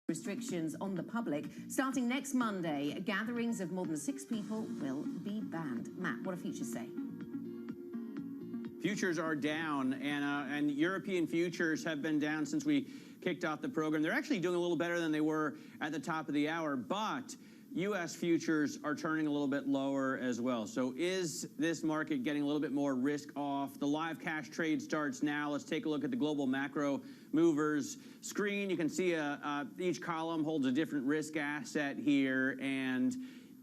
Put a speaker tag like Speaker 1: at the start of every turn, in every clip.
Speaker 1: Restrictions on the public. Starting next Monday, gatherings of more than 6 people will be banned. Matt, what do futures say?
Speaker 2: Futures are down, and European futures have been down since we kicked off the program. They're actually doing a little better than they were at the top of the hour, but U.S. futures are turning a little bit lower as well. So is this market getting a little bit more risk off? The live cash trade starts now. Let's take a look at the global macro movers screen. You can see each column holds a different risk asset here, and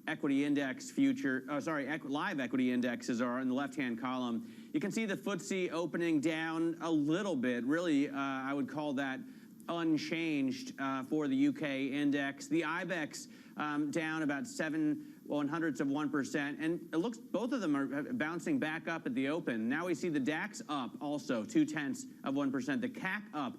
Speaker 2: equity index live equity indexes are in the left-hand column. You can see the FTSE opening down a little bit. Really, I would call that unchanged for the UK index. The IBEX down about 0.07%, and it looks both of them are bouncing back up at the open. Now we see the DAX up also 0.2%. The CAC up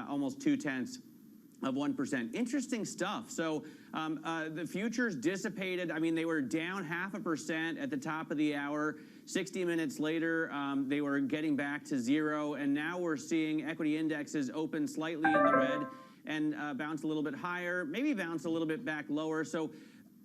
Speaker 2: almost 0.2%. Interesting stuff. So the futures dissipated. I mean, they were down 0.5% at the top of the hour. 60 minutes later, they were getting back to zero, and now we're seeing equity indexes open slightly in the red and bounce a little bit higher, maybe bounce a little bit back lower. So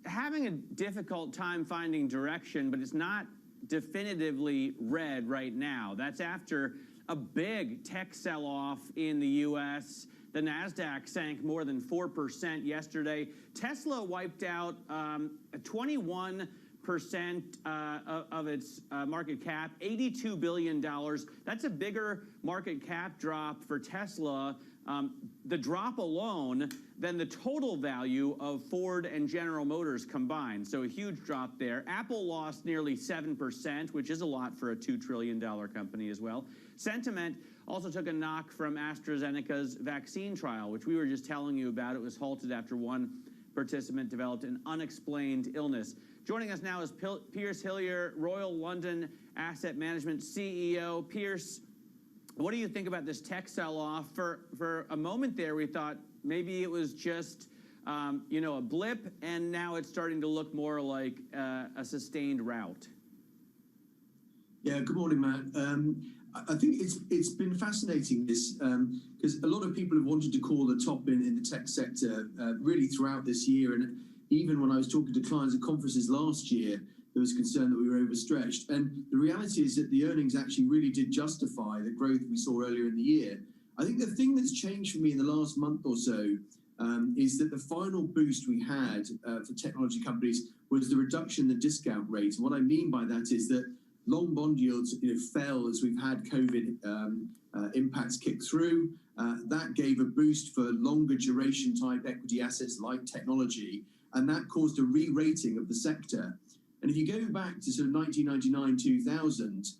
Speaker 2: having a difficult time finding direction, but it's not definitively red right now. That's after a big tech sell-off in the U.S. The NASDAQ sank more than 4% yesterday. Tesla wiped out 21% of its market cap, $82 billion. That's a bigger market cap drop for Tesla, the drop alone, than the total value of Ford and General Motors combined. So a huge drop there. Apple lost nearly 7%, which is a lot for a $2 trillion company as well. Sentiment also took a knock from AstraZeneca's vaccine trial, which we were just telling you about. It was halted after one participant developed an unexplained illness. Joining us now is Piers Hillier, Royal London Asset Management CEO. Piers, what do you think about this tech sell-off? For a moment there, we thought maybe it was just a blip, and now it's starting to look more like a sustained rout.
Speaker 3: Yeah, good morning, Matt. I think it's been fascinating, this, because a lot of people have wanted to call the top in the tech sector really throughout this year. And even when I was talking to clients at conferences last year, there was concern that we were overstretched. And the reality is that the earnings actually really did justify the growth we saw earlier in the year. I think the thing that's changed for me in the last month or so is that the final boost we had for technology companies was the reduction in the discount rate. And what I mean by that is that long bond yields fell as we've had COVID impacts kick through. That gave a boost for longer duration type equity assets like technology, and that caused a re-rating of the sector. And if you go back to sort of 1999, 2000,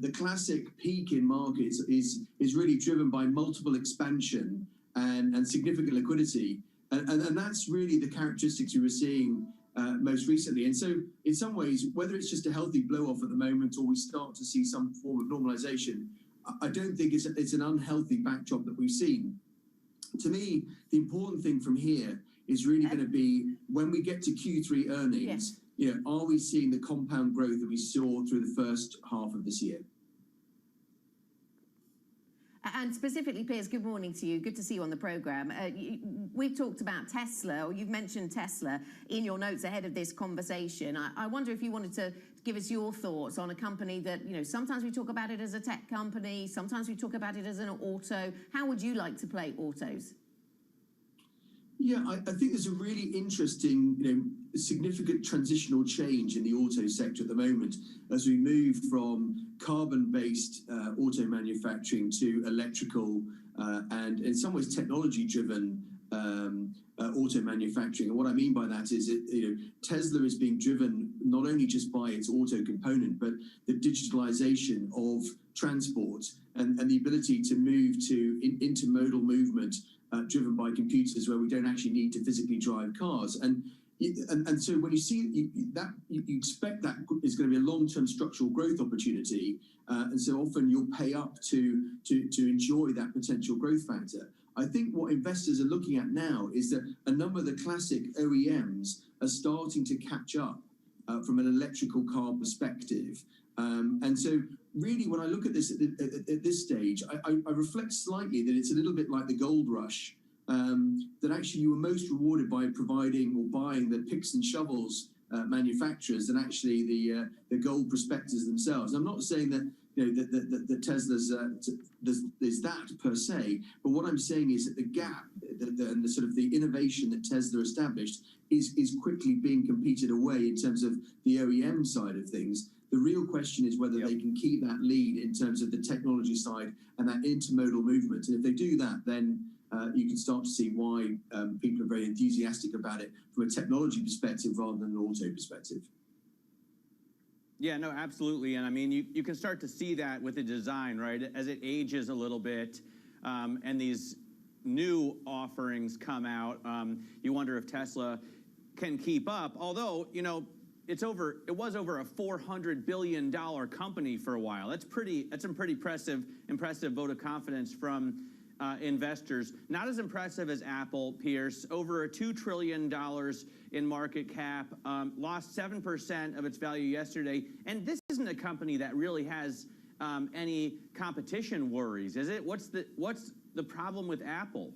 Speaker 3: the classic peak in markets is really driven by multiple expansion and significant liquidity. And that's really the characteristics we were seeing most recently. And so in some ways, whether it's just a healthy blow-off at the moment or we start to see some form of normalization, I don't think it's an unhealthy backdrop that we've seen. To me, the important thing from here is really going to be when we get to Q3 earnings, are we seeing the compound growth that we saw through the first half of this year?
Speaker 1: And specifically, Piers, good morning to you. Good to see you on the programme. We've talked about Tesla, or you've mentioned Tesla in your notes ahead of this conversation. I wonder if you wanted to give us your thoughts on a company that, sometimes we talk about it as a tech company, sometimes we talk about it as an auto. How would you like to play autos?
Speaker 3: Yeah, I think there's a really interesting, significant transitional change in the auto sector at the moment as we move from carbon-based auto manufacturing to electrical and in some ways technology-driven auto manufacturing. And what I mean by that is that Tesla is being driven not only just by its auto component, but the digitalization of transport and the ability to move to intermodal movement driven by computers where we don't actually need to physically drive cars. And so when you see that, you expect that is going to be a long-term structural growth opportunity. And so often you'll pay up to enjoy that potential growth factor. I think what investors are looking at now is that a number of the classic OEMs are starting to catch up from an electrical car perspective. And so really, when I look at this at this stage, I reflect slightly that it's a little bit like the gold rush, that actually you were most rewarded by providing or buying the picks and shovels manufacturers than actually the gold prospectors themselves. I'm not saying that that Tesla's there's that per se, but what I'm saying is that the gap and the sort of the innovation that Tesla established is quickly being competed away in terms of the OEM side of things. The real question is whether they can keep that lead in terms of the technology side and that intermodal movement. And if they do that, then you can start to see why people are very enthusiastic about it from a technology perspective rather than an auto perspective.
Speaker 2: Yeah, no, absolutely. And I mean, you can start to see that with the design, right? As it ages a little bit and these new offerings come out, you wonder if Tesla can keep up. Although, it was over a $400 billion company for a while. That's a pretty impressive vote of confidence from investors. Not as impressive as Apple, Pierce. Over a $2 trillion in market cap, lost 7% of its value yesterday. And this isn't a company that really has any competition worries, is it? What's the problem with Apple?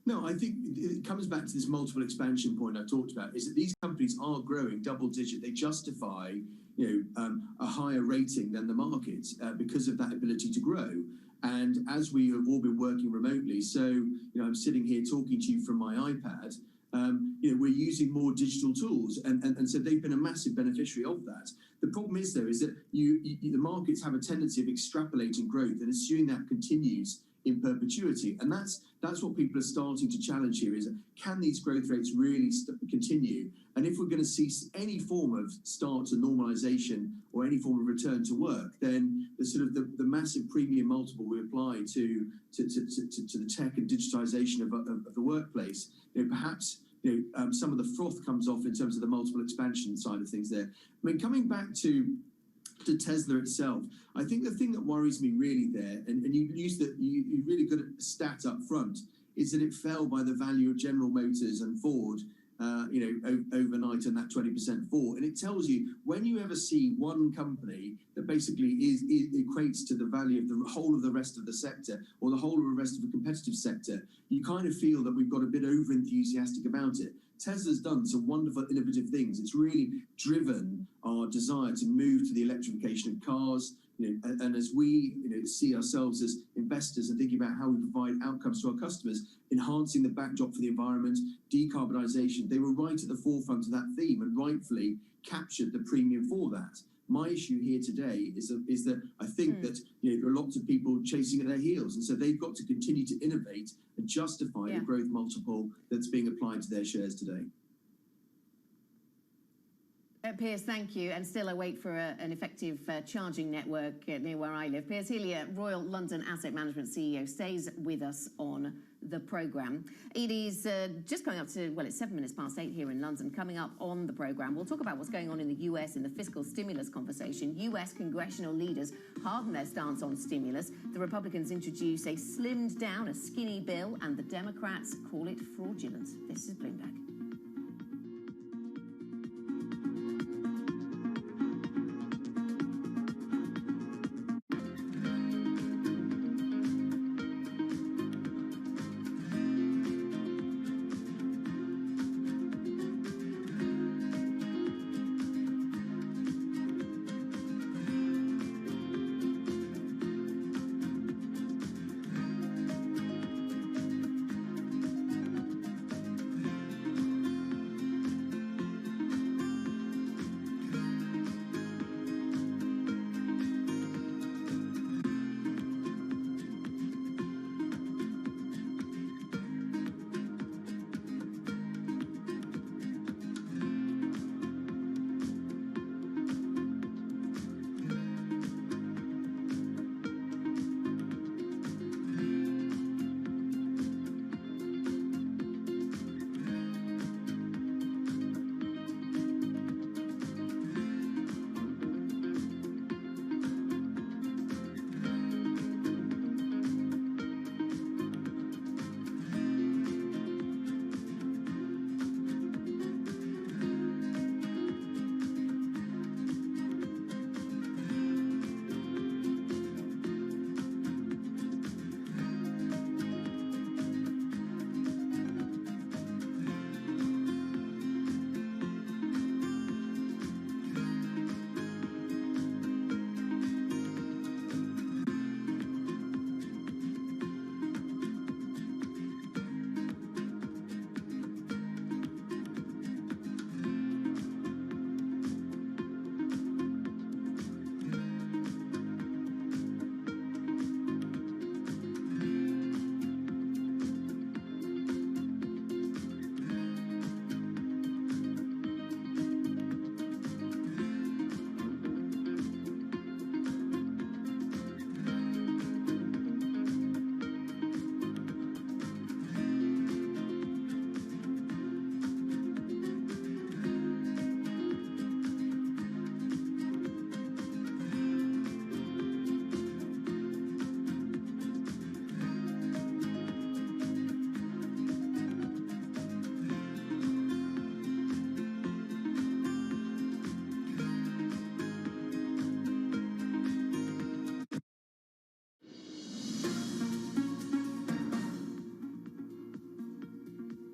Speaker 3: No, I think it comes back to this multiple expansion point I talked about, is that these companies are growing double digit. They justify, a higher rating than the market because of that ability to grow. And as we have all been working remotely, so, I'm sitting here talking to you from my iPad, we're using more digital tools. And so they've been a massive beneficiary of that. The problem is, though, is that the markets have a tendency of extrapolating growth and assuming that continues in perpetuity. And that's what people are starting to challenge here, is can these growth rates really continue? And if we're going to see any form of start to normalization or any form of return to work, then the sort of the massive premium multiple we apply to the tech and digitization of the workplace, perhaps some of the froth comes off in terms of the multiple expansion side of things there. I mean, coming back to Tesla itself, I think the thing that worries me really there, and you really got a stat up front, is that it fell by the value of General Motors and Ford, overnight on that 20% fall. And it tells you, when you ever see one company that basically equates to the value of the whole of the rest of the sector or the whole of the rest of the competitive sector, you kind of feel that we've got a bit over enthusiastic about it. Tesla's done some wonderful, innovative things. It's really driven our desire to move to the electrification of cars. And as we see ourselves as investors and thinking about how we provide outcomes to our customers, enhancing the backdrop for the environment, decarbonisation, they were right at the forefront of that theme and rightfully captured the premium for that. My issue here today is that I think that there are lots of people chasing at their heels, and so they've got to continue to innovate and justify the growth multiple that's being applied to their shares today.
Speaker 1: Piers, thank you. And still I wait for an effective charging network near where I live. Piers Hillier, Royal London Asset Management CEO, stays with us on the programme. It is just coming up to, well, it's 7 minutes past 8 here in London. Coming up on the programme, we'll talk about what's going on in the US in the fiscal stimulus conversation. US congressional leaders harden their stance on stimulus. The Republicans introduce a slimmed down, a skinny bill, and the Democrats call it fraudulent. This is Bloomberg.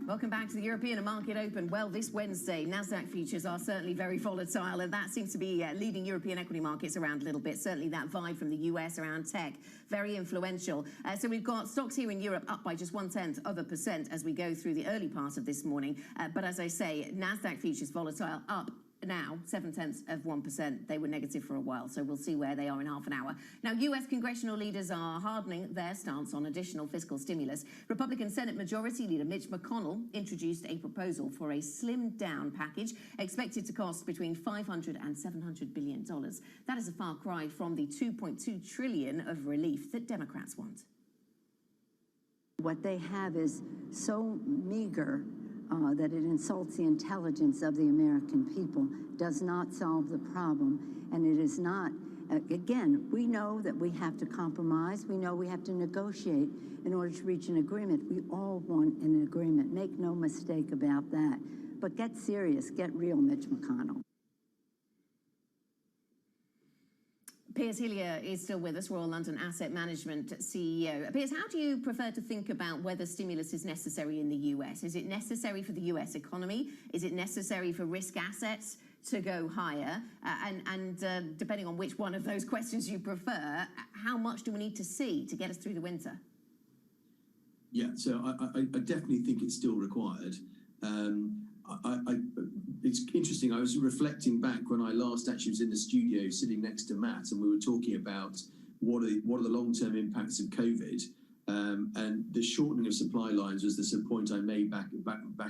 Speaker 1: Welcome back to the European Market Open. Well, this Wednesday, Nasdaq futures are certainly very volatile, and that seems to be leading European equity markets around a little bit. Certainly that vibe from the US around tech, very influential. So we've got stocks here in Europe up by just 0.1% as we go through the early part of this morning. But as I say, Nasdaq futures volatile up now 0.7%. They were negative for a while, so we'll see where they are in half an hour. Now, US congressional leaders are hardening their stance on additional fiscal stimulus. Republican Senate Majority Leader Mitch McConnell introduced a proposal for a slimmed down package expected to cost between $500 and $700 billion. That is a far cry from the $2.2 trillion of relief that Democrats want.
Speaker 4: What they have is so meager that it insults the intelligence of the American people, does not solve the problem, and it is not, again, we know that we have to compromise, we know we have to negotiate in order to reach an agreement. We all want an agreement, make no mistake about that. But get serious, get real, Mitch McConnell.
Speaker 1: Piers Hillier is still with us, Royal London Asset Management CEO. Piers, how do you prefer to think about whether stimulus is necessary in the US? Is it necessary for the US economy? Is it necessary for risk assets to go higher? And depending on which one of those questions you prefer, how much do we need to see to get us through the winter?
Speaker 3: Yeah, so I definitely think it's still required. It's interesting, I was reflecting back when I last actually was in the studio sitting next to Matt, and we were talking about what are the long-term impacts of COVID, and the shortening of supply lines was the point I made back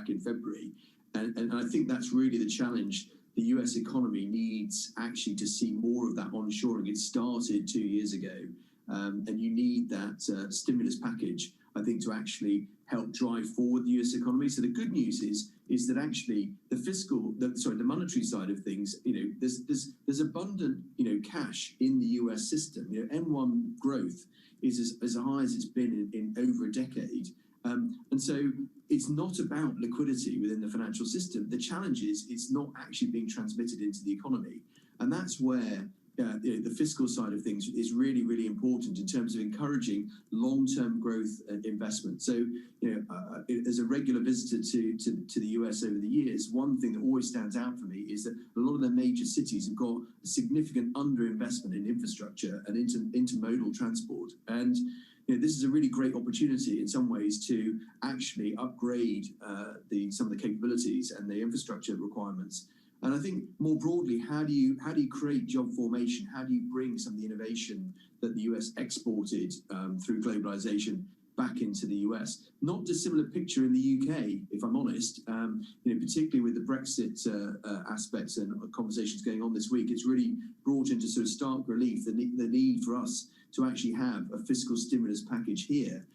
Speaker 3: in February, and I think that's really the challenge. The US economy needs actually to see more of that onshoring. It started 2 years ago, and you need that stimulus package, I think, to actually help drive forward the US economy. So the good news is that actually the monetary side of things, there's abundant, cash in the US system. M1 growth is as high as it's been in over a decade. And so it's not about liquidity within the financial system. The challenge is it's not actually being transmitted into the economy. And that's where the fiscal side of things is really, really important in terms of encouraging long-term growth and investment. So, as a regular visitor to the US over the years, one thing that always stands out for me is that a lot of the major cities have got a significant underinvestment in infrastructure and intermodal transport. And this is a really great opportunity in some ways to actually upgrade some of the capabilities and the infrastructure requirements. And I think more broadly, how do you create job formation? How do you bring some of the innovation that the US exported through globalization back into the US? Not dissimilar picture in the UK, if I'm honest. Particularly with the Brexit aspects and conversations going on this week, it's really brought into sort of stark relief the need for us to actually have a fiscal stimulus package here.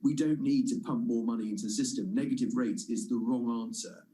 Speaker 3: We don't need to pump more money into the system. Negative rates is the wrong answer.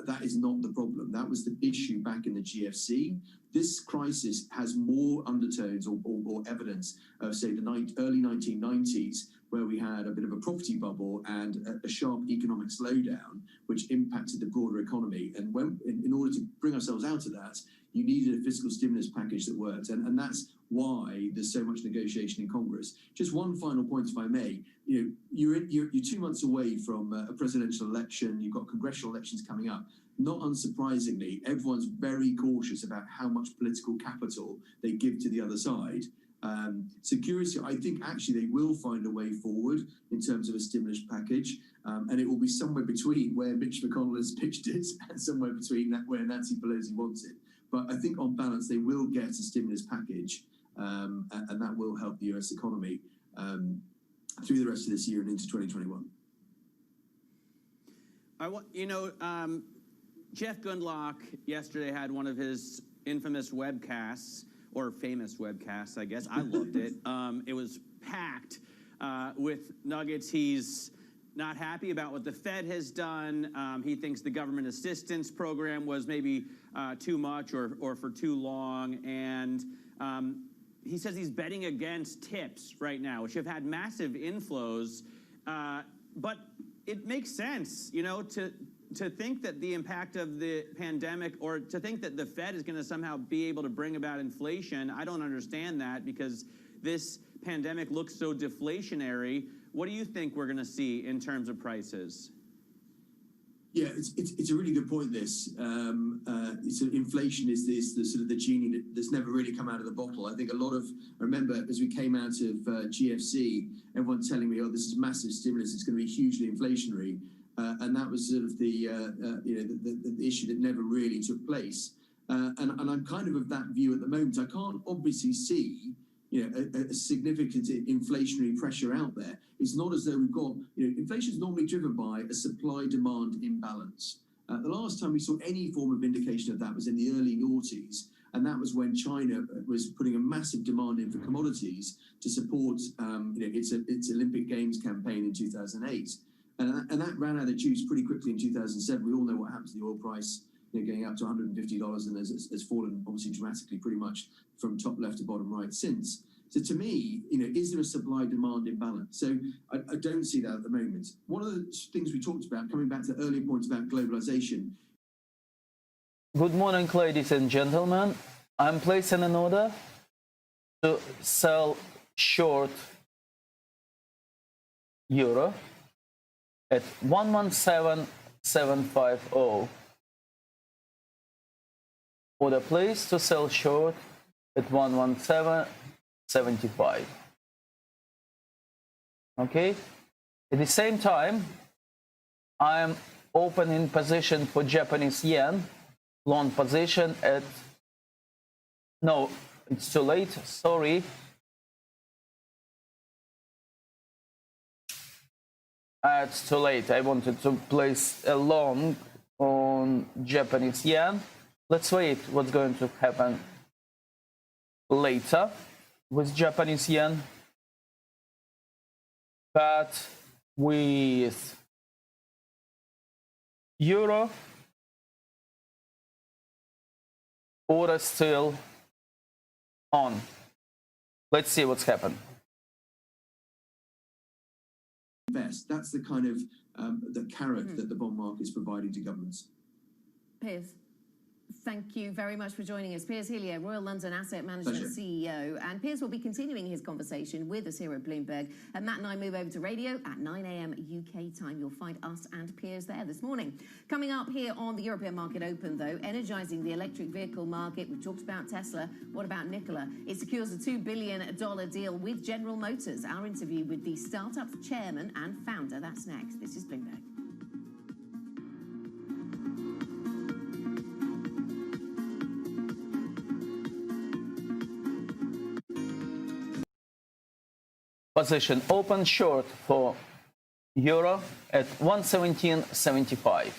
Speaker 3: That is not the problem. That was the issue back in the GFC. This crisis has more undertones or evidence of, say, the early 1990s, where we had a bit of a property bubble and a sharp economic slowdown, which impacted the broader economy. And in order to bring ourselves out of that, you needed a fiscal stimulus package that worked. And that's why there's so much negotiation in Congress. Just one final point, if I may. You're 2 months away from a presidential election. You've got congressional elections coming up. Not unsurprisingly, everyone's very cautious about how much political capital they give to the other side. Security, I think actually they will find a way forward in terms of a stimulus package, and it will be somewhere between where Mitch McConnell has pitched it and somewhere between where Nancy Pelosi wants it. But I think on balance, they will get a stimulus package, and that will help the US economy through the rest of this year and into 2021.
Speaker 2: Jeff Gundlach yesterday had one of his infamous webcasts, or famous webcasts, I guess. I loved it. It was packed with nuggets. He's not happy about what the Fed has done. He thinks the government assistance program was maybe too much or for too long. And he says he's betting against tips right now, which have had massive inflows. But it makes sense, to think that the impact of the pandemic, or to think that the Fed is going to somehow be able to bring about inflation. I don't understand that, because this pandemic looks so deflationary. What do you think we're going to see in terms of prices?
Speaker 3: Yeah, it's a really good point. This inflation is the sort of the genie that's never really come out of the bottle. I think I remember as we came out of GFC, everyone telling me, "Oh, this is massive stimulus. It's going to be hugely inflationary," and that was sort of the issue that never really took place. And I'm kind of that view at the moment. I can't obviously see a significant inflationary pressure out there. It's not as though we've got, inflation is normally driven by a supply-demand imbalance. The last time we saw any form of indication of that was in the early noughties, and that was when China was putting a massive demand in for commodities to support its Olympic Games campaign in 2008. And that ran out of juice pretty quickly in 2007. We all know what happened to the oil price, going up to $150, and has fallen obviously dramatically pretty much from top left to bottom right since. So to me, is there a supply-demand imbalance? So I don't see that at the moment. One of the things we talked about, coming back to the earlier points about globalization.
Speaker 5: Good morning, ladies and gentlemen. I'm placing an order to sell short euro at 117,750. Order placed to sell short at 117.75. Okay. At the same time, I am opening position for Japanese yen, long position at, no, it's too late, sorry. It's too late. I wanted to place a long on Japanese yen. Let's wait what's going to happen later with Japanese yen. But with euro, order still on. Let's see what's happened.
Speaker 3: Invest. That's the kind of the carrot that the bond market is providing to governments.
Speaker 1: Piers, thank you very much for joining us. Piers Hillier, Royal London Asset Management
Speaker 3: Pleasure.
Speaker 1: CEO. And Piers will be continuing his conversation with us here at Bloomberg. And Matt and I move over to radio at 9 a.m. UK time. You'll find us and Piers there this morning. Coming up here on the European Market Open, though, energizing the electric vehicle market. We've talked about Tesla. What about Nikola? It secures a $2 billion deal with General Motors. Our interview with the startup's chairman and founder. That's next. This is Bloomberg.
Speaker 5: Position open short for euro at 117.75.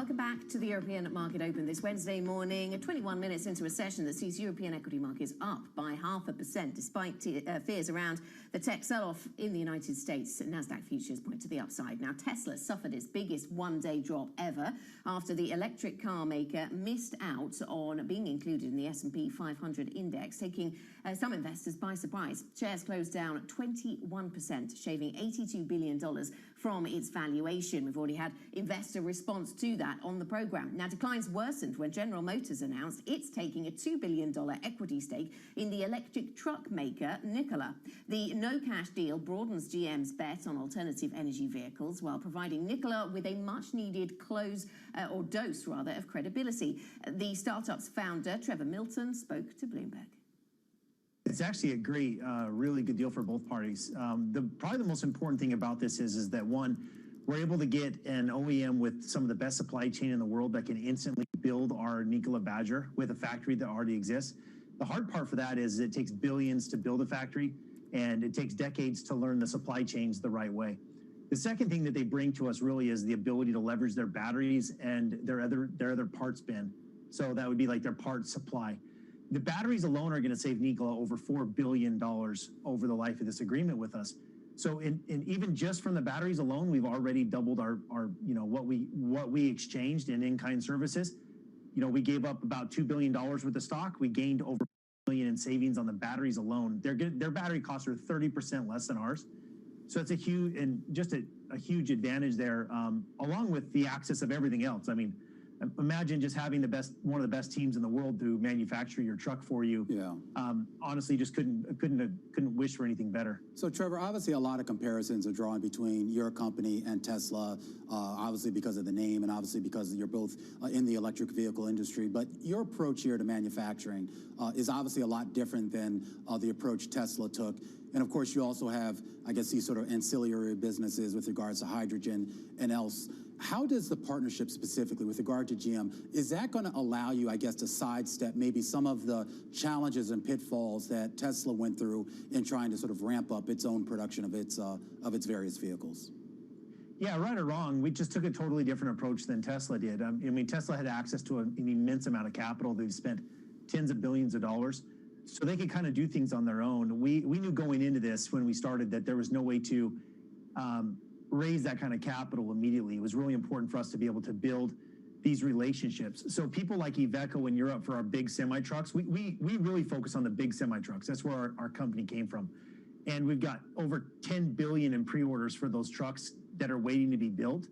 Speaker 1: Welcome back to the European Market Open this Wednesday morning, 21 minutes into a session that sees European equity markets up by 0.5%, despite fears around the tech sell-off in the United States. NASDAQ futures point to the upside. Now, Tesla suffered its biggest one-day drop ever after the electric car maker missed out on being included in the S&P 500 index, taking some investors by surprise. Shares closed down 21%, shaving $82 billion from its valuation. We've already had investor response to that on the program. Now, declines worsened when General Motors announced it's taking a $2 billion equity stake in the electric truck maker Nikola. The no-cash deal broadens GM's bet on alternative energy vehicles while providing Nikola with a much-needed dose of credibility. The startup's founder, Trevor Milton, spoke to Bloomberg.
Speaker 6: It's actually a great, really good deal for both parties. Probably the most important thing about this is that, one, we're able to get an OEM with some of the best supply chain in the world that can instantly build our Nikola Badger with a factory that already exists. The hard part for that is it takes billions to build a factory, and it takes decades to learn the supply chains the right way. The second thing that they bring to us really is the ability to leverage their batteries and their other parts bin. So that would be like their parts supply. The batteries alone are going to save Nikola over $4 billion over the life of this agreement with us. So in even just from the batteries alone, we've already doubled our what we exchanged in-kind services. We gave up about $2 billion worth of stock. We gained over $1 billion in savings on the batteries alone. Their battery costs are 30% less than ours. So it's a huge advantage there, along with the access of everything else. I mean, imagine just having one of the best teams in the world to manufacture your truck for you.
Speaker 7: Yeah.
Speaker 6: Honestly, just couldn't wish for anything better.
Speaker 7: So Trevor, obviously a lot of comparisons are drawn between your company and Tesla, obviously because of the name and obviously because you're both in the electric vehicle industry. But your approach here to manufacturing is obviously a lot different than the approach Tesla took. And of course, you also have, I guess, these sort of ancillary businesses with regards to hydrogen and else. How does the partnership specifically with regard to GM, is that going to allow you, I guess, to sidestep maybe some of the challenges and pitfalls that Tesla went through in trying to sort of ramp up its own production of its various vehicles?
Speaker 6: Yeah, right or wrong, we just took a totally different approach than Tesla did. I mean, Tesla had access to an immense amount of capital. They've spent tens of billions of dollars, so they could kind of do things on their own. We knew going into this when we started that there was no way to raise that kind of capital immediately. It was really important for us to be able to build these relationships. So people like Iveco in Europe for our big semi-trucks, we really focus on the big semi-trucks. That's where our company came from. And we've got over 10 billion in pre-orders for those trucks that are waiting to be built.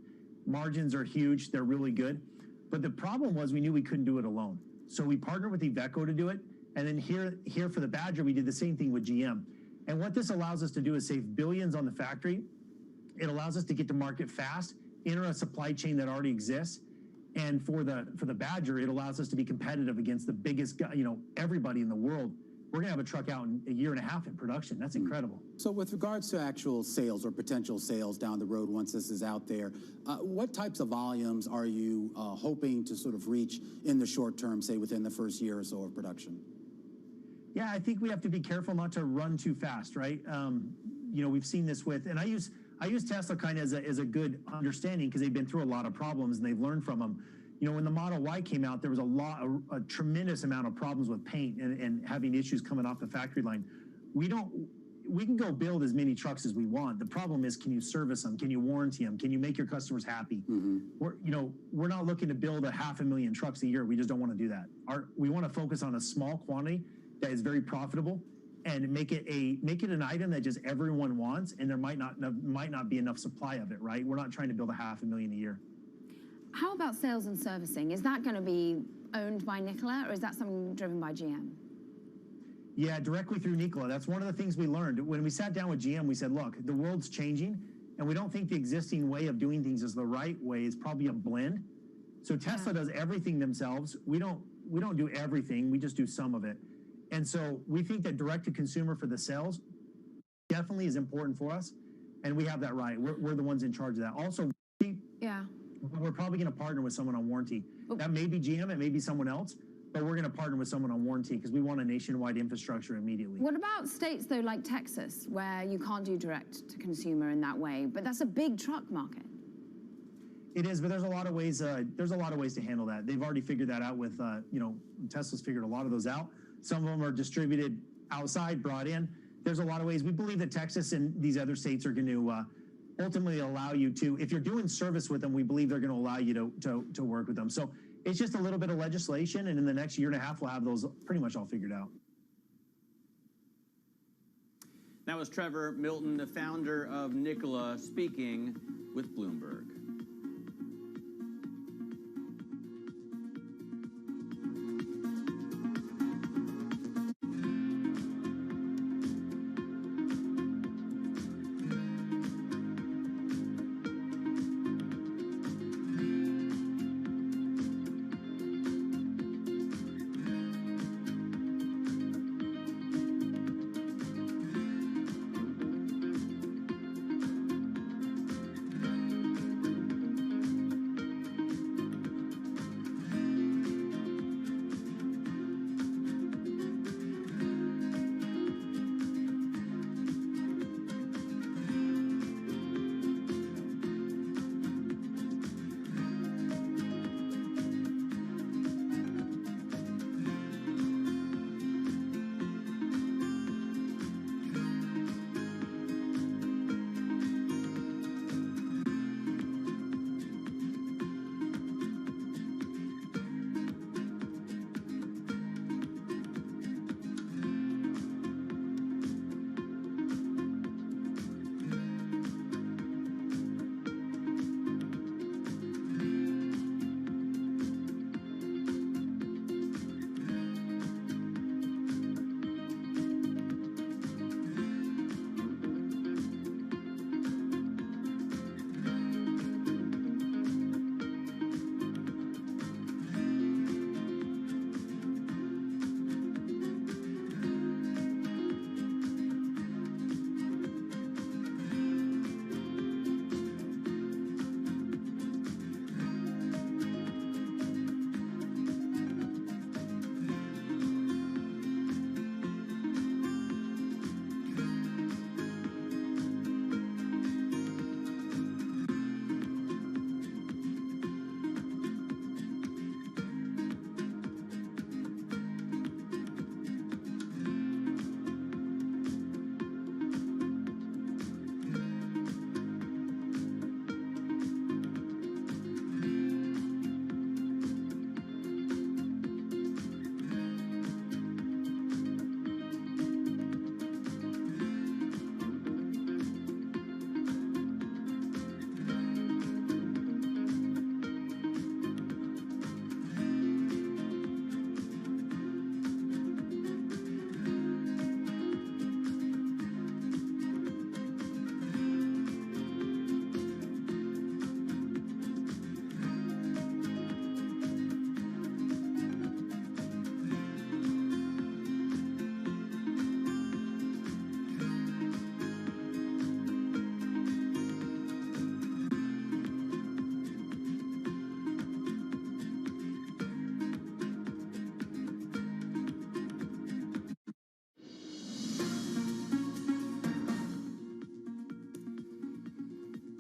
Speaker 6: Margins are huge, they're really good. But the problem was we knew we couldn't do it alone. So we partnered with Iveco to do it. And then here for the Badger, we did the same thing with GM. And what this allows us to do is save billions on the factory. It allows us to get to market fast, enter a supply chain that already exists. And for the Badger, it allows us to be competitive against the biggest, everybody in the world. We're going to have a truck out in a year and a half in production. That's incredible.
Speaker 7: So with regards to actual sales or potential sales down the road once this is out there, what types of volumes are you hoping to sort of reach in the short term, say within the first year or so of production?
Speaker 6: Yeah, I think we have to be careful not to run too fast, right? We've seen this with, and I use Tesla kind of as a good understanding because they've been through a lot of problems and they've learned from them. When the Model Y came out, there was a tremendous amount of problems with paint and having issues coming off the factory line. We can go build as many trucks as we want. The problem is, can you service them? Can you warranty them? Can you make your customers happy? Mm-hmm. We're not looking to build 500,000 trucks a year. We just don't want to do that. We want to focus on a small quantity that is very profitable and make it an item that just everyone wants, and there might not be enough supply of it, right? We're not trying to build 500,000 a year.
Speaker 8: How about sales and servicing? Is that going to be owned by Nikola, or is that something driven by GM?
Speaker 6: Yeah, directly through Nikola. That's one of the things we learned. When we sat down with GM, we said, look, the world's changing, and we don't think the existing way of doing things is the right way. It's probably a blend. So Tesla does everything themselves. We don't do everything. We just do some of it. And so we think that direct-to-consumer for the sales definitely is important for us, and we have that right. We're the ones in charge of that. Also, we're probably going to partner with someone on warranty. That may be GM, it may be someone else, but we're going to partner with someone on warranty because we want a nationwide infrastructure immediately.
Speaker 8: What about states, though, like Texas, where you can't do direct-to-consumer in that way, but that's a big truck market?
Speaker 6: It is, but there's a lot of ways. There's a lot of ways to handle that. They've already figured that out with, Tesla's figured a lot of those out. Some of them are distributed outside, brought in. There's a lot of ways. We believe that Texas and these other states are going to ultimately allow you to, if you're doing service with them, we believe they're going to allow you to work with them. So it's just a little bit of legislation, and in the next year and a half, we'll have those pretty much all figured out.
Speaker 2: That was Trevor Milton, the founder of Nikola, speaking with Bloomberg.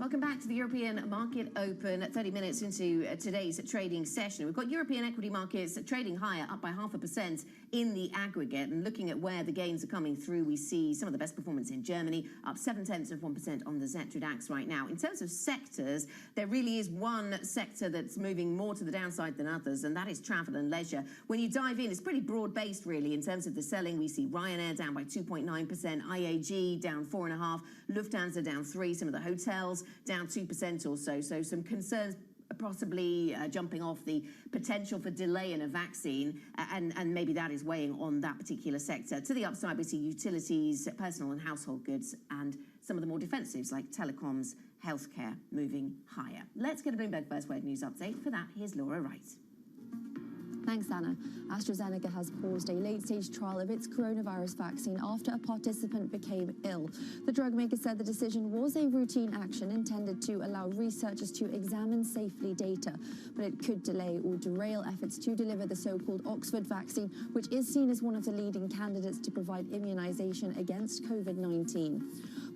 Speaker 1: Welcome back to the European Market Open, 30 minutes into today's trading session. We've got European equity markets trading higher, up by 0.5% in the aggregate. And looking at where the gains are coming through, we see some of the best performance in Germany, up 0.7% on the Xetra DAX right now. In terms of sectors, there really is one sector that's moving more to the downside than others, and that is travel and leisure. When you dive in, it's pretty broad-based, really, in terms of the selling. We see Ryanair down by 2.9%, IAG down 4.5%, Lufthansa down 3%, some of the hotels down 2% or so. So some concerns possibly jumping off the potential for delay in a vaccine, and maybe that is weighing on that particular sector. To the upside, we see utilities, personal and household goods, and some of the more defensives like telecoms, healthcare moving higher. Let's get a Bloomberg First Wave News update. For that, here's Laura Wright.
Speaker 9: Thanks, Anna. AstraZeneca has paused a late-stage trial of its coronavirus vaccine after a participant became ill. The drug maker said the decision was a routine action intended to allow researchers to examine safely data, but it could delay or derail efforts to deliver the so-called Oxford vaccine, which is seen as one of the leading candidates to provide immunization against COVID-19.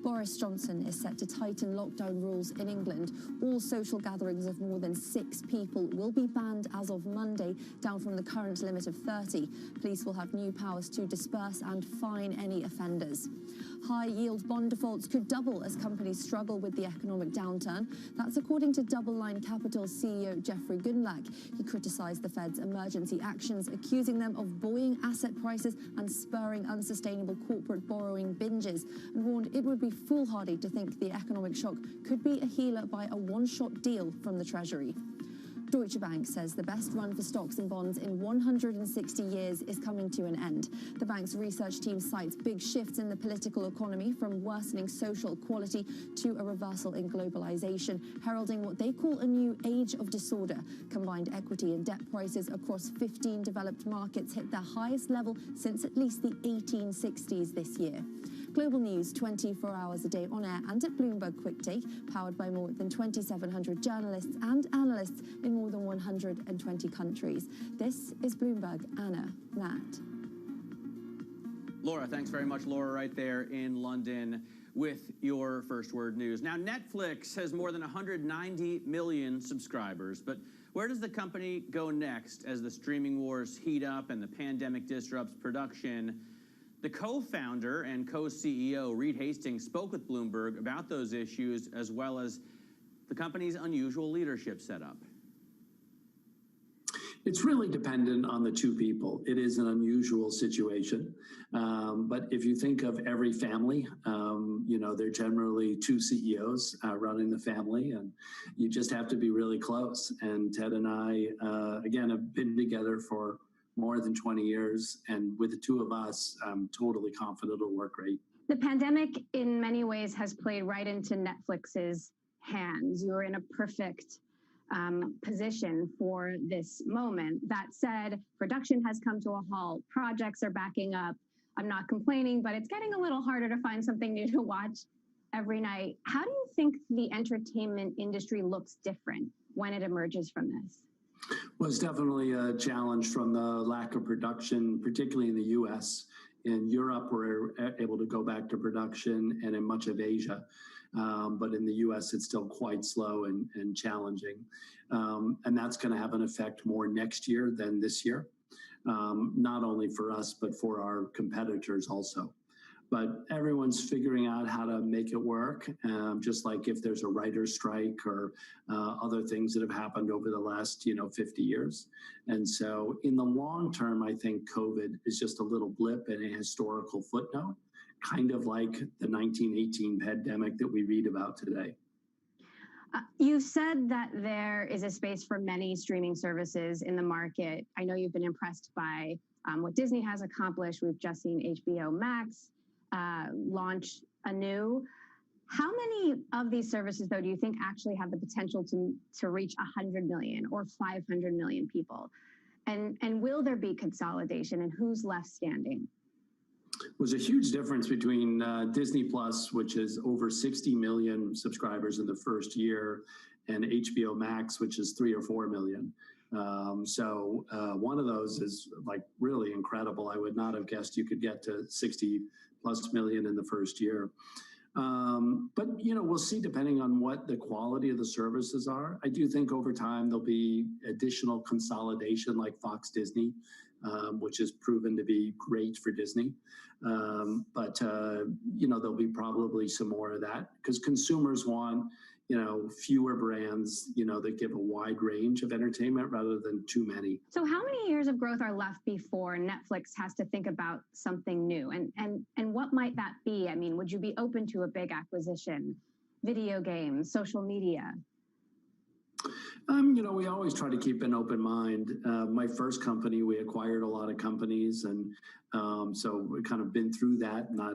Speaker 9: Boris Johnson is set to tighten lockdown rules in England. All social gatherings of more than 6 people will be banned as of Monday, down from the current limit of 30. Police will have new powers to disperse and fine any offenders. High-yield bond defaults could double as companies struggle with the economic downturn. That's according to DoubleLine Capital CEO Jeffrey Gundlach. He criticised the Fed's emergency actions, accusing them of buoying asset prices and spurring unsustainable corporate borrowing binges, and warned it would be foolhardy to think the economic shock could be a healer by a one-shot deal from the Treasury. Deutsche Bank says the best run for stocks and bonds in 160 years is coming to an end. The bank's research team cites big shifts in the political economy, from worsening social equality to a reversal in globalization, heralding what they call a new age of disorder. Combined equity and debt prices across 15 developed markets hit their highest level since at least the 1860s this year. Global news 24 hours a day on air and at Bloomberg Quick Take, powered by more than 2,700 journalists and analysts in more than 120 countries. This is Bloomberg. Anna, Matt.
Speaker 2: Laura, thanks very much. Laura right there in London with your First Word News. Now, Netflix has more than 190 million subscribers, but where does the company go next as the streaming wars heat up and the pandemic disrupts production? The co-founder and co-CEO, Reed Hastings, spoke with Bloomberg about those issues, as well as the company's unusual leadership setup.
Speaker 3: It's really dependent on the two people. It is an unusual situation. But if you think of every family, they're generally two CEOs running the family, and you just have to be really close. And Ted and I, again, have been together for more than 20 years. And with the two of us, I'm totally confident it'll work great.
Speaker 8: The pandemic, in many ways, has played right into Netflix's hands. You're in a perfect position for this moment. That said, production has come to a halt. Projects are backing up. I'm not complaining, but it's getting a little harder to find something new to watch every night. How do you think the entertainment industry looks different when it emerges from this?
Speaker 3: Well, it's definitely a challenge from the lack of production, particularly in the U.S. In Europe, we're able to go back to production, and in much of Asia. But in the U.S., it's still quite slow and challenging. And that's going to have an effect more next year than this year, not only for us, but for our competitors also. But everyone's figuring out how to make it work, just like if there's a writer's strike or other things that have happened over the last 50 years. And so in the long term, I think COVID is just a little blip and a historical footnote, kind of like the 1918 pandemic that we read about today.
Speaker 8: You said that there is a space for many streaming services in the market. I know you've been impressed by what Disney has accomplished. We've just seen HBO Max launch anew. How many of these services, though, do you think actually have the potential to reach 100 million or 500 million people? And will there be consolidation, and who's left standing?
Speaker 3: There's a huge difference between Disney Plus, which is over 60 million subscribers in the first year, and HBO Max, which is 3 or 4 million. So one of those is like really incredible. I would not have guessed you could get to 60 plus million in the first year. But, we'll see depending on what the quality of the services are. I do think over time there'll be additional consolidation like Fox Disney, which has proven to be great for Disney. But there'll be probably some more of that because consumers want, fewer brands, that give a wide range of entertainment rather than too many.
Speaker 8: So how many years of growth are left before Netflix has to think about something new? And what might that be? I mean, would you be open to a big acquisition, video games, social media?
Speaker 3: We always try to keep an open mind. My first company, we acquired a lot of companies, and so we've kind of been through that, not,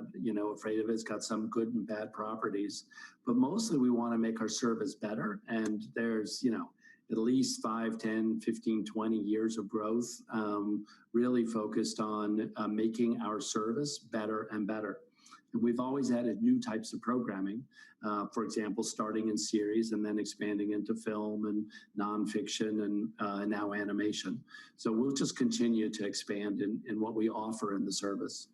Speaker 3: afraid of it. It's got some good and bad properties, but mostly we want to make our service better. And there's, at least 5, 10, 15, 20 years of growth, really focused on making our service better and better. And we've always added new types of programming, for example, starting in series and then expanding into film and nonfiction and now animation. So we'll just continue to expand in what we offer in the service.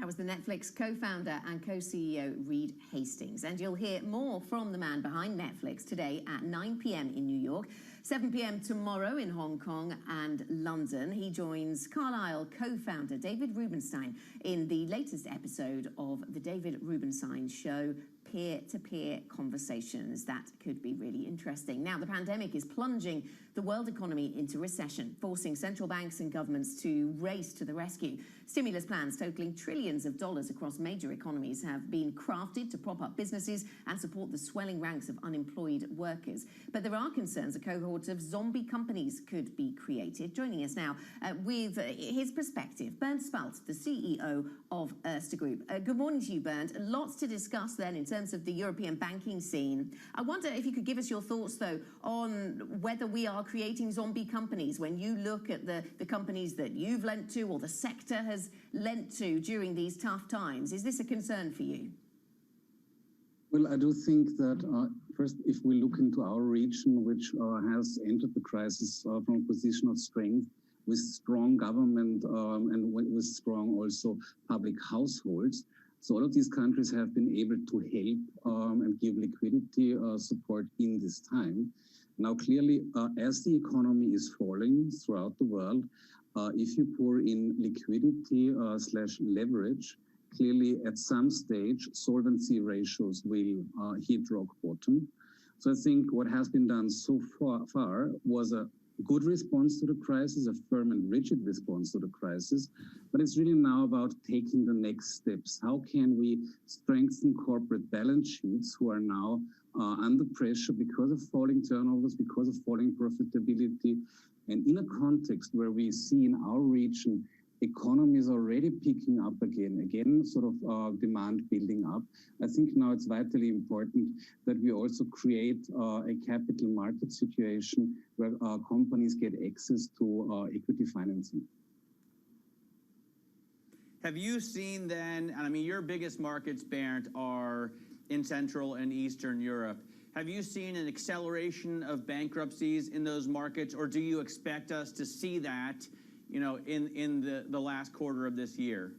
Speaker 1: That was the Netflix co-founder and co-CEO Reed Hastings. And you'll hear more from the man behind Netflix today at 9 p.m. in New York, 7 p.m. tomorrow in Hong Kong and London. He joins Carlyle co-founder David Rubenstein in the latest episode of The David Rubenstein Show, peer-to-peer conversations. That could be really interesting. Now, the pandemic is plunging the world economy into recession, forcing central banks and governments to race to the rescue. Stimulus plans totaling trillions of dollars across major economies have been crafted to prop up businesses and support the swelling ranks of unemployed workers. But there are concerns a cohort of zombie companies could be created. Joining us now with his perspective, Bernd Spalt, the CEO of Erste Group. Good morning to you, Bernd. Lots to discuss then in terms of the European banking scene. I wonder if you could give us your thoughts, though, on whether we are creating zombie companies when you look at the companies that you've lent to or the sector has lent to during these tough times. Is this a concern for you?
Speaker 10: Well, I do think that first, if we look into our region, which has entered the crisis from a position of strength, with strong government and with strong also public households. So all of these countries have been able to help and give liquidity support in this time. Now, clearly, as the economy is falling throughout the world, if you pour in liquidity slash leverage, clearly at some stage, solvency ratios will hit rock bottom. So I think what has been done so far was a good response to the crisis, a firm and rigid response to the crisis, but it's really now about taking the next steps. How can we strengthen corporate balance sheets who are now under pressure because of falling turnovers, because of falling profitability, and in a context where we see in our region economies already picking up again, sort of demand building up. I think now it's vitally important that we also create a capital market situation where companies get access to equity financing.
Speaker 2: Have you seen then, and I mean, your biggest markets, Bernd, are in Central and Eastern Europe. Have you seen an acceleration of bankruptcies in those markets, or do you expect us to see that in the last quarter of this year?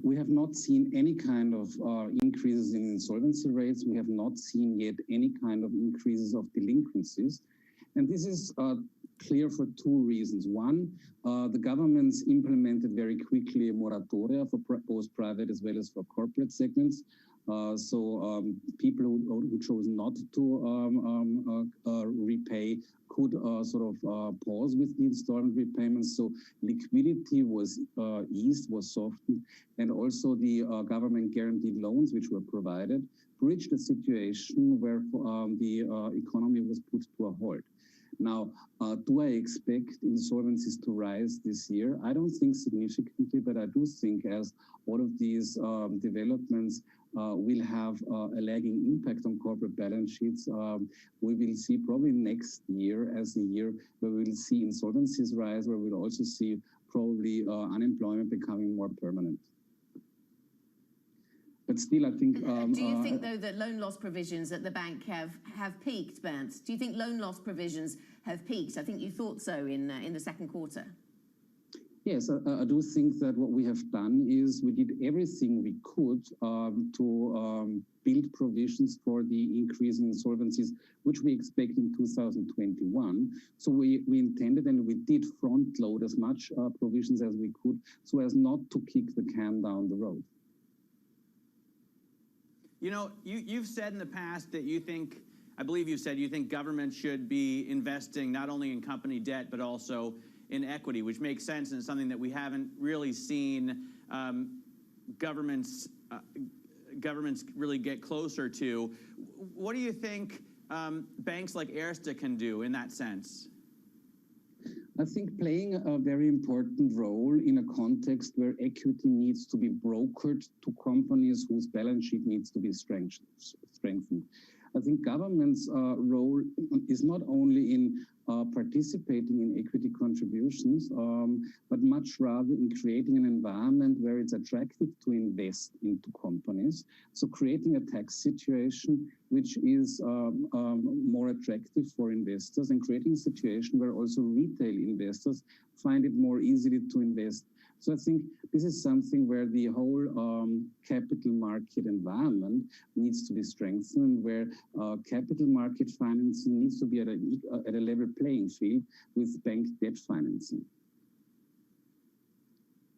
Speaker 10: We have not seen any kind of increases in insolvency rates. We have not seen yet any kind of increases of delinquencies. And this is clear for two reasons. One, the governments implemented very quickly a moratoria for both private as well as for corporate segments. So people who chose not to repay could sort of pause with the installment repayments. So liquidity was eased, was softened, and also the government guaranteed loans which were provided bridged a situation where the economy was put to a halt. Now, do I expect insolvencies to rise this year? I don't think significantly, but I do think as all of these developments will have a lagging impact on corporate balance sheets, we will see probably next year as the year where we will see insolvencies rise, where we'll also see probably unemployment becoming more permanent. But still, I think...
Speaker 1: do you think, though, that loan loss provisions at the bank have peaked, Bernd? Do you think loan loss provisions have peaked? I think you thought so in the second quarter.
Speaker 10: Yes, I do think that what we have done is we did everything we could to build provisions for the increase in insolvencies, which we expect in 2021. So we intended and we did front load as much provisions as we could so as not to kick the can down the road.
Speaker 2: You know, you've said in the past that you think, I believe you said you think government should be investing not only in company debt, but also in equity, which makes sense and is something that we haven't really seen governments really get closer to. What do you think banks like Erste can do in that sense?
Speaker 10: I think playing a very important role in a context where equity needs to be brokered to companies whose balance sheet needs to be strengthened. I think government's role is not only in participating in equity contributions, but much rather in creating an environment where it's attractive to invest into companies. So creating a tax situation which is more attractive for investors, and creating a situation where also retail investors find it more easily to invest. So I think this is something where the whole capital market environment needs to be strengthened, where capital market financing needs to be at a level playing field with bank debt financing.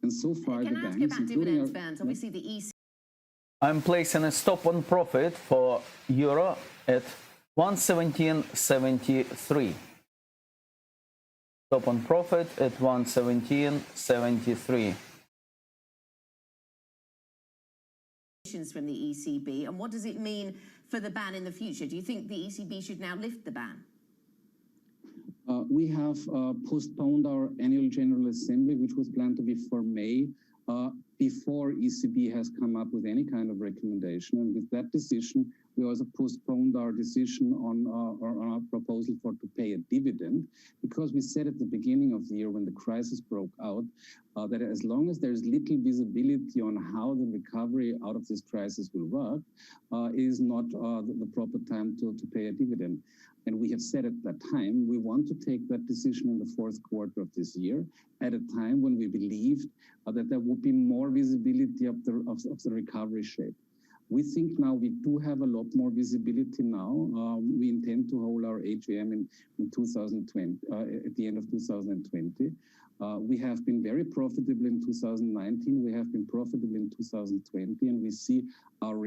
Speaker 10: And so far,
Speaker 1: can
Speaker 10: the
Speaker 1: I ask
Speaker 10: banks,
Speaker 1: you about dividends, Bernd? Obviously, the EC.
Speaker 5: I'm placing a stop on profit for euro at 117.73. Stop on profit at 117.73.
Speaker 1: From the ECB, and what does it mean for the ban in the future? Do you think the ECB should now lift the ban?
Speaker 10: We have postponed our annual General Assembly, which was planned to be for May, before ECB has come up with any kind of recommendation. And with that decision, we also postponed our decision on our proposal to pay a dividend, because we said at the beginning of the year when the crisis broke out that as long as there's little visibility on how the recovery out of this crisis will work, is not the proper time to pay a dividend. And we have said at that time, we want to take that decision in the fourth quarter of this year, at a time when we believed that there would be more visibility of the recovery shape. We think now we do have a lot more visibility now. We intend to hold our AGM in 2020, at the end of 2020. We have been very profitable in 2019. We have been profitable in 2020, and we see our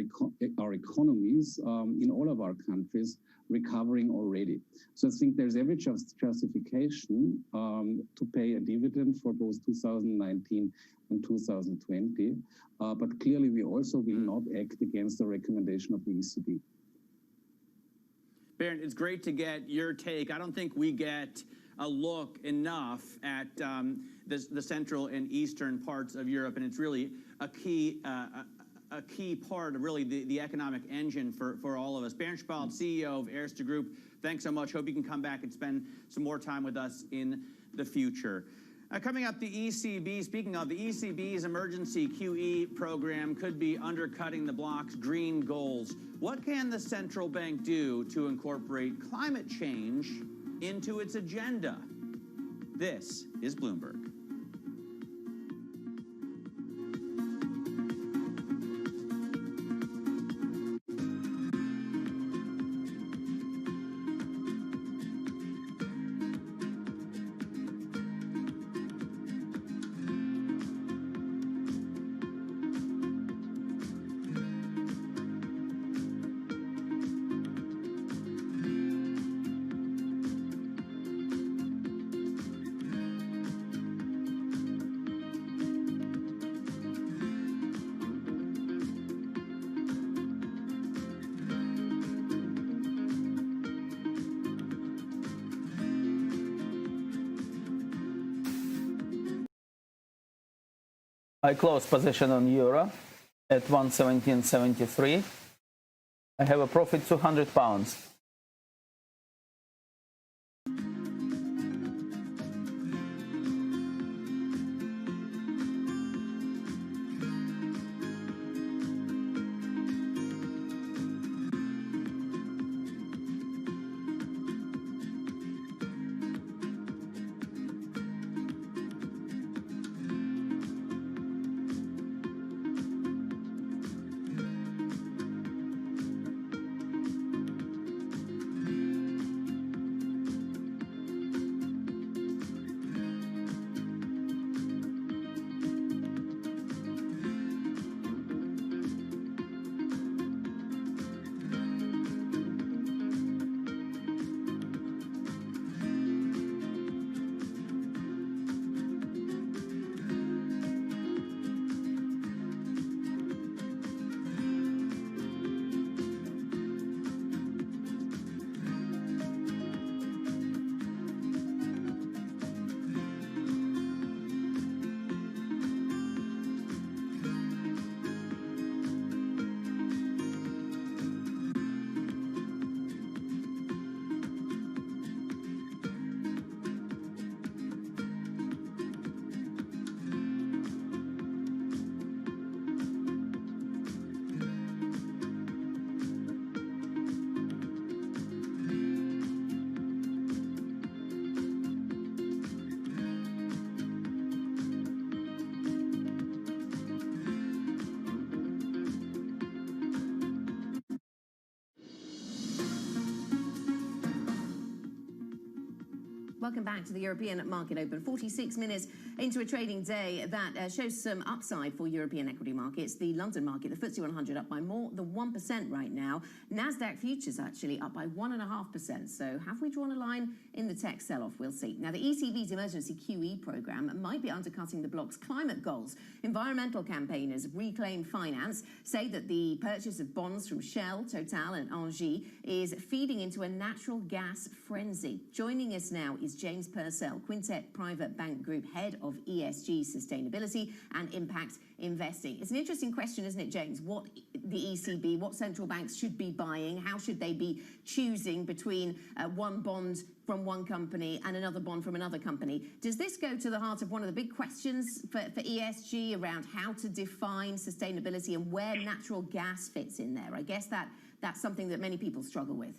Speaker 10: economies in all of our countries recovering already. So I think there's every justification to pay a dividend for both 2019 and 2020. But clearly, we also will not act against the recommendation of the ECB.
Speaker 2: Bernd, it's great to get your take. I don't think we get a look enough at the central and eastern parts of Europe, and it's really a key part of really the economic engine for all of us. Bernd Spalt, CEO of Erste Group, thanks so much. Hope you can come back and spend some more time with us in the future. Coming up, the ECB, speaking of, the ECB's emergency QE program could be undercutting the bloc's green goals. What can the central bank do to incorporate climate change into its agenda? This is Bloomberg.
Speaker 5: I close position on euro at 117.73. I have a profit £200.
Speaker 1: Welcome back to the European Market Open. 46 minutes into a trading day that shows some upside for European equity markets. The London market, the FTSE 100, up by more than 1% right now. Nasdaq futures actually up by 1.5%. So have we drawn a line in the tech sell-off? We'll see. Now, the ECB's emergency QE program might be undercutting the bloc's climate goals. Environmental campaigners Reclaim Finance say that the purchase of bonds from Shell, Total and Engie is feeding into a natural gas frenzy. Joining us now is James Purcell, Quintet Private Bank Group Head of ESG Sustainability and Impact Investing. It's an interesting question, isn't it, James? What the ECB, what central banks should be buying, how should they be choosing between one bond from one company and another bond from another company? Does this go to the heart of one of the big questions for ESG around how to define sustainability and where natural gas fits in there? I guess that's something that many people struggle with.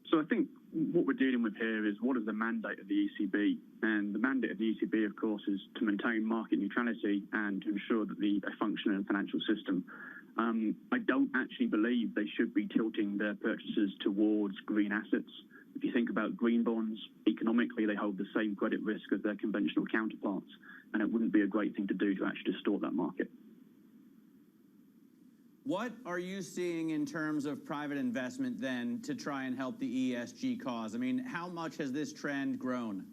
Speaker 11: So I think what we're dealing with here is what is the mandate of the ECB? And the mandate of the ECB, of course, is to maintain market neutrality and to ensure that a functioning financial system. I don't actually believe they should be tilting their purchases towards green assets. If you think about green bonds, economically, they hold the same credit risk as their conventional counterparts, and it wouldn't be a great thing to do to actually distort that market.
Speaker 2: What are you seeing in terms of private investment then to try and help the ESG cause? I mean, how much has this trend grown?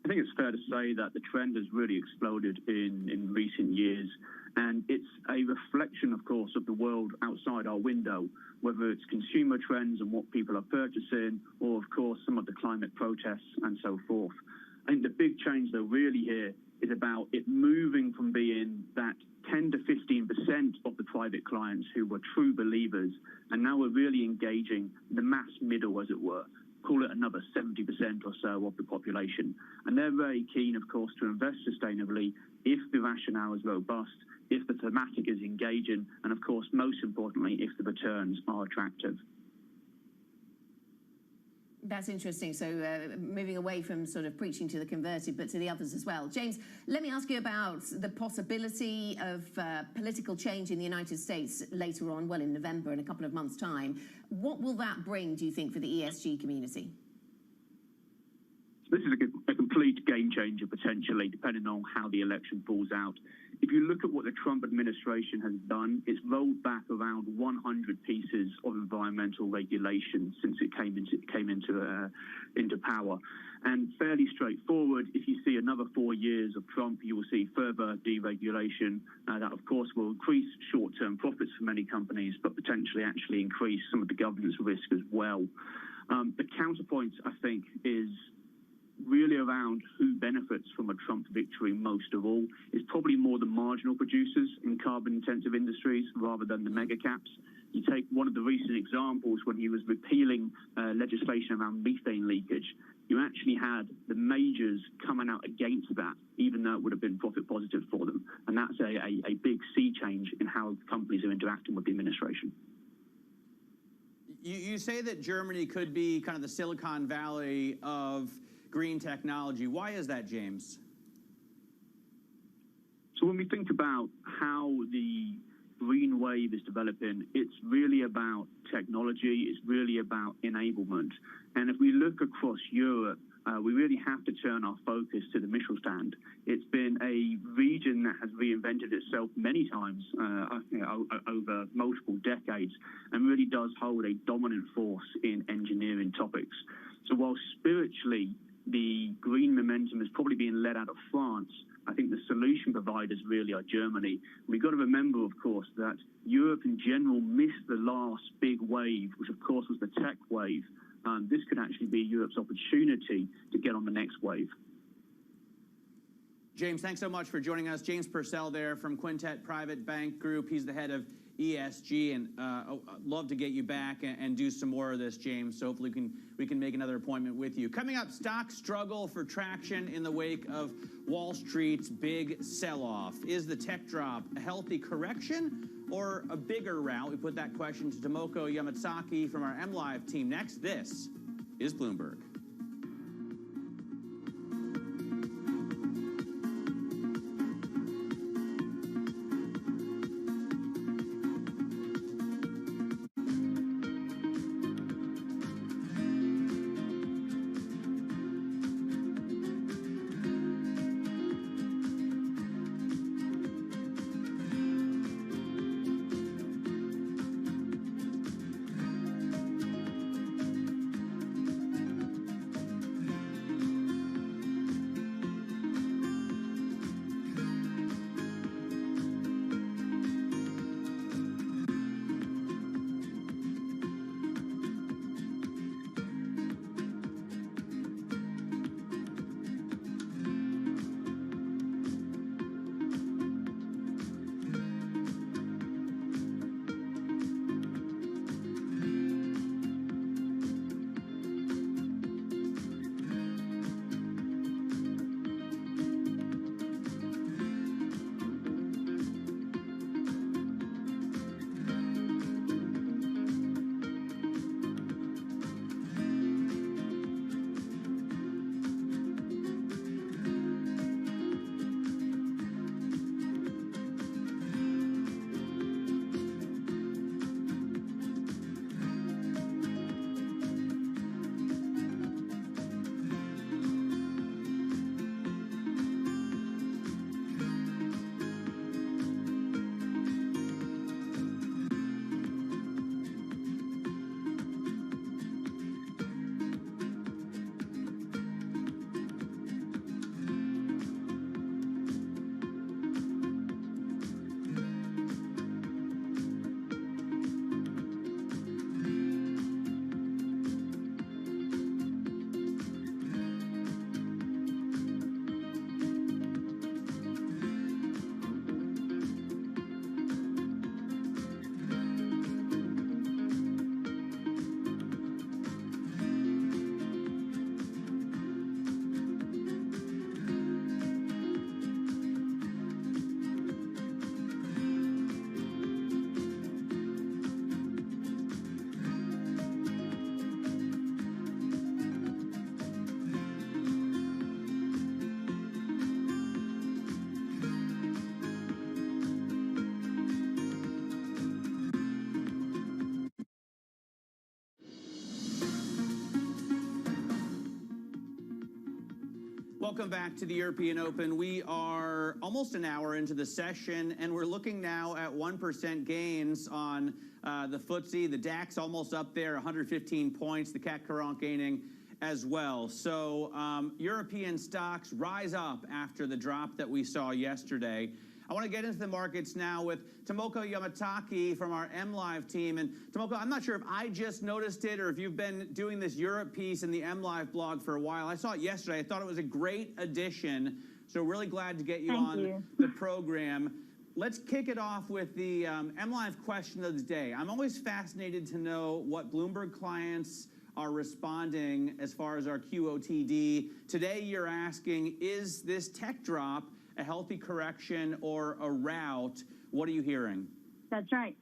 Speaker 11: I think it's fair to say that the trend has really exploded in recent years. And it's a reflection, of course, of the world outside our window, whether it's consumer trends and what people are purchasing, or, of course, some of the climate protests and so forth. I think the big change, though, really here is about it moving from being that 10 to 15% of the private clients who were true believers, and now we're really engaging the mass middle, as it were. Call it another 70% or so of the population. And they're very keen, of course, to invest sustainably if the rationale is robust, if the thematic is engaging, and, of course, most importantly, if the returns are attractive.
Speaker 1: That's interesting. So moving away from sort of preaching to the converted, but to the others as well. James, let me ask you about the possibility of political change in the United States later on, well, in November, in a couple of months' time. What will that bring, do you think, for the ESG community?
Speaker 11: This is a complete game changer, potentially, depending on how the election falls out. If you look at what the Trump administration has done, it's rolled back around 100 pieces of environmental regulation since it came into power. And fairly straightforward, if you see another 4 years of Trump, you will see further deregulation. That, of course, will increase short-term profits for many companies, but potentially actually increase some of the governance risk as well. The counterpoint, I think, is really around who benefits from a Trump victory most of all. Is probably more the marginal producers in carbon-intensive industries rather than the mega caps. You take one of the recent examples when he was repealing legislation around methane leakage. You actually had the majors coming out against that, even though it would have been profit positive for them. And that's a big sea change in how companies are interacting with the administration.
Speaker 2: You say that Germany could be kind of the Silicon Valley of green technology. Why is that, James?
Speaker 11: So when we think about how the green wave is developing, it's really about technology, it's really about enablement. And if we look across Europe, we really have to turn our focus to the Mittelstand. It's been a region that has reinvented itself many times over multiple decades and really does hold a dominant force in engineering topics. So while spiritually the green momentum is probably being led out of France, I think the solution providers really are Germany. We've got to remember, of course, that Europe in general missed the last big wave, which of course was the tech wave. This could actually be Europe's opportunity to get on the next wave.
Speaker 2: James, thanks so much for joining us. James Purcell there from Quintet Private Bank Group. He's the head of ESG, and I'd love to get you back and do some more of this, James. So hopefully we can make another appointment with you. Coming up, stocks struggle for traction in the wake of Wall Street's big sell-off. Is the tech drop a healthy correction or a bigger rout? We put that question to Tomoko Yamatsaki from our MLive team. Next, this is Bloomberg. Welcome back to the European Open. We are almost an hour into the session, and we're looking now at 1% gains on the FTSE. The DAX almost up there, 115 points. The CAC 40 gaining as well. So European stocks rise up after the drop that we saw yesterday. I want to get into the markets now with Tomoko Yamataki from our MLive team. And Tomoko, I'm not sure if I just noticed it or if you've been doing this Europe piece in the MLive blog for a while. I saw it yesterday. I thought it was a great addition. So really glad to get you on the program. Let's kick it off with the MLive question of the day. I'm always fascinated to know what Bloomberg clients are responding as far as our QOTD. Today you're asking, is this tech drop a healthy correction or a rout? What are you hearing?
Speaker 12: That's right.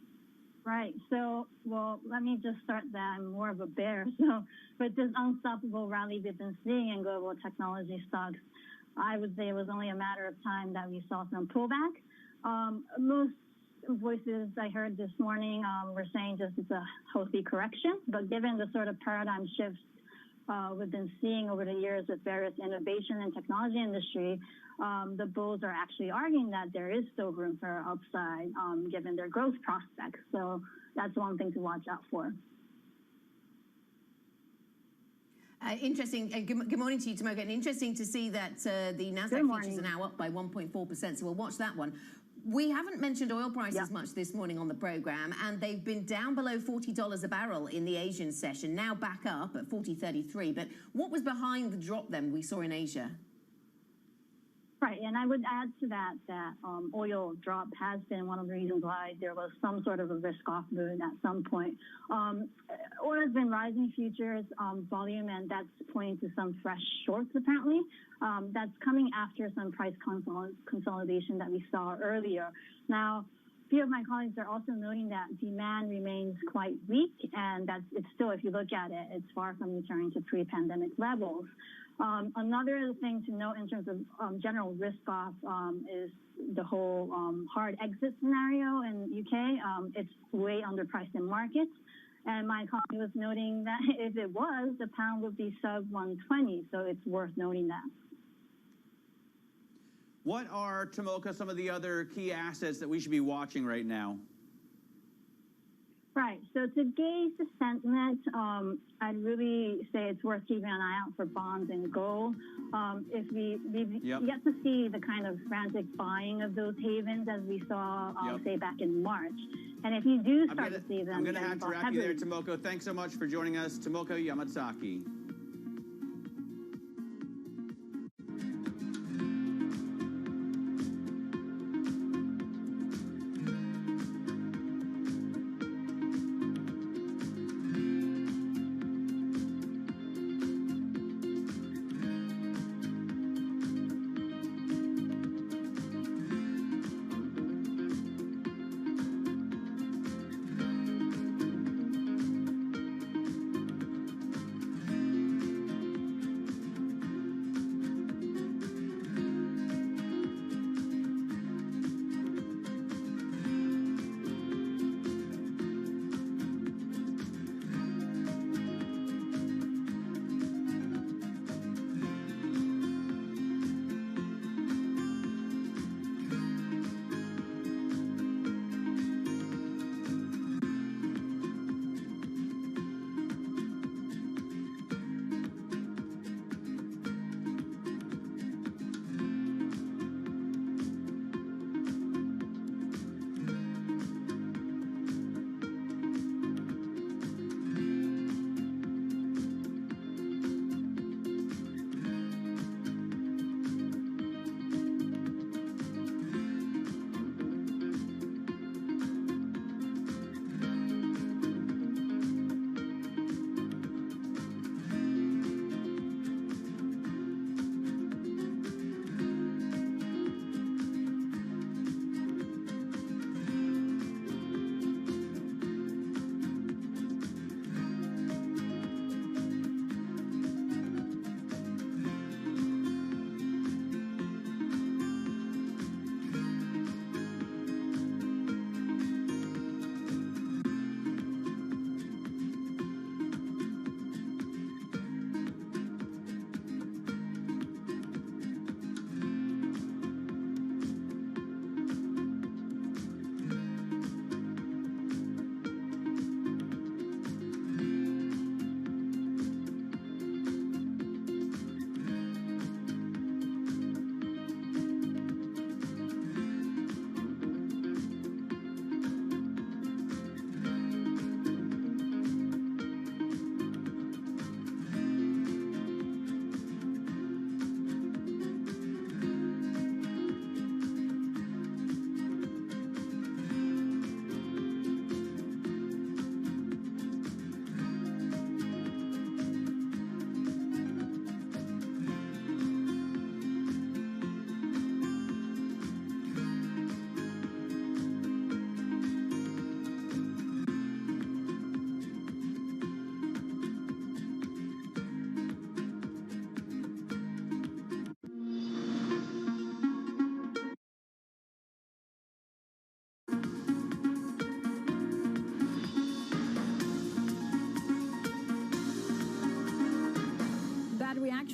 Speaker 12: Right. So, well, let me just start that. I'm more of a bear. So, with this unstoppable rally we've been seeing in global technology stocks, I would say it was only a matter of time that we saw some pullback. Most voices I heard this morning were saying just it's a healthy correction. But given the sort of paradigm shifts we've been seeing over the years with various innovation and technology industry, the bulls are actually arguing that there is still room for upside given their growth prospects. So that's one thing to watch out for.
Speaker 1: Interesting. Good morning to you, Tomoko. And interesting to see that the Nasdaq futures are now up by 1.4%. So we'll watch that one. We haven't mentioned oil prices much this morning on the program, and they've been down below $40 a barrel in the Asian session, now back up at 40.33. But what was behind the drop then we saw in Asia?
Speaker 12: Right, and I would add to that oil drop has been one of the reasons why there was some sort of a risk-off move at some point. Oil has been rising futures volume, and that's pointing to some fresh shorts apparently. That's coming after some price consolidation that we saw earlier. Now, a few of my colleagues are also noting that demand remains quite weak, and it's still, if you look at it, it's far from returning to pre-pandemic levels. Another thing to note in terms of general risk-off is the whole hard exit scenario in the UK. It's way underpriced in markets. And my colleague was noting that if it was, the pound would be sub 120. So it's worth noting that.
Speaker 2: What are, Tomoko, some of the other key assets that we should be watching right now?
Speaker 12: Right. So to gauge the sentiment, I'd really say it's worth keeping an eye out for bonds and gold. If we've yet to see the kind of frantic buying of those havens as we saw, say, back in March. And if you do start to see them,
Speaker 2: I'm going to have to wrap you there, Tomoko. Thanks so much for joining us, Tomoko Yamataki.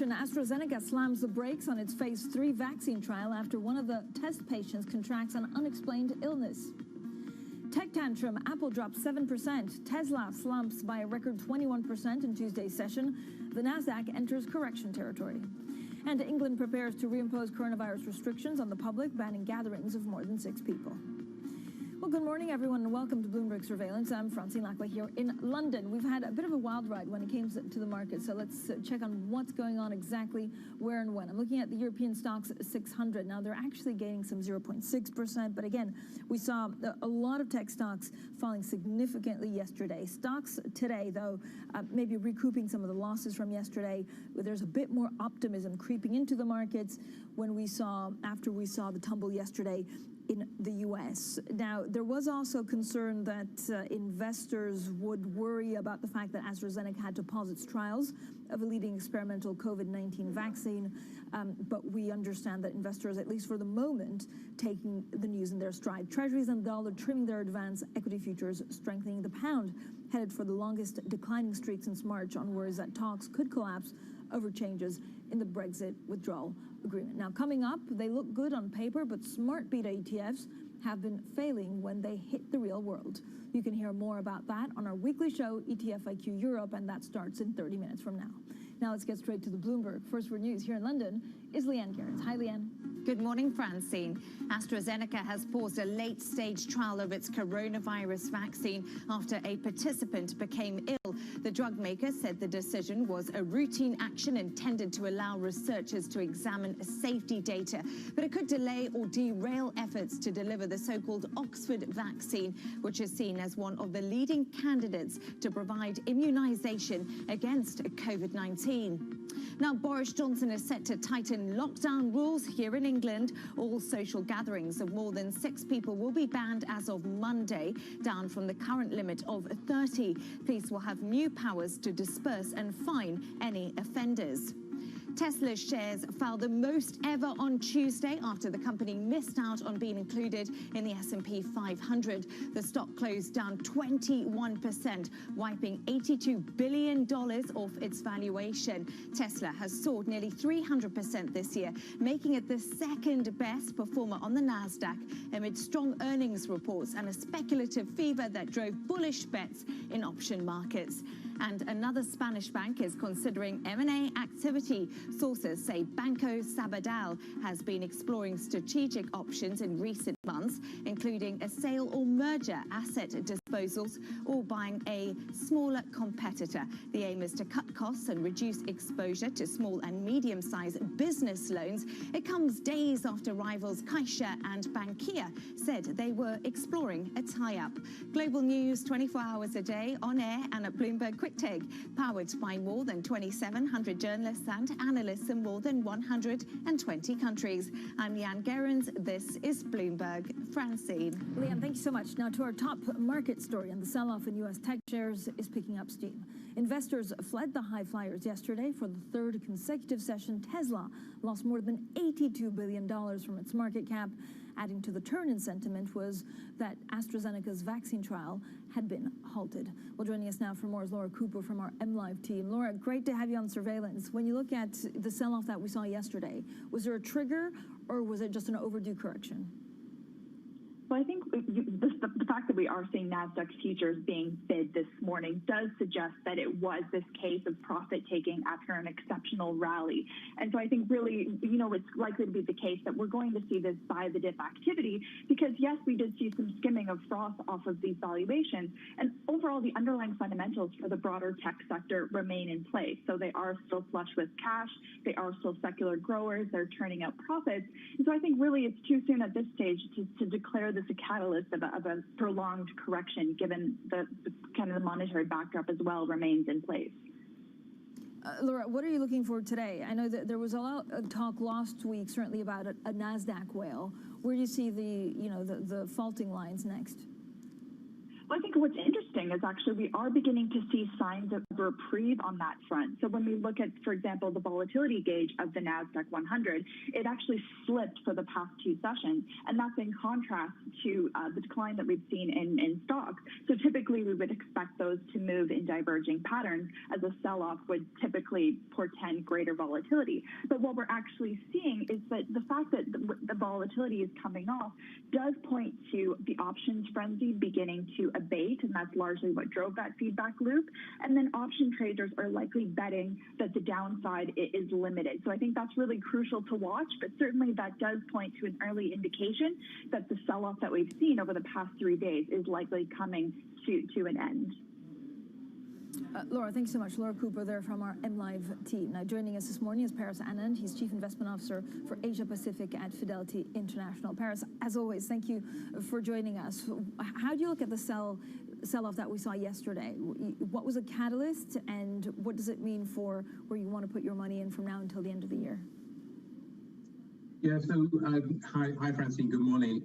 Speaker 13: action. AstraZeneca slams the brakes on its phase 3 vaccine trial after one of the test patients contracts an unexplained illness. Tech tantrum, Apple drops 7%. Tesla slumps by a record 21% in Tuesday's session. The Nasdaq enters correction territory. And England prepares to reimpose coronavirus restrictions on the public, banning gatherings of more than 6 people. Well, good morning, everyone, and welcome to Bloomberg Surveillance. I'm Francine Lacqua here in London. We've had a bit of a wild ride when it came to the market, so let's check on what's going on exactly where and when. I'm looking at the European stocks 600. Now, they're actually gaining some 0.6%, but again, we saw a lot of tech stocks falling significantly yesterday. Stocks today, though, maybe recouping some of the losses from yesterday. There's a bit more optimism creeping into the markets after we saw the tumble yesterday in the U.S. Now, there was also concern that investors would worry about the fact that AstraZeneca had to pause its trials of a leading experimental COVID-19 vaccine, but we understand that investors, at least for the moment, taking the news in their stride. Treasuries and the dollar trimming their advance, equity futures strengthening. The pound headed for the longest declining streak since March on worries that talks could collapse over changes in the Brexit withdrawal agreement. Now, coming up, they look good on paper, but smart beta ETFs have been failing when they hit the real world. You can hear more about that on our weekly show, ETF IQ Europe, and that starts in 30 minutes from now. Now let's get straight to the Bloomberg. First for news here in London is Leanne Garrett. Hi, Leanne.
Speaker 14: Good morning, Francine. AstraZeneca has paused a late-stage trial of its coronavirus vaccine after a participant became ill. The drug maker said the decision was a routine action intended to allow researchers to examine safety data, but it could delay or derail efforts to deliver the so-called Oxford vaccine, which is seen as one of the leading candidates to provide immunization against COVID-19. Now, Boris Johnson is set to tighten lockdown rules here in England. All social gatherings of more than 6 people will be banned as of Monday, down from the current limit of 30. Police will have new powers to disperse and fine any offenders. Tesla shares fell the most ever on Tuesday after the company missed out on being included in the S&P 500. The stock closed down 21%, wiping $82 billion off its valuation. Tesla has soared nearly 300% this year, making it the second best performer on the Nasdaq amid strong earnings reports and a speculative fever that drove bullish bets in option markets. And another Spanish bank is considering M&A activity. Sources say Banco Sabadell has been exploring strategic options in recent months, including a sale or merger, asset disposals, or buying a smaller competitor. The aim is to cut costs and reduce exposure to small and medium-sized business loans. It comes days after rivals Caixa and Bankia said they were exploring a tie-up. Global news 24 hours a day, on air and at Bloomberg Quick Take, powered by more than 2,700 journalists and analysts in more than 120 countries. I'm Leanne Gerrans. This is Bloomberg. Francine.
Speaker 13: Leanne, thank you so much. Now to our top market story, and the sell-off in U.S. tech shares is picking up steam. Investors fled the high flyers yesterday for the third consecutive session. Tesla lost more than $82 billion from its market cap. Adding to the turn in sentiment was that AstraZeneca's vaccine trial had been halted. Well, joining us now for more is Laura Cooper from our MLive team. Laura, great to have you on surveillance. When you look at the sell-off that we saw yesterday, was there a trigger or was it just an overdue correction?
Speaker 15: Well, I think the fact that we are seeing NASDAQ futures being bid this morning does suggest that it was this case of profit taking after an exceptional rally. And so I think really, it's likely to be the case that we're going to see this buy the dip activity because, yes, we did see some skimming of froth off of these valuations. And overall, the underlying fundamentals for the broader tech sector remain in place. So they are still flush with cash. They are still secular growers. They're turning out profits. And so I think really it's too soon at this stage to declare this a catalyst of a prolonged correction, given the kind of the monetary backdrop as well remains in place.
Speaker 13: Laura, what are you looking for today? I know that there was a lot of talk last week, certainly about a NASDAQ whale. Where do you see the faulting lines next?
Speaker 15: Well, I think what's interesting is actually we are beginning to see signs of reprieve on that front. So when we look at, for example, the volatility gauge of the NASDAQ 100, it actually slipped for the past 2 sessions, and that's in contrast to the decline that we've seen in stocks. So typically we would expect those to move in diverging patterns, as a sell-off would typically portend greater volatility. But what we're actually seeing is that the fact that the volatility is coming off does point to the options frenzy beginning to abate, and that's largely what drove that feedback loop. And then option traders are likely betting that the downside is limited. So I think that's really crucial to watch, but certainly that does point to an early indication that the sell-off that we've seen over the past 3 days is likely coming to an end.
Speaker 13: Laura, thanks so much. Laura Cooper there from our MLive team. Now joining us this morning is Paris Anand. He's Chief Investment Officer for Asia Pacific at Fidelity International. Paris, as always, thank you for joining us. How do you look at the sell-off that we saw yesterday? What was a catalyst, and what does it mean for where you want to put your money in from now until the end of the year?
Speaker 16: Yeah, so hi Francine, good morning.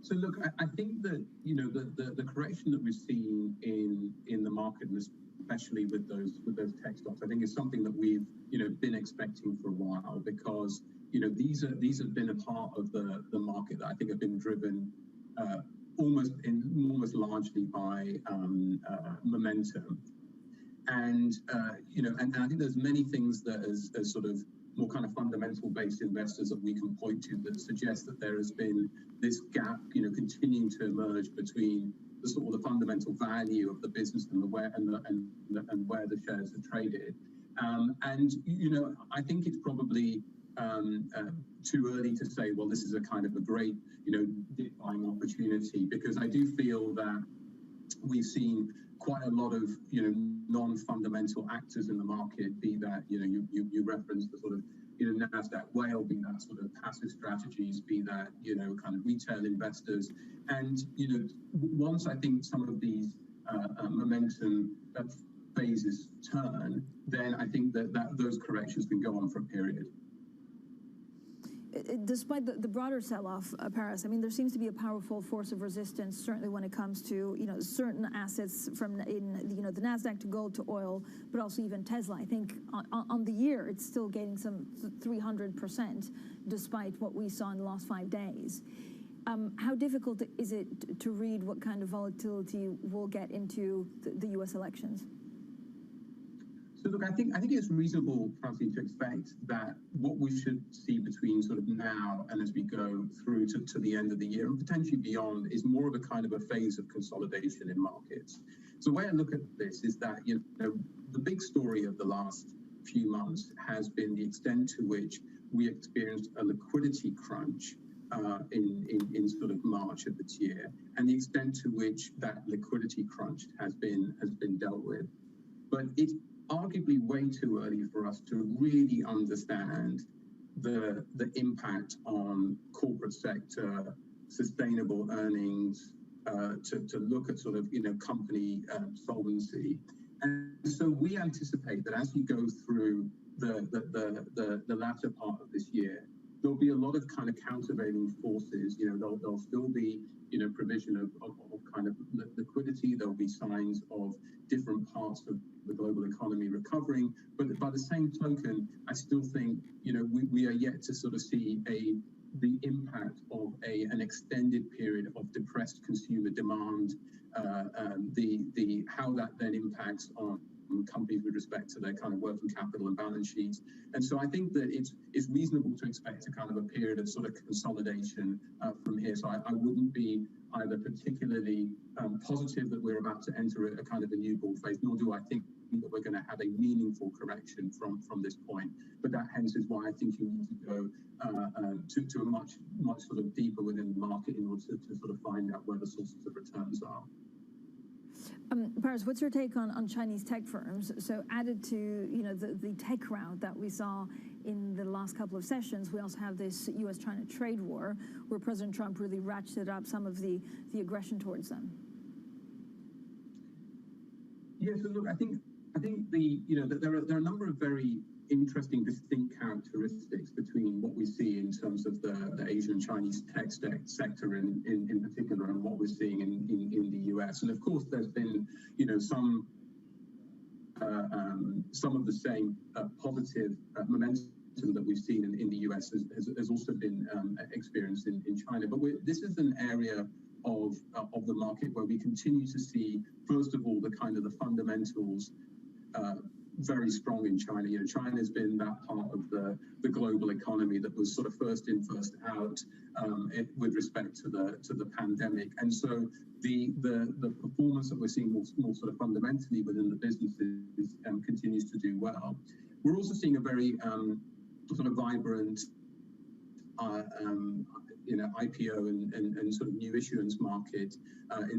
Speaker 16: So look, I think that, you know, the correction that we've seen in the market, and especially with those tech stocks, I think is something that we've, you know, been expecting for a while, because, you know, these have been a part of the market that I think have been driven almost largely by momentum. And you know, and I think there's many things that as sort of more kind of fundamental based investors that we can point to that suggest that there has been this gap, you know, continuing to emerge between the sort of the fundamental value of the business and where the shares are traded. And you know, I think it's probably too early to say, well, this is a kind of a great, you know, dip buying opportunity, because I do feel that we've seen quite a lot of, you know, non-fundamental actors in the market, be that, you know, you referenced the sort of, you know, NASDAQ whale, be that sort of passive strategies, be that, you know, kind of retail investors. And, you know, once I think some of these momentum phases turn, then I think that those corrections can go on for a period.
Speaker 13: Despite the broader sell-off, Paris, I mean, there seems to be a powerful force of resistance, certainly when it comes to, you know, certain assets from you know, the NASDAQ to gold to oil, but also even Tesla. I think on the year, it's still gaining some 300%, despite what we saw in the last 5 days. How difficult is it to read what kind of volatility we'll get into the U.S. elections?
Speaker 16: So look, I think it's reasonable, Francine, to expect that what we should see between sort of now and as we go through to the end of the year and potentially beyond is more of a kind of a phase of consolidation in markets. So the way I look at this is that, you know, the big story of the last few months has been the extent to which we experienced a liquidity crunch in sort of March of this year, and the extent to which that liquidity crunch has been dealt with. But it's arguably way too early for us to really understand the impact on corporate sector, sustainable earnings, to look at sort of, you know, company solvency. And so we anticipate that as we go through the latter part of this year, there'll be a lot of kind of countervailing forces. You know, there'll still be, you know, provision of kind of liquidity. There'll be signs of different parts of the global economy recovering. But by the same token, I still think, you know, we are yet to sort of see the impact of an extended period of depressed consumer demand, how that then impacts on companies with respect to their kind of working capital and balance sheets. And so I think that it's reasonable to expect a kind of a period of sort of consolidation from here. So I wouldn't be either particularly positive that we're about to enter a kind of a new bull phase, nor do I think that we're going to have a meaningful correction from this point. But that hence is why I think you need to go to a much sort of deeper within the market in order to sort of find out where the sources of returns are.
Speaker 13: Paris, what's your take on Chinese tech firms? So added to, you know, the tech rout that we saw in the last couple of sessions, we also have this U.S.-China trade war where President Trump really ratcheted up some of the aggression towards them.
Speaker 16: Yeah, so look, I think I think there are a number of very interesting, distinct characteristics between what we see in terms of the Asian and Chinese tech sector in particular, and what we're seeing in the US. And of course, there's been some of the same positive momentum that we've seen in the US has also been experienced in China. But this is an area of the market where we continue to see, first of all, the fundamentals very strong in China. China has been that part of the global economy that was sort of first in, first out with respect to the pandemic. And so the performance that we're seeing more sort of fundamentally within the businesses continues to do well. We're also seeing a very sort of vibrant IPO and sort of new issuance market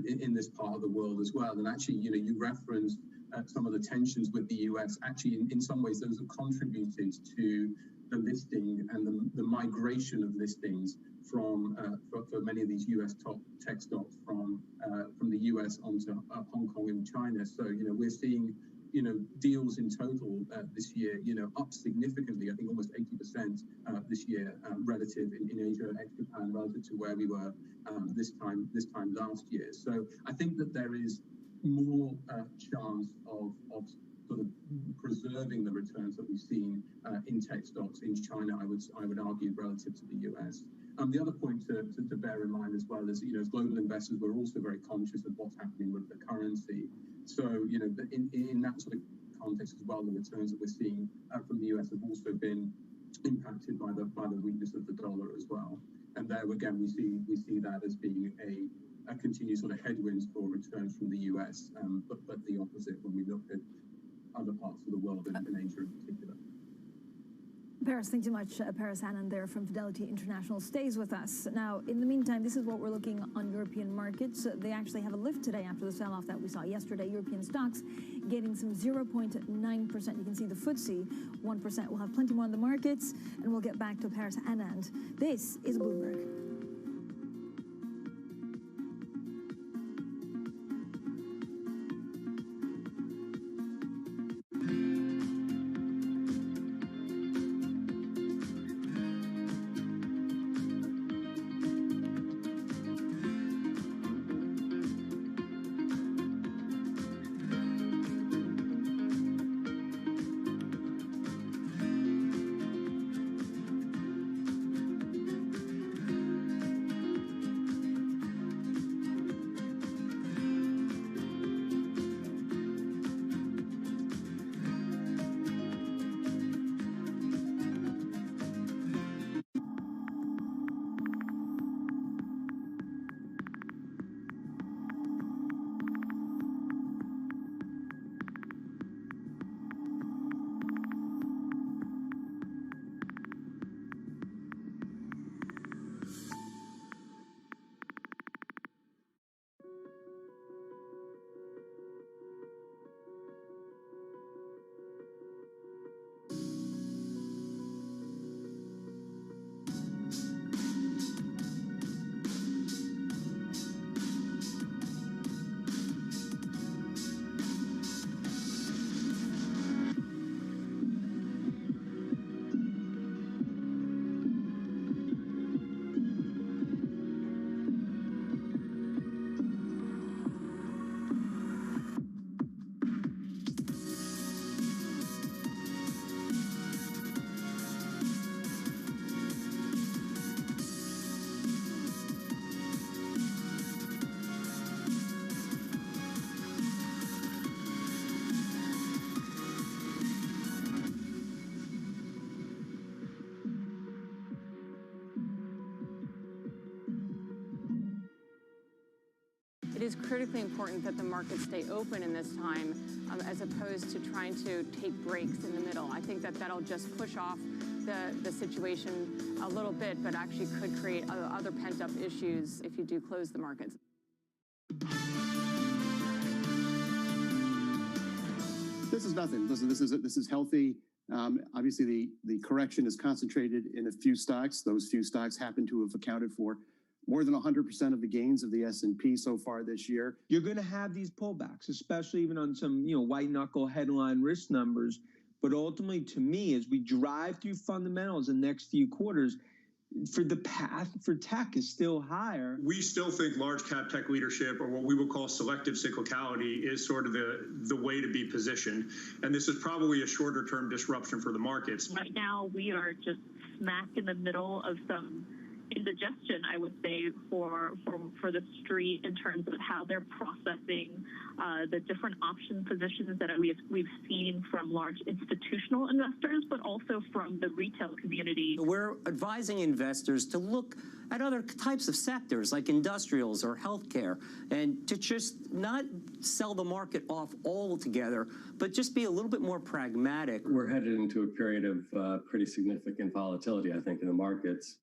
Speaker 16: in this part of the world as well. And actually, you referenced some of the tensions with the US. Actually, in some ways, those have contributed to the listing and the migration of listings from for many of these US top tech stocks from the US onto Hong Kong and China. So we're seeing deals in total this year up significantly. I think almost 80% this year relative in Asia ex Japan relative to where we were this time last year. So I think that there is more chance of sort of preserving the returns that we've seen in tech stocks in China, I would argue, relative to the US. The other point to bear in mind as well is, as global investors, we're also very conscious of what's happening with the currency. So, in that sort of context as well, the returns that we're seeing from the US have also been impacted by the weakness of the dollar as well. And there again, we see that as being a continued sort of headwinds for returns from the US, but the opposite when we look at other parts of the world and Asia in particular.
Speaker 13: Paris, thanks so much. Paris Anand there from Fidelity International stays with us. Now, in the meantime, this is what we're looking on European markets. They actually have a lift today after the sell-off that we saw yesterday. European stocks gaining some 0.9%. You can see the FTSE 1%. We'll have plenty more on the markets, and we'll get back to Paris Anand. This is Bloomberg.
Speaker 17: It is critically important that the markets stay open in this time, as opposed to trying to take breaks in the middle. I think that'll just push off the situation a little bit, but actually could create other pent-up issues if you do close the markets.
Speaker 18: This is nothing. Listen, this is healthy. Obviously, the correction is concentrated in a few stocks. Those few stocks happen to have accounted for more than 100% of the gains of the S&P so far this year.
Speaker 19: You're going to have these pullbacks, especially even on some, white knuckle headline risk numbers. But ultimately, to me, as we drive through fundamentals in the next few quarters, for the path for tech is still higher.
Speaker 20: We still think large cap tech leadership, or what we will call selective cyclicality, is sort of the way to be positioned. And this is probably a shorter term disruption for the markets.
Speaker 21: Right now, we are just smack in the middle of some indigestion, I would say, for the street in terms of how they're processing the different option positions that we've seen from large institutional investors, but also from the retail community.
Speaker 22: We're advising investors to look at other types of sectors like industrials or healthcare, and to just not sell the market off altogether, but just be a little bit more pragmatic.
Speaker 23: We're headed into a period of pretty significant volatility, I think, in the markets.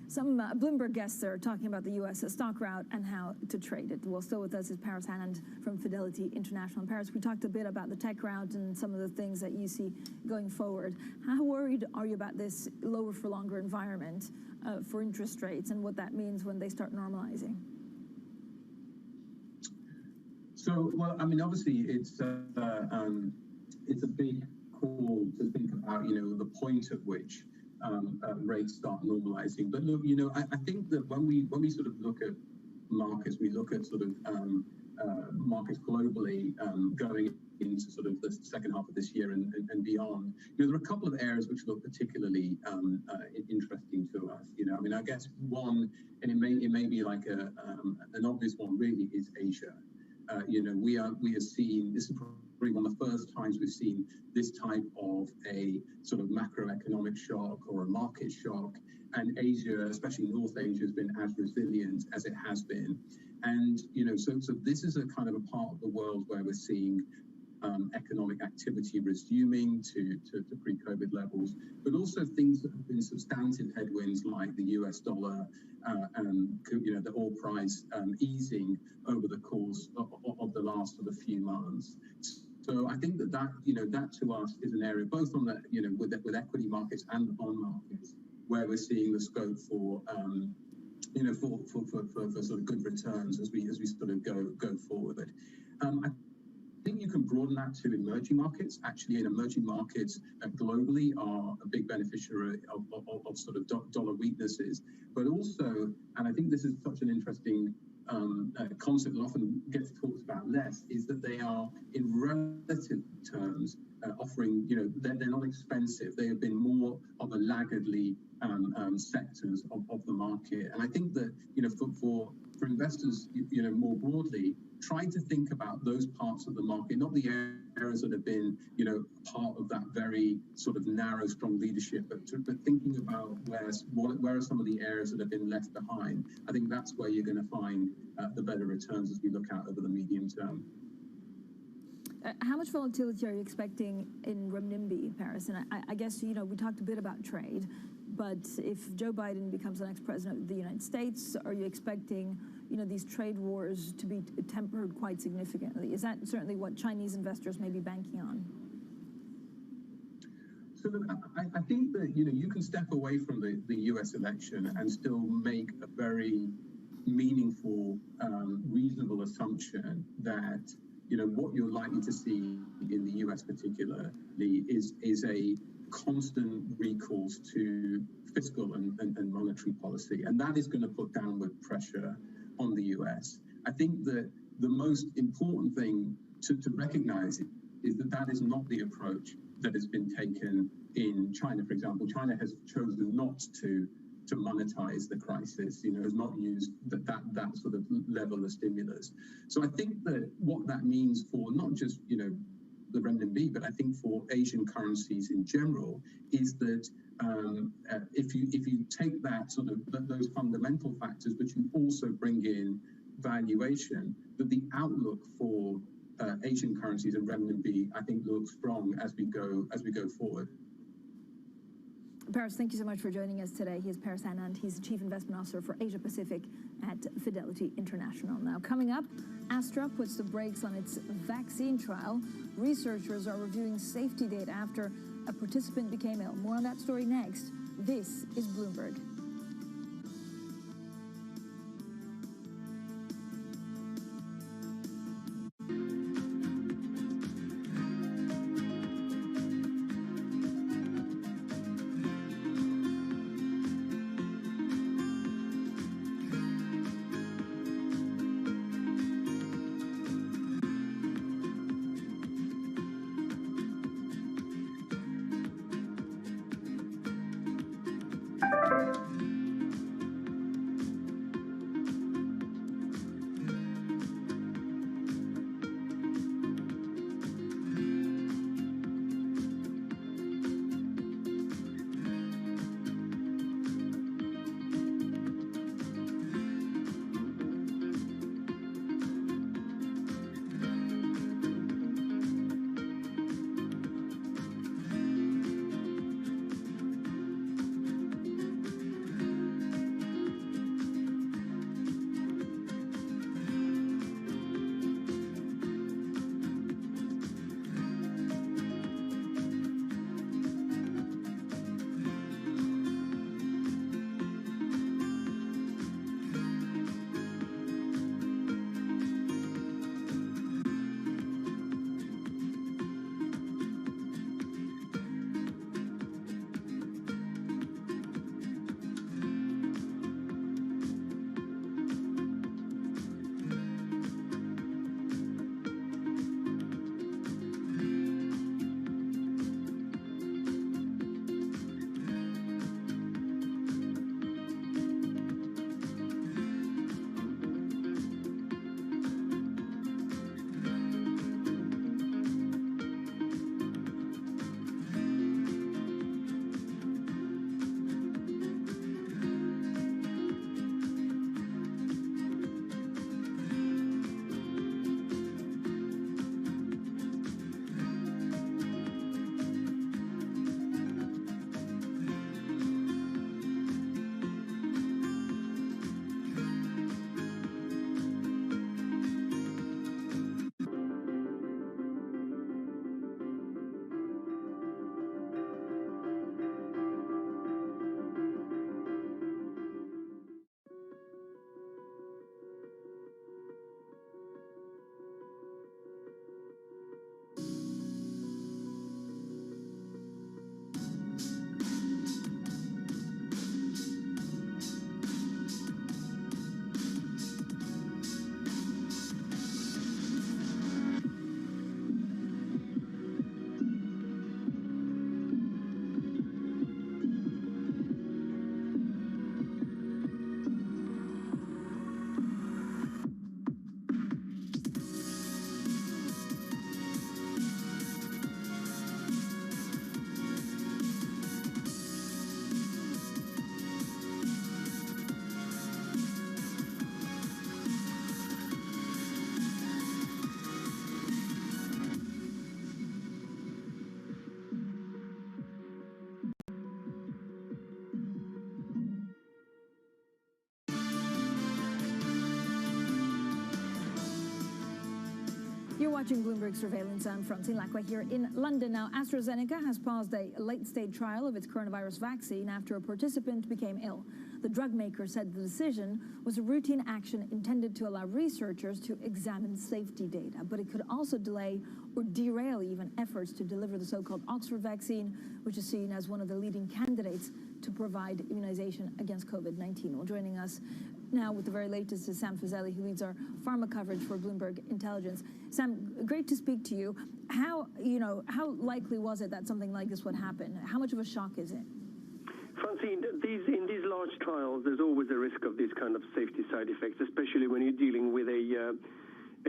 Speaker 13: Some Bloomberg guests are talking about the U.S. stock route and how to trade it. Well, still with us is Paris Hanand from Fidelity International. In Paris, we talked a bit about the tech route and some of the things that you see going forward. How worried are you about this lower for longer environment for interest rates and what that means when they start normalizing?
Speaker 16: So, well, I mean, obviously, it's a big call to think about, the point at which rates start normalizing. But look, I think that when we sort of look at markets, we look at sort of markets globally going into sort of the second half of this year and beyond. There are a couple of areas which look particularly interesting to us. I mean, I guess one, and it may be like an obvious one, really, is Asia. We are seeing, this is probably one of the first times we've seen this type of a sort of macroeconomic shock or a market shock, and Asia, especially North Asia, has been as resilient as it has been. And so this is a kind of a part of the world where we're seeing economic activity resuming to pre-COVID levels, but also things that have been substantive headwinds like the US dollar and the oil price easing over the course of the last sort of few months. So I think that to us is an area both on the with equity markets and bond markets where we're seeing the scope for for sort of good returns as we sort of go forward. I think you can broaden that to emerging markets. Actually, in emerging markets globally are a big beneficiary of sort of dollar weaknesses, but also, and I think this is such an interesting concept that often gets talked about less, is that they are in relative terms offering, they're not expensive. They have been more of a laggardly sectors of the market. And I think that, for investors, more broadly, trying to think about those parts of the market, not the areas that have been, part of that very sort of narrow, strong leadership, but thinking about where are some of the areas that have been left behind. I think that's where you're going to find the better returns as we look out over the medium term.
Speaker 13: How much volatility are you expecting in renminbi, Paris? And I guess, we talked a bit about trade, but if Joe Biden becomes the next president of the United States, are you expecting, these trade wars to be tempered quite significantly? Is that certainly what Chinese investors may be banking on?
Speaker 16: So look, I think that, you can step away from the US election and still make a very meaningful, reasonable assumption that, what you're likely to see in the US particularly is a constant recourse to fiscal and monetary policy. And that is going to put downward pressure on the US. I think that the most important thing to recognize is that is not the approach that has been taken in China, for example. China has chosen not to monetize the crisis, has not used that sort of level of stimulus. So I think that what that means for not just, the renminbi, but I think for Asian currencies in general, is that if you take that sort of those fundamental factors, but you also bring in valuation, that the outlook for Asian currencies and renminbi, I think, looks strong as we go forward.
Speaker 13: Paris, thank you so much for joining us today. He is Paris Hanand. He's the Chief Investment Officer for Asia Pacific at Fidelity International. Now, coming up, Astra puts the brakes on its vaccine trial. Researchers are reviewing safety data after a participant became ill. More on that story next. This is Bloomberg. watching Bloomberg Surveillance. I'm Francine Lacqua here in London. Now, AstraZeneca has paused a late-stage trial of its coronavirus vaccine after a participant became ill. The drug maker said the decision was a routine action intended to allow researchers to examine safety data, but it could also delay or derail even efforts to deliver the so-called Oxford vaccine, which is seen as one of the leading candidates to provide immunization against COVID-19. Well, joining us now with the very latest is Sam Fazeli, who leads our pharma coverage for Bloomberg Intelligence. Sam, great to speak to you. How likely was it that something like this would happen? How much of a shock is it?
Speaker 4: Francine, in these large trials, there's always a risk of these kind of safety side effects, especially when you're dealing with a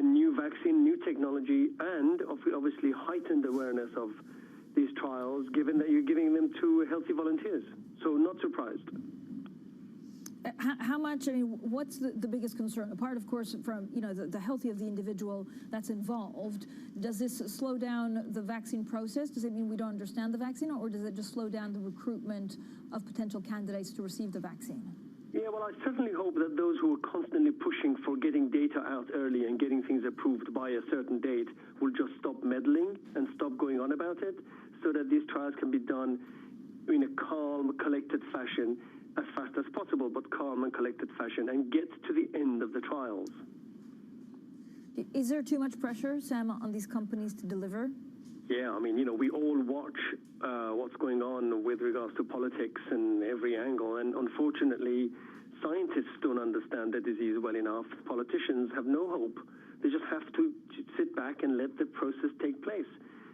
Speaker 4: new vaccine, new technology, and obviously heightened awareness of these trials, given that you're giving them to healthy volunteers. So not surprised.
Speaker 13: How much, I mean, what's the biggest concern? Apart, of course, from, the health of the individual that's involved, does this slow down the vaccine process? Does it mean we don't understand the vaccine, or does it just slow down the recruitment of potential candidates to receive the vaccine?
Speaker 4: Yeah, well, I certainly hope that those who are constantly pushing for getting data out early and getting things approved by a certain date will just stop meddling and stop going on about it, so that these trials can be done in a calm, collected fashion, as fast as possible, but calm and collected fashion, and get to the end of the trials.
Speaker 13: Is there too much pressure, Sam, on these companies to deliver?
Speaker 4: Yeah, I mean, we all watch what's going on with regards to politics and every angle, and unfortunately, scientists don't understand the disease well enough. Politicians have no hope. They just have to sit back and let the process take place.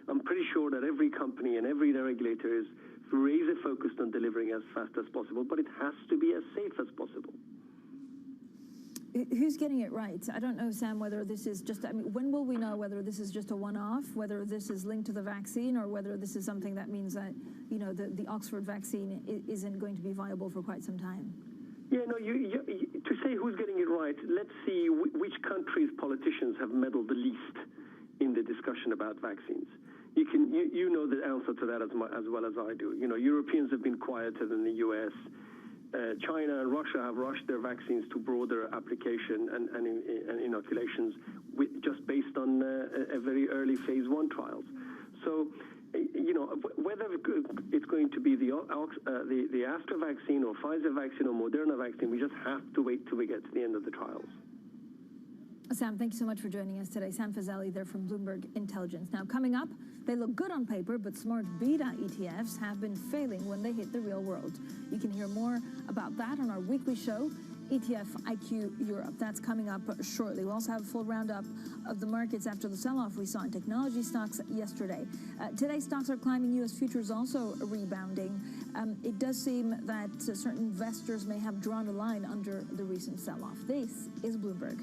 Speaker 4: I'm pretty sure that every company and every regulator is razor focused on delivering as fast as possible, but it has to be as safe as possible.
Speaker 13: Who's getting it right? I don't know, Sam, whether this is just, when will we know whether this is just a one-off, whether this is linked to the vaccine, or whether this is something that means that, the Oxford vaccine isn't going to be viable for quite some time?
Speaker 4: Yeah, no, to say who's getting it right, let's see which countries' politicians have meddled the least in the discussion about vaccines. You know the answer to that as well as I do. Europeans have been quieter than the US. China and Russia have rushed their vaccines to broader application and inoculations just based on a very early phase 1 trials. So, whether it's going to be the Astra vaccine or Pfizer vaccine or Moderna vaccine, we just have to wait till we get to the end of the trials.
Speaker 13: Sam, thank you so much for joining us today. Sam Fazeli there from Bloomberg Intelligence. Now, coming up, they look good on paper, but smart beta ETFs have been failing when they hit the real world. You can hear more about that on our weekly show, ETF IQ Europe. That's coming up shortly. We'll also have a full roundup of the markets after the sell-off we saw in technology stocks yesterday. Today, stocks are climbing. U.S. futures also rebounding. It does seem that certain investors may have drawn a line under the recent sell-off. This is Bloomberg.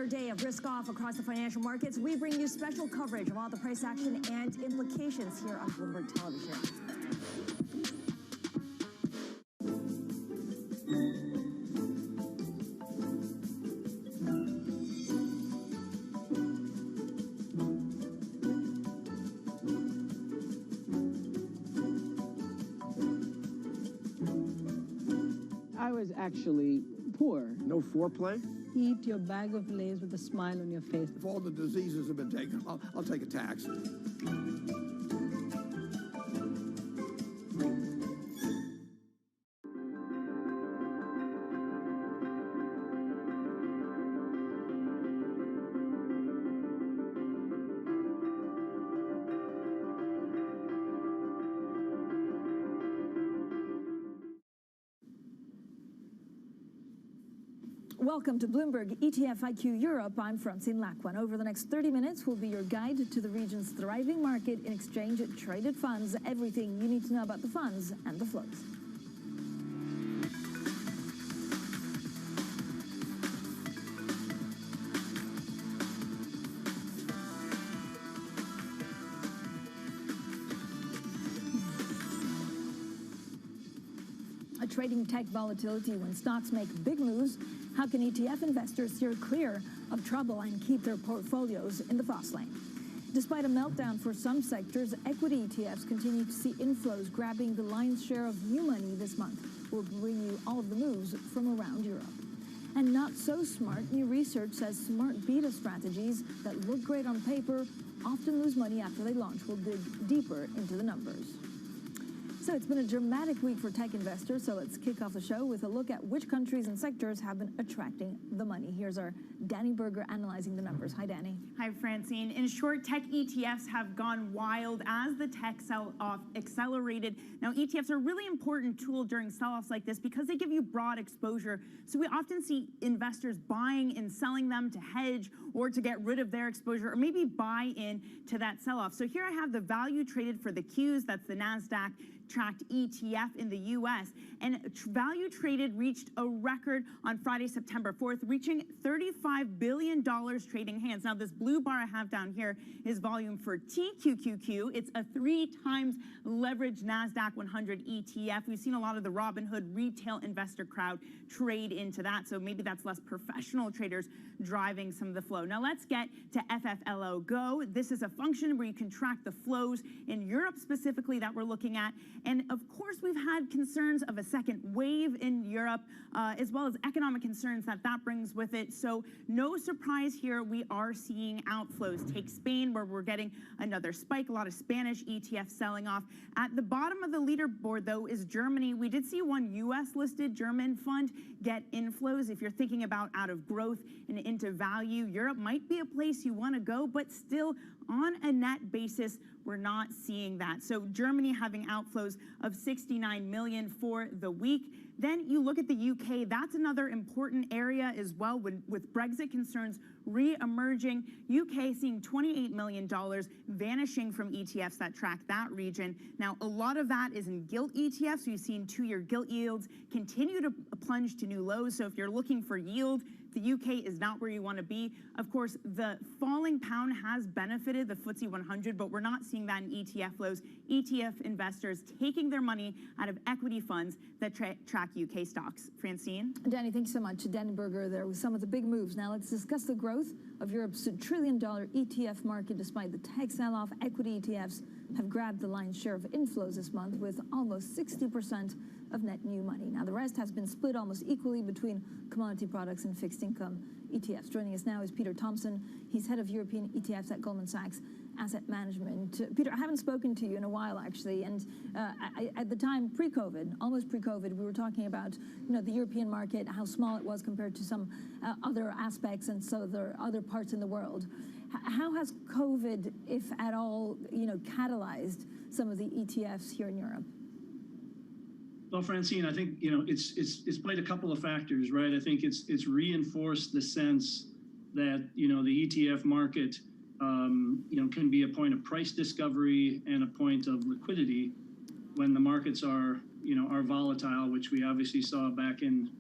Speaker 13: another day of risk off across the financial markets. We bring you special coverage of all the price action and implications here on Bloomberg Television.
Speaker 6: I was actually poor.
Speaker 7: No foreplay?
Speaker 6: Eat your bag of Lay's with a smile on your face.
Speaker 7: If all the diseases have been taken, I'll take a tax.
Speaker 13: Welcome to Bloomberg ETF IQ Europe. I'm Francine Lacquen. Over the next 30 minutes, we'll be your guide to the region's thriving market in exchange-traded funds. Everything you need to know about the funds and the flows. Trading tech volatility when stocks make big moves. How can ETF investors steer clear of trouble and keep their portfolios in the fast lane? Despite a meltdown for some sectors, equity ETFs continue to see inflows, grabbing the lion's share of new money this month. We'll bring you all of the moves from around Europe. And not so smart, new research says smart beta strategies that look great on paper often lose money after they launch. We'll dig deeper into the numbers. So it's been a dramatic week for tech investors, so let's kick off the show with a look at which countries and sectors have been attracting the money. Here's our Danny Berger analyzing the numbers. Hi, Danny.
Speaker 9: Hi, Francine. In short, tech ETFs have gone wild as the tech sell-off accelerated. Now, ETFs are a really important tool during sell-offs like this because they give you broad exposure. So we often see investors buying and selling them to hedge or to get rid of their exposure or maybe buy in to that sell-off. So here I have the value traded for the Qs, that's the NASDAQ tracked ETF in the US, and value traded reached a record on Friday, September 4th, reaching $35 billion trading hands. Now, this blue bar I have down here is volume for TQQQ. It's a 3 times leveraged NASDAQ 100 ETF. We've seen a lot of the Robinhood retail investor crowd trade into that, so maybe that's less professional traders driving some of the flow. Now, let's get to FFLO Go. This is a function where you can track the flows in Europe specifically that we're looking at. And of course, we've had concerns of a second wave in Europe, as well as economic concerns that brings with it. So no surprise here, we are seeing outflows. Take Spain, where we're getting another spike, a lot of Spanish ETFs selling off. At the bottom of the leaderboard, though, is Germany. We did see one US-listed German fund get inflows. If you're thinking about out of growth and into value, Europe might be a place you want to go, but still on a net basis, we're not seeing that. So Germany having outflows of 69 million for the week. Then you look at the UK, that's another important area as well with Brexit concerns re-emerging. UK seeing $28 million vanishing from ETFs that track that region. Now, a lot of that is in gilt ETFs. We've seen 2-year gilt yields continue to plunge to new lows. So if you're looking for yield, the UK is not where you want to be. Of course, the falling pound has benefited the FTSE 100, but we're not seeing that in ETF flows. ETF investors taking their money out of equity funds that track UK stocks. Francine?
Speaker 13: Danny, thanks so much. Danny Berger there with some of the big moves. Now let's discuss the growth of Europe's $1 trillion ETF market. Despite the tech sell-off, equity ETFs have grabbed the lion's share of inflows this month with almost 60% of net new money. Now, the rest has been split almost equally between commodity products and fixed income ETFs. Joining us now is Peter Thompson. He's head of European ETFs at Goldman Sachs Asset Management. Peter, I haven't spoken to you in a while, actually, and at the time, pre-COVID, almost pre-COVID, we were talking about, the European market, how small it was compared to some other aspects and so there are other parts in the world. How has COVID, if at all, catalyzed some of the ETFs here in Europe?
Speaker 24: Well, Francine, I think it's played a couple of factors, right? I think it's reinforced the sense that the ETF market can be a point of price discovery and a point of liquidity when the markets are volatile, which we obviously saw back in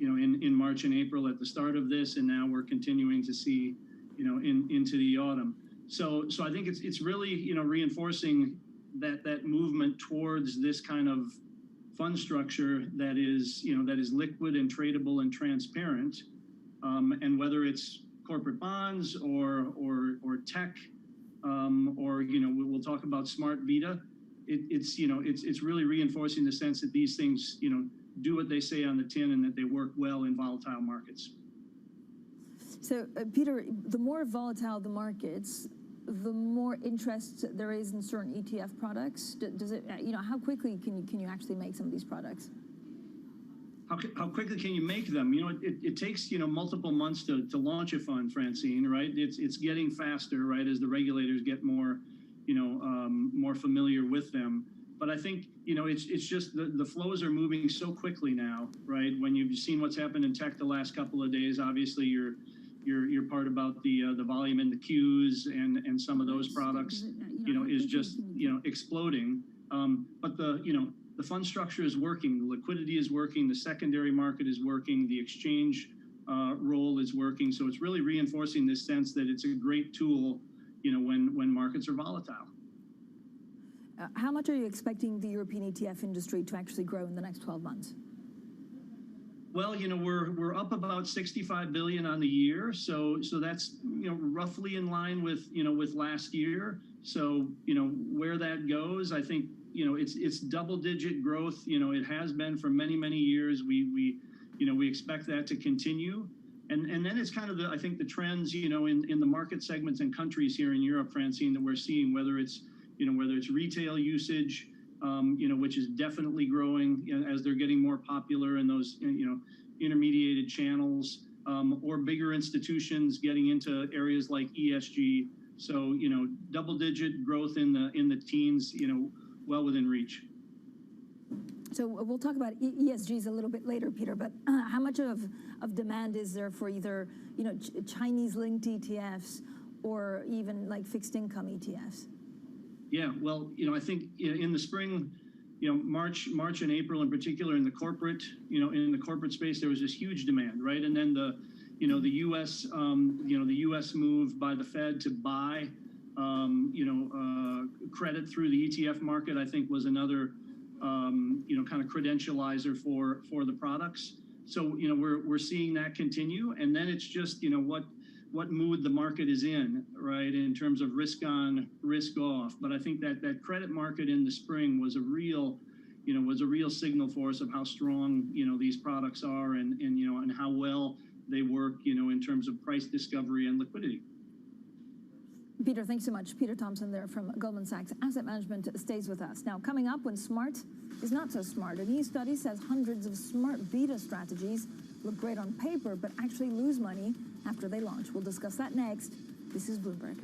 Speaker 24: in March and April at the start of this, and now we're continuing to see, into the autumn. So I think it's really, reinforcing that movement towards this kind of fund structure that is liquid and tradable and transparent, and whether it's corporate bonds or tech, or we'll talk about smart beta. It's really reinforcing the sense that these things do what they say on the tin and that they work well in volatile markets.
Speaker 13: So, Peter, the more volatile the markets, the more interest there is in certain ETF products. Does it, how quickly can you actually make some of these products?
Speaker 24: How quickly can you make them? It takes multiple months to launch a fund, Francine, right? It's getting faster, right, as the regulators get more more familiar with them. But I think it's just the flows are moving so quickly now, right? When you've seen what's happened in tech the last couple of days, obviously your part about the volume in the queues and some of those products, is just exploding. But the fund structure is working, the liquidity is working, the secondary market is working, the exchange role is working. So it's really reinforcing this sense that it's a great tool, when markets are volatile.
Speaker 13: How much are you expecting the European ETF industry to actually grow in the next 12 months?
Speaker 24: Well, we're up about 65 billion on the year, so that's roughly in line with with last year. So where that goes, I think it's double-digit growth. It has been for many years. We expect that to continue. And then it's kind of I think the trends in the market segments and countries here in Europe, Francine, that we're seeing, whether it's retail usage, which is definitely growing as they're getting more popular in those intermediated channels, or bigger institutions getting into areas like ESG. So double-digit growth in the teens, well within reach.
Speaker 13: So we'll talk about ESGs a little bit later, Peter, but how much of demand is there for either Chinese-linked ETFs or even like fixed income ETFs?
Speaker 24: Yeah, well, I think in the spring, March and April in particular, in the corporate space, there was this huge demand, right? And then the U.S. The U.S. move by the Fed to buy credit through the ETF market, I think, was another kind of credentializer for the products. So we're seeing that continue, and then it's just what mood the market is in, right, in terms of risk on, risk off. But I think that credit market in the spring was a real signal for us of how strong these products are and how well they work in terms of price discovery and liquidity.
Speaker 13: Peter, thanks so much. Peter Thompson there from Goldman Sachs Asset Management stays with us. Now, coming up, when smart is not so smart. A new study says hundreds of smart beta strategies look great on paper, but actually lose money after they launch. We'll discuss that next. This is Bloomberg.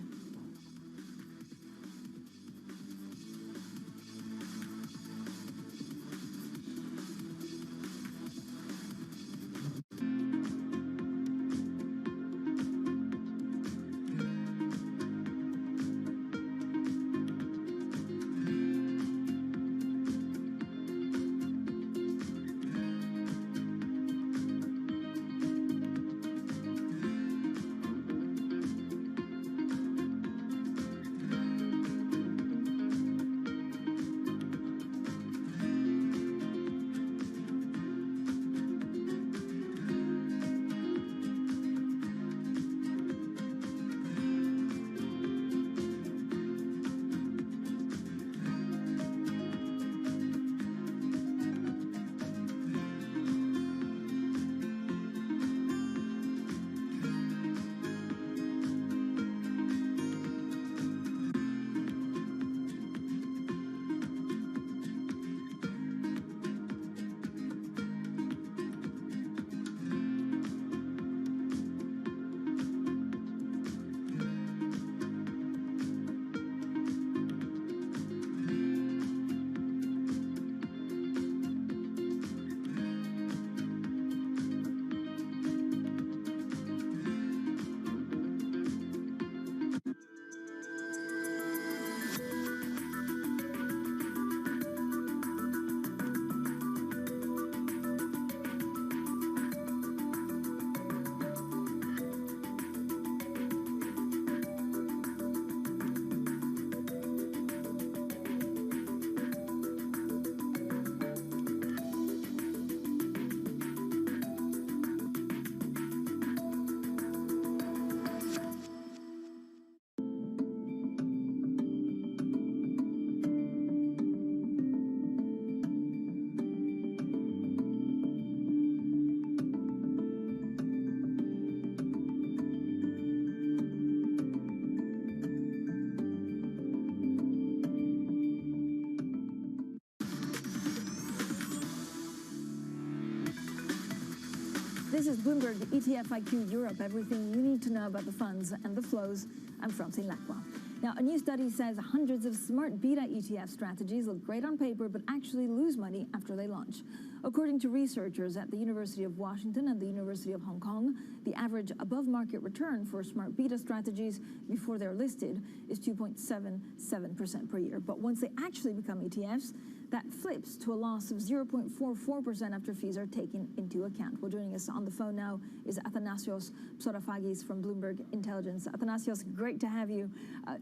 Speaker 13: This is Bloomberg ETF IQ Europe, everything you need to know about the funds and the flows. I'm Francine Lacroix. Now, a new study says hundreds of smart beta ETF strategies look great on paper, but actually lose money after they launch. According to researchers at the University of Washington and the University of Hong Kong, the average above-market return for smart beta strategies before they're listed is 2.77% per year. But once they actually become ETFs, that flips to a loss of 0.44% after fees are taken into account. Well, joining us on the phone now is Athanasios Psorafagis from Bloomberg Intelligence. Athanasios, great to have you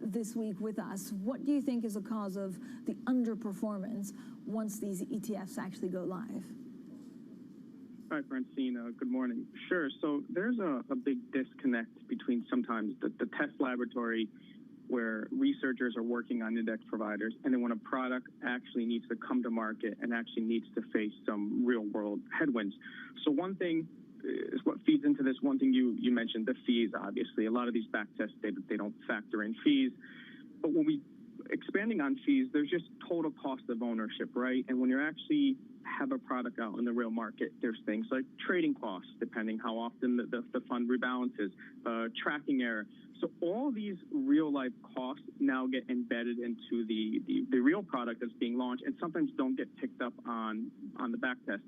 Speaker 13: this week with us. What do you think is the cause of the underperformance once these ETFs actually go live?
Speaker 3: Hi, Francine. Good morning. Sure. So there's a big disconnect between sometimes the test laboratory where researchers are working on index providers, and then when a product actually needs to come to market and actually needs to face some real-world headwinds. So one thing is what feeds into this. One thing you mentioned, the fees, obviously. A lot of these back tests, they don't factor in fees. But when we expanding on fees, there's just total cost of ownership, right? And when you actually have a product out in the real market, there's things like trading costs, depending how often the fund rebalances, tracking error. So all these real-life costs now get embedded into the real product that's being launched, and sometimes don't get picked up on the back test.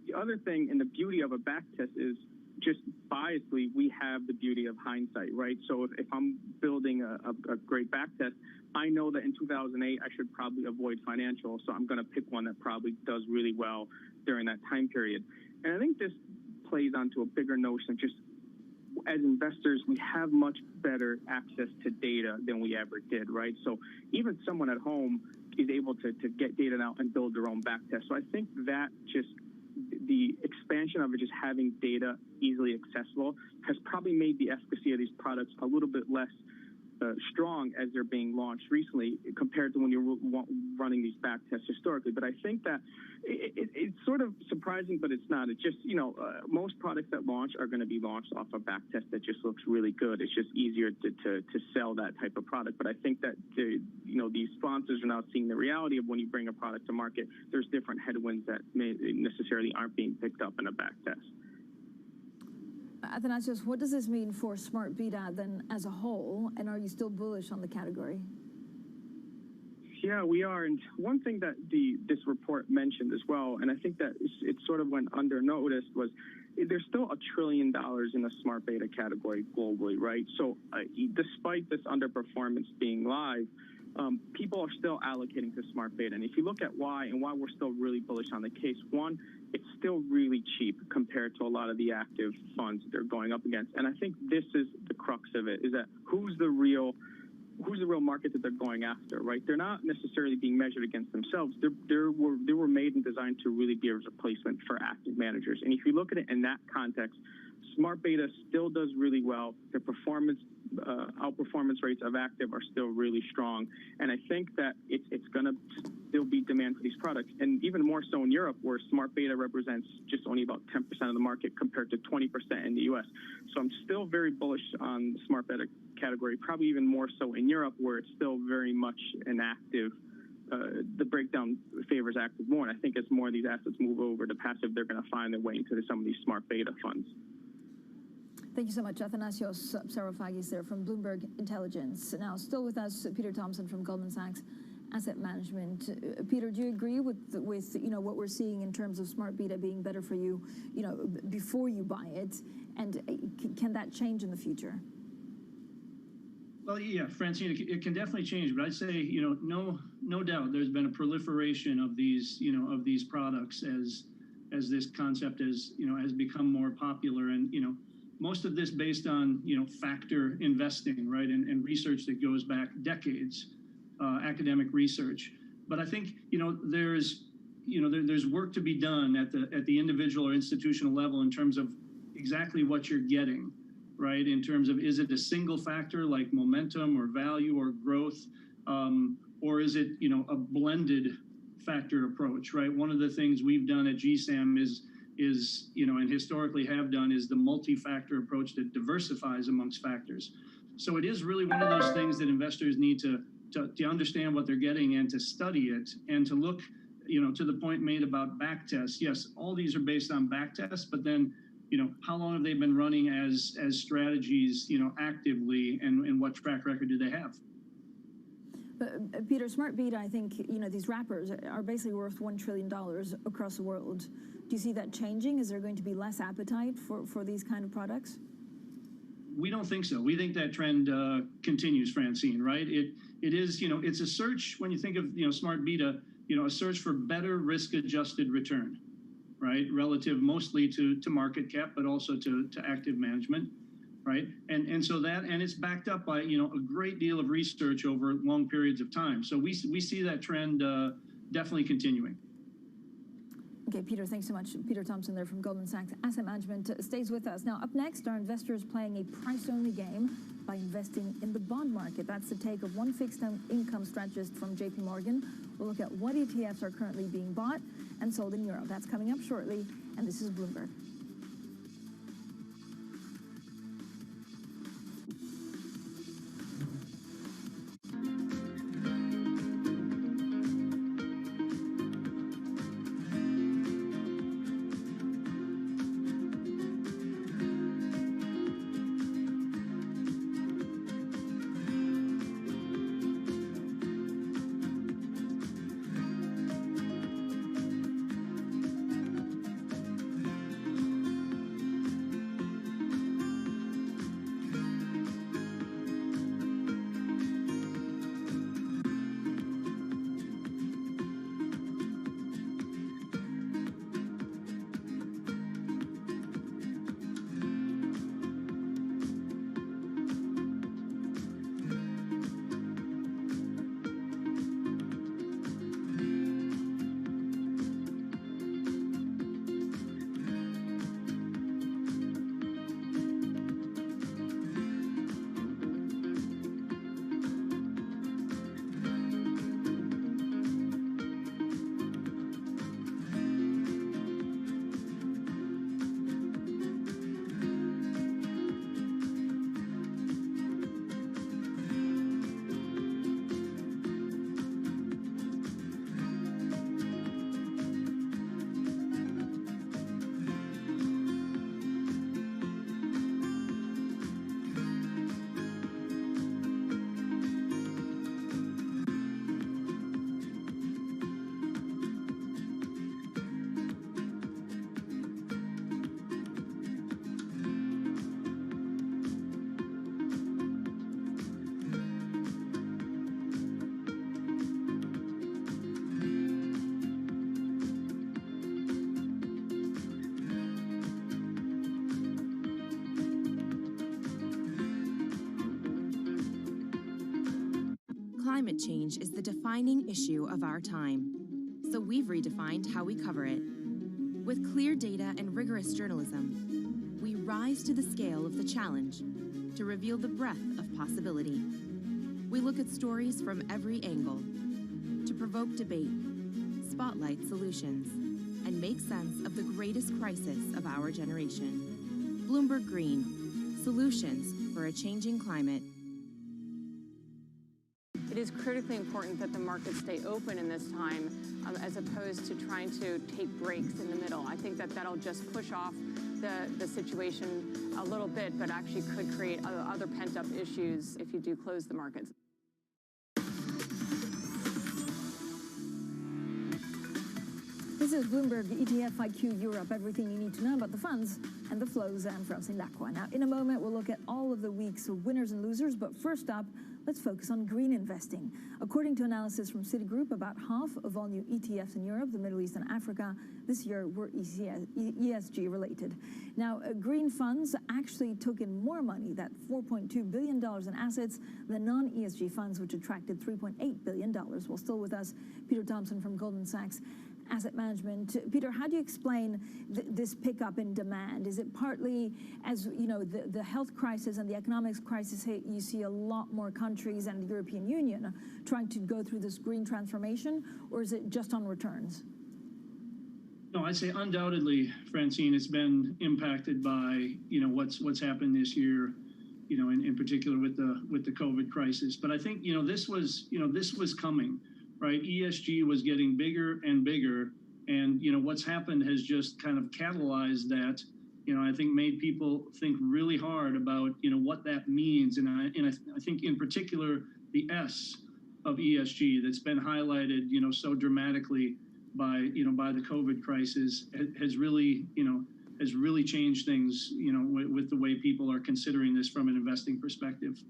Speaker 3: The other thing, and the beauty of a back test is just biasly, we have the beauty of hindsight, right? So if I'm building a great back test, I know that in 2008, I should probably avoid financial, so I'm going to pick one that probably does really well during that time period. And I think this plays onto a bigger notion, just as investors, we have much better access to data than we ever did, right? So even someone at home is able to get data now and build their own back test. So I think that just the expansion of it, just having data easily accessible, has probably made the efficacy of these products a little bit less strong as they're being launched recently compared to when you're running these back tests historically. But I think that it's sort of surprising, but it's not. It's just, most products that launch are going to be launched off a back test that just looks really good. It's just easier to sell that type of product. But I think that, these sponsors are now seeing the reality of when you bring a product to market, there's different headwinds that necessarily aren't being picked up in a back test.
Speaker 13: Athanasios, what does this mean for smart beta then as a whole, and are you still bullish on the category?
Speaker 3: Yeah, we are. And one thing that this report mentioned as well, and I think that it sort of went under noticed, was there's still $1 trillion in the smart beta category globally, right? So despite this underperformance being live, people are still allocating to smart beta. And if you look at why we're still really bullish on the case, one, it's still really cheap compared to a lot of the active funds that they're going up against. And I think this is the crux of it, is that who's the real market that they're going after, right? They're not necessarily being measured against themselves. They were made and designed to really be a replacement for active managers. And if you look at it in that context, smart beta still does really well. Their outperformance rates of active are still really strong. And I think that it's going to still be demand for these products. And even more so in Europe, where smart beta represents just only about 10% of the market compared to 20% in the US. So I'm still very bullish on the smart beta category, probably even more so in Europe, where it's still very much an active. The breakdown favors active more. And I think as more of these assets move over to passive, they're going to find their way into some of these smart beta funds.
Speaker 13: Thank you so much, Athanasios Psorafagis there from Bloomberg Intelligence. Now, still with us, Peter Thompson from Goldman Sachs Asset Management. Peter, do you agree with what we're seeing in terms of smart beta being better for you, before you buy it, and can that change in the future?
Speaker 24: Well, yeah, Francine, it can definitely change, but I'd say, no doubt there's been a proliferation of these products as this concept has become more popular, and most of this based on factor investing, right, and research that goes back decades, academic research. But I think there's work to be done at the individual or institutional level in terms of exactly what you're getting, right? In terms of, is it a single factor like momentum or value or growth, or is it a blended factor approach, right? One of the things we've done at GSAM is and historically have done, is the multi-factor approach that diversifies amongst factors. So it is really one of those things that investors need to understand what they're getting and to study it and to look, to the point made about back tests. Yes, all these are based on back tests, but then how long have they been running as strategies, actively, and what track record do they have?
Speaker 13: Peter, smart beta, I think, these wrappers are basically worth $1 trillion across the world. Do you see that changing? Is there going to be less appetite for these kind of products?
Speaker 24: We don't think so. We think that trend continues, Francine, right? It is, it's a search, when you think of, smart beta, a search for better risk-adjusted return, right? Relative mostly to market cap, but also to active management, right? And so that, and it's backed up by, a great deal of research over long periods of time. So we see that trend definitely continuing.
Speaker 13: Okay, Peter, thanks so much. Peter Thompson there from Goldman Sachs Asset Management stays with us. Now, up next, our investors playing a price-only game by investing in the bond market. That's the take of one fixed income strategist from JP Morgan. We'll look at what ETFs are currently being bought and sold in Europe. That's coming up shortly, and this is Bloomberg.
Speaker 5: Climate change is the defining issue of our time, so we've redefined how we cover it. With clear data and rigorous journalism, we rise to the scale of the challenge to reveal the breadth of possibility. We look at stories from every angle to provoke debate, spotlight solutions, and make sense of the greatest crisis of our generation. Bloomberg Green, solutions for a changing climate.
Speaker 17: It is critically important that the markets stay open in this time, as opposed to trying to take breaks in the middle. I think that that'll just push off the situation a little bit, but actually could create other pent-up issues if you do close the markets.
Speaker 13: This is Bloomberg ETF IQ Europe, everything you need to know about the funds and the flows. I'm Francine Lacqua. Now, in a moment, we'll look at all of the week's winners and losers, but first up, let's focus on green investing. According to analysis from Citigroup, about half of all new ETFs in Europe, the Middle East, and Africa this year were ESG related. Now, green funds actually took in more money, that $4.2 billion in assets, than non-ESG funds, which attracted $3.8 billion. Well, still with us, Peter Thompson from Goldman Sachs Asset Management. Peter, how do you explain this pickup in demand? Is it partly, as you know, the health crisis and the economics crisis hit, you see a lot more countries and the European Union trying to go through this green transformation, or is it just on returns?
Speaker 24: No, I'd say undoubtedly, Francine, it's been impacted by, what's happened this year, in particular with the COVID crisis. But I think, this was coming. Right, ESG was getting bigger and bigger, and what's happened has just kind of catalyzed that I think made people think really hard about, what that means. And I think in particular, the S of ESG that's been highlighted, so dramatically by the COVID crisis has really changed things, with the way people are considering this from an investing perspective.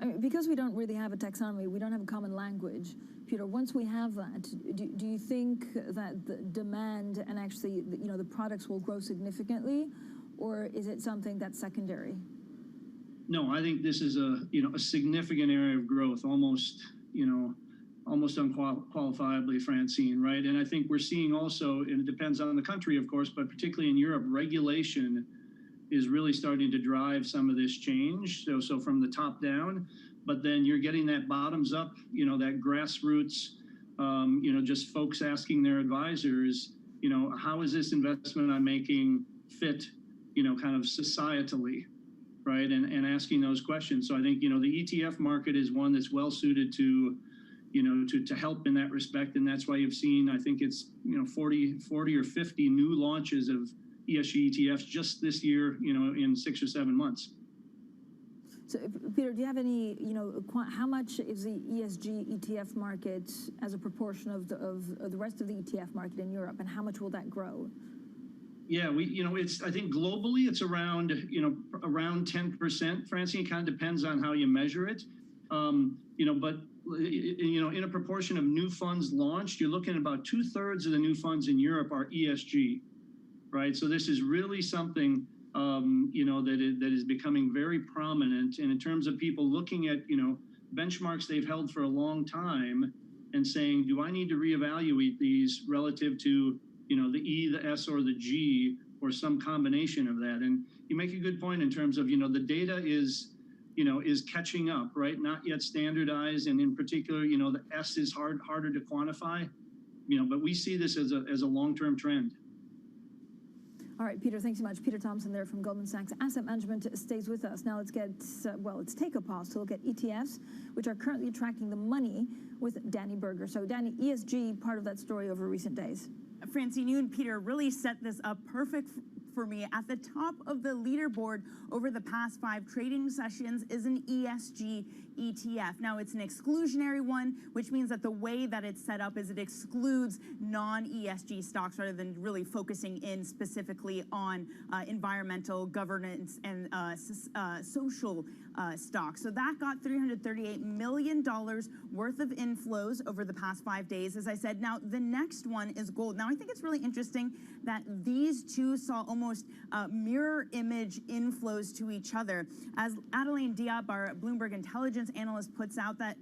Speaker 13: I mean, because we don't really have a taxonomy, we don't have a common language. Peter, once we have that, do you think that the demand and actually, the products will grow significantly, or is it something that's secondary?
Speaker 24: No, I think this is a significant area of growth, almost unqualifiably, Francine, right? And I think we're seeing also, and it depends on the country, of course, but particularly in Europe, regulation is really starting to drive some of this change. So from the top down, but then you're getting that bottoms up, that grassroots, just folks asking their advisors, how is this investment I'm making fit, kind of societally, right? And asking those questions. So I think, the ETF market is one that's well suited to help in that respect. And that's why you've seen, I think it's, 40 or 50 new launches of ESG ETFs just this year, in 6 or 7 months.
Speaker 13: So, Peter, do you have any, how much is the ESG ETF market as a proportion of the rest of the ETF market in Europe, and how much will that grow?
Speaker 24: Yeah, I think globally it's around 10%, Francine. It kind of depends on how you measure it. But in a proportion of new funds launched, you're looking at about 2/3 of the new funds in Europe are ESG, right? So this is really something, that is becoming very prominent. And in terms of people looking at, benchmarks they've held for a long time and saying, do I need to reevaluate these relative to, the E, the S, or the G, or some combination of that? And you make a good point in terms of, the data is catching up, right? Not yet standardized. And in particular, the S is harder to quantify, but we see this as a long-term trend.
Speaker 13: All right, Peter, thanks so much. Peter Thompson there from Goldman Sachs Asset Management stays with us. Now let's take a pause to look at ETFs, which are currently attracting the money, with Danny Berger. So Danny, ESG, part of that story over recent days.
Speaker 9: Francine, you and Peter really set this up perfect for me. At the top of the leaderboard over the past 5 trading sessions is an ESG ETF. Now, it's an exclusionary one, which means that the way that it's set up is it excludes non-ESG stocks rather than really focusing in specifically on environmental, governance, and social stocks. So that got $338 million worth of inflows over the past 5 days, as I said. Now, the next one is gold. Now, I think it's really interesting that these two saw almost mirror image inflows to each other. As Adeline Diop, our Bloomberg Intelligence analyst, puts out that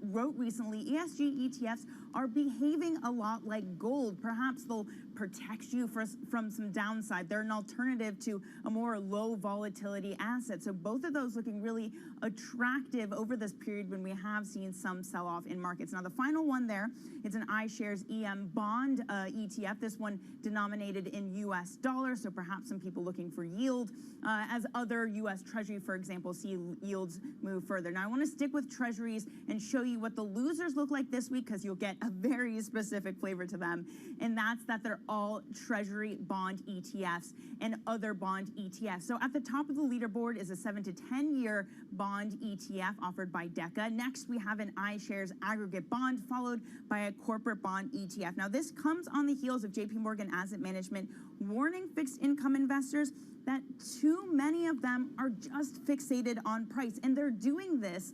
Speaker 9: wrote recently, ESG ETFs are behaving a lot like gold. Perhaps they'll protect you from some downside. They're an alternative to a more low volatility asset. So both of those looking really attractive over this period when we have seen some sell-off in markets. Now, the final one there is an iShares EM bond ETF. This one denominated in US dollars, so perhaps some people looking for yield, as other US Treasury, for example, see yields move further. Now, I want to stick with Treasuries and show you what the losers look like this week, because you'll get a very specific flavor to them, and that's that they're all Treasury bond ETFs and other bond ETFs. So at the top of the leaderboard is a 7 to 10 year bond ETF offered by DECA. Next, we have an iShares aggregate bond, followed by a corporate bond ETF. Now, this comes on the heels of JP Morgan Asset Management warning fixed income investors that too many of them are just fixated on price, and they're doing this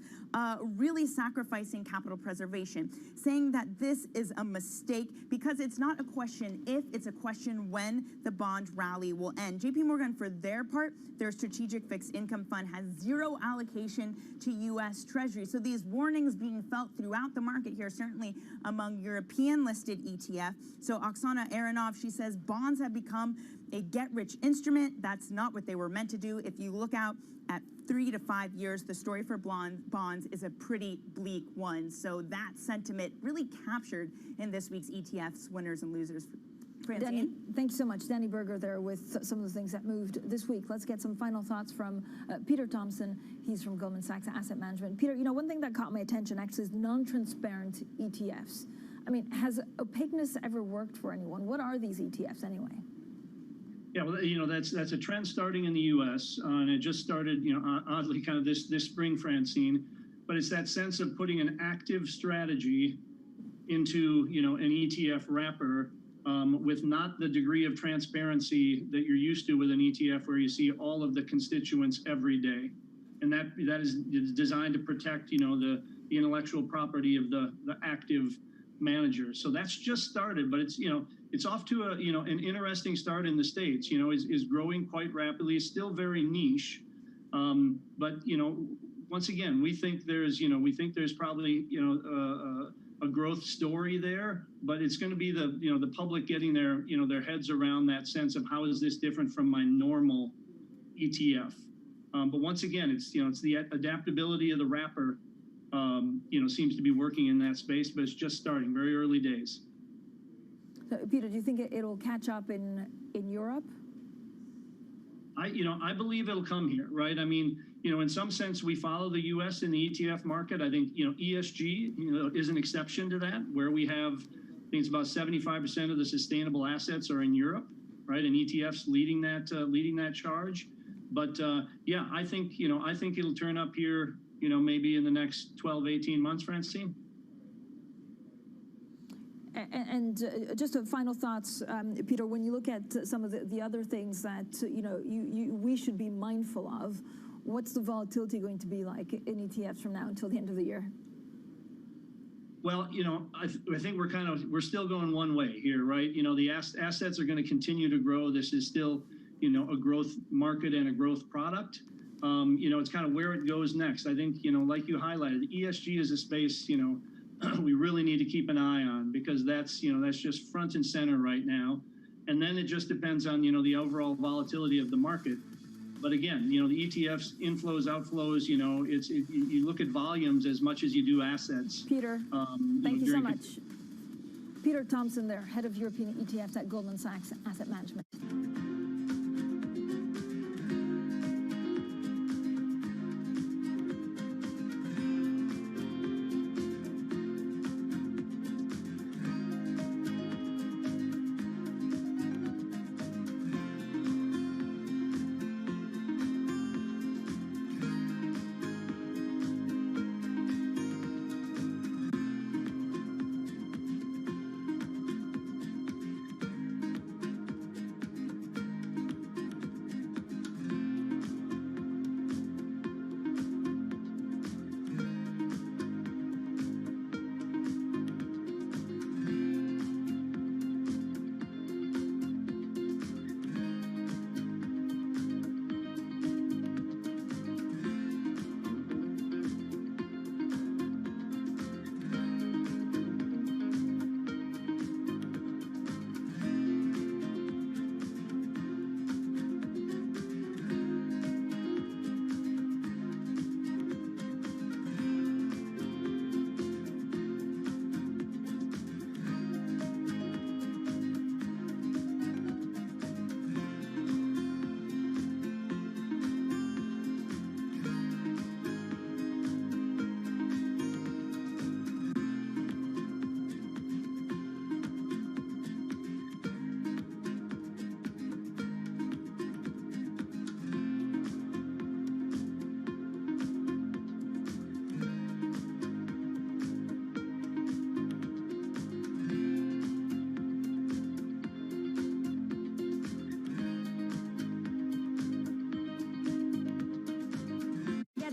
Speaker 9: really sacrificing capital preservation, saying that this is a mistake because it's not a question if, it's a question when the bond rally will end. JP Morgan, for their part, their strategic fixed income fund has zero allocation to US Treasury. So these warnings being felt throughout the market here, certainly among European listed ETF. So Oksana Aronov, she says bonds have become a get-rich instrument. That's not what they were meant to do. If you look out at 3 to 5 years, the story for bonds is a pretty bleak one. So that sentiment really captured in this week's ETFs winners and losers.
Speaker 13: Danny, thank you so much. Danny Berger there with some of the things that moved this week. Let's get some final thoughts from Peter Thompson. He's from Goldman Sachs Asset Management. Peter, one thing that caught my attention actually is non-transparent ETFs. I mean, has opaqueness ever worked for anyone? What are these ETFs anyway?
Speaker 24: Yeah, well, that's a trend starting in the U.S. And it just started, oddly, kind of this spring, Francine. But it's that sense of putting an active strategy into, an ETF wrapper with not the degree of transparency that you're used to with an ETF, where you see all of the constituents every day, and that is designed to protect, the intellectual property of the active manager. So that's just started, but it's off to an interesting start in the States. Is growing quite rapidly. It's still very niche, but once again, we think there's probably a growth story there, but it's going to be the public getting their heads around that sense of how is this different from my normal ETF. But once again, it's the adaptability of the wrapper seems to be working in that space, but it's just starting, very early days.
Speaker 13: Peter, do you think it'll catch up in Europe?
Speaker 24: I believe it'll come here, right? I mean, in some sense, we follow the U.S. in the ETF market. I think, ESG, is an exception to that, where we have, I think it's about 75% of the sustainable assets are in Europe, right? And ETFs leading that charge. But yeah, I think it'll turn up here, maybe in the next 12, 18 months, Francine.
Speaker 13: And just a final thoughts, Peter, when you look at some of the other things that, we should be mindful of, what's the volatility going to be like in ETFs from now until the end of the year?
Speaker 24: Well, I think we're still going one way here, right? The assets are going to continue to grow. This is still, a growth market and a growth product. It's kind of where it goes next. I think, like you highlighted, ESG is a space, we really need to keep an eye on, because that's just front and center right now. And then it just depends on, the overall volatility of the market. But again, the ETFs, inflows, outflows, you look at volumes as much as you do assets.
Speaker 13: Peter, thank you so much. Peter Thompson there, head of European ETFs at Goldman Sachs Asset Management.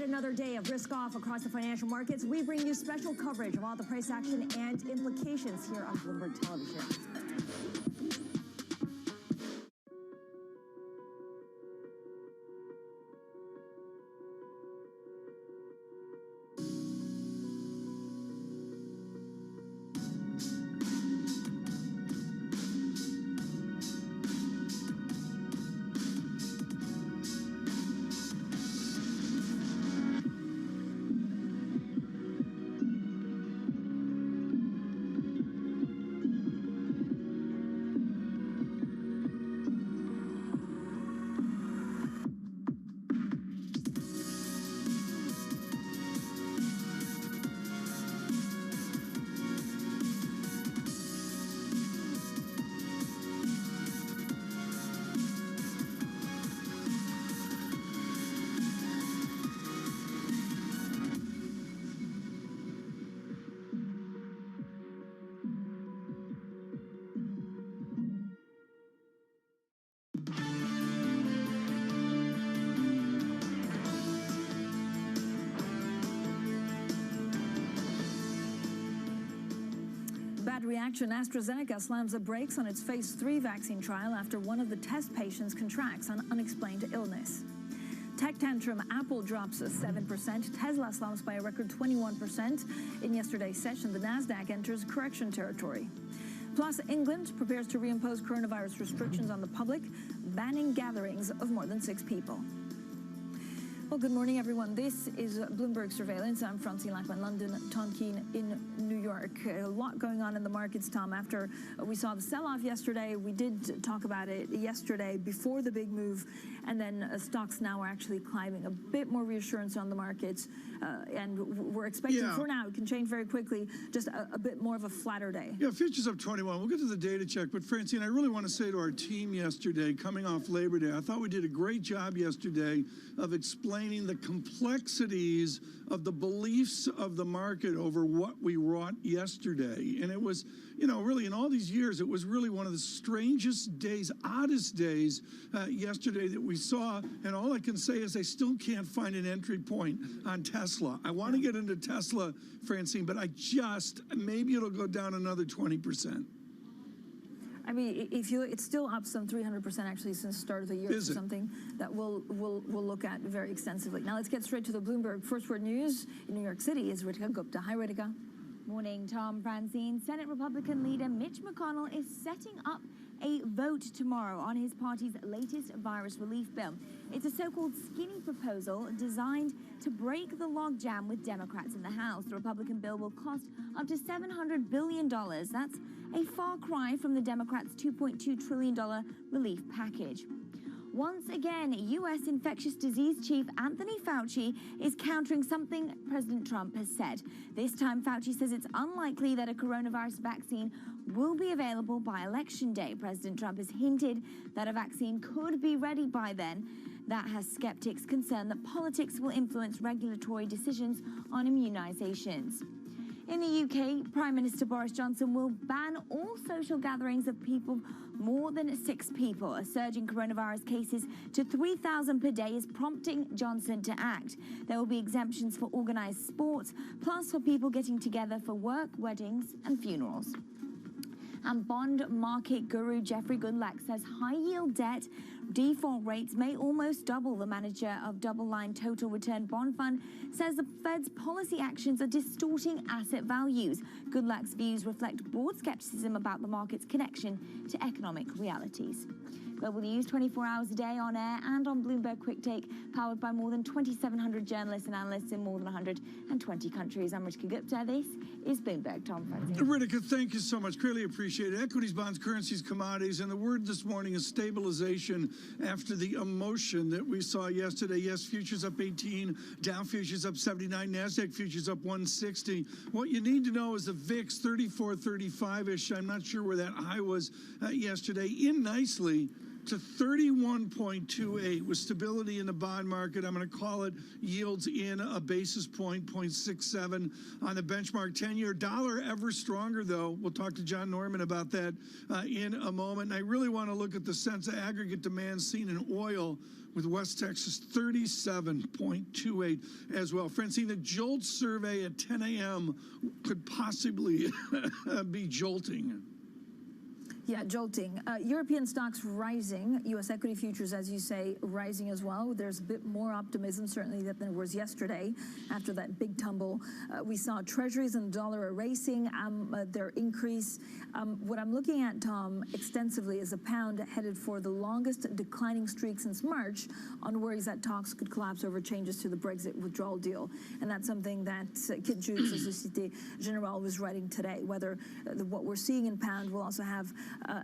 Speaker 1: Another day of risk off across the financial markets. We bring you special coverage of all the price action and implications here on Bloomberg Television.
Speaker 13: Bad reaction. AstraZeneca slams the brakes on its phase 3 vaccine trial after one of the test patients contracts an unexplained illness. Tech tantrum. Apple drops 7%. Tesla slumps by a record 21%. In yesterday's session, the Nasdaq enters correction territory. Plus, England prepares to reimpose coronavirus restrictions on the public, banning gatherings of more than 6 people. Well, good morning, everyone. This is Bloomberg Surveillance. I'm Francine Lackman, London, Tom Keene in New York. A lot going on in the markets, Tom. After we saw the sell-off yesterday, we did talk about it yesterday before the big move, and then stocks now are actually climbing. A bit more reassurance on the markets, and we're expecting for now, it can change very quickly, just a bit more of a flatter day.
Speaker 7: Yeah, futures up 21. We'll get to the data check, but Francine, I really want to say to our team yesterday, coming off Labor Day, I thought we did a great job yesterday of explaining the complexities of the beliefs of the market over what we wrought yesterday. And it was, you know, really in all these years, it was really one of the strangest days, oddest days yesterday that we saw. And all I can say is I still can't find an entry point on Tesla. I want to get into Tesla, Francine, but maybe it'll go down another 20%.
Speaker 13: I mean, it's still up some 300% actually since the start of the year. It's something that we'll look at very extensively. Now let's get straight to the Bloomberg First Word News. In New York City is Ritika Gupta. Hi, Ritika.
Speaker 8: Morning, Tom, Francine. Senate Republican leader Mitch McConnell is setting up a vote tomorrow on his party's latest virus relief bill. It's a so-called skinny proposal designed to break the logjam with Democrats in the House. The Republican bill will cost up to $700 billion. That's a far cry from the Democrats' $2.2 trillion relief package. Once again, U.S. infectious disease chief Anthony Fauci is countering something President Trump has said. This time, Fauci says it's unlikely that a coronavirus vaccine will be available by Election Day. President Trump has hinted that a vaccine could be ready by then. That has skeptics concerned that politics will influence regulatory decisions on immunizations. In the UK, Prime Minister Boris Johnson will ban all social gatherings of people more than 6 people. A surge in coronavirus cases to 3,000 per day is prompting Johnson to act. There will be exemptions for organized sports, plus for people getting together for work, weddings, and funerals. And bond market guru Jeffrey Goodlack says high-yield debt default rates may almost double. The manager of Double Line Total Return Bond Fund says the Fed's policy actions are distorting asset values. Goodlack's views reflect broad skepticism about the market's connection to economic realities. Global news 24 hours a day on air and on Bloomberg Quick Take, powered by more than 2,700 journalists and analysts in more than 120 countries. I'm Ritika Gupta. This is Bloomberg. Tom Francine.
Speaker 7: Ritika, thank you so much. Greatly appreciate it. Equities, bonds, currencies, commodities, and the word this morning is stabilization after the emotion that we saw yesterday. Yes, futures up 18, Dow futures up 79, NASDAQ futures up 160. What you need to know is the VIX 34, 35-ish. I'm not sure where that high was yesterday. In nicely to 31.28 with stability in the bond market. I'm going to call it yields in a basis point, 0.67 on the benchmark 10-year. Dollar ever stronger, though. We'll talk to John Norman about that in a moment. And I really want to look at the sense of aggregate demand seen in oil with West Texas 37.28 as well. Francine, the JOLT survey at 10 a.m. could possibly be jolting.
Speaker 13: Yeah, jolting. European stocks rising. U.S. equity futures, as you say, rising as well. There's a bit more optimism, certainly, than there was yesterday after that big tumble. We saw treasuries and the dollar are racing their increase. What I'm looking at, Tom, extensively is a pound headed for the longest declining streak since March on worries that talks could collapse over changes to the Brexit withdrawal deal. And that's something that Kit Jukes of Societe Generale was writing today, whether what we're seeing in pound will also have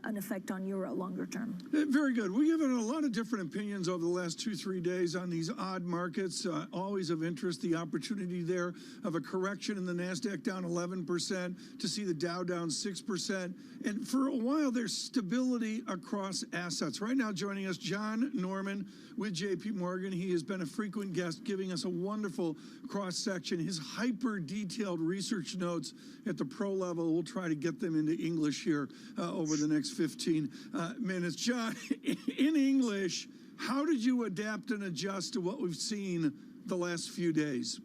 Speaker 13: an effect on euro longer term.
Speaker 7: Very good. We've given a lot of different opinions over the last 2-3 days on these odd markets. Always of interest, the opportunity there of a correction in the NASDAQ down 11%, to see the Dow down 6%. And for a while, there's stability across assets. Right now, joining us, John Norman with JP Morgan. He has been a frequent guest, giving us a wonderful cross-section. His hyper-detailed research notes at the pro level, we'll try to get them into English here over the next 15 minutes. John, in English, how did you adapt and adjust to what we've seen the last few days?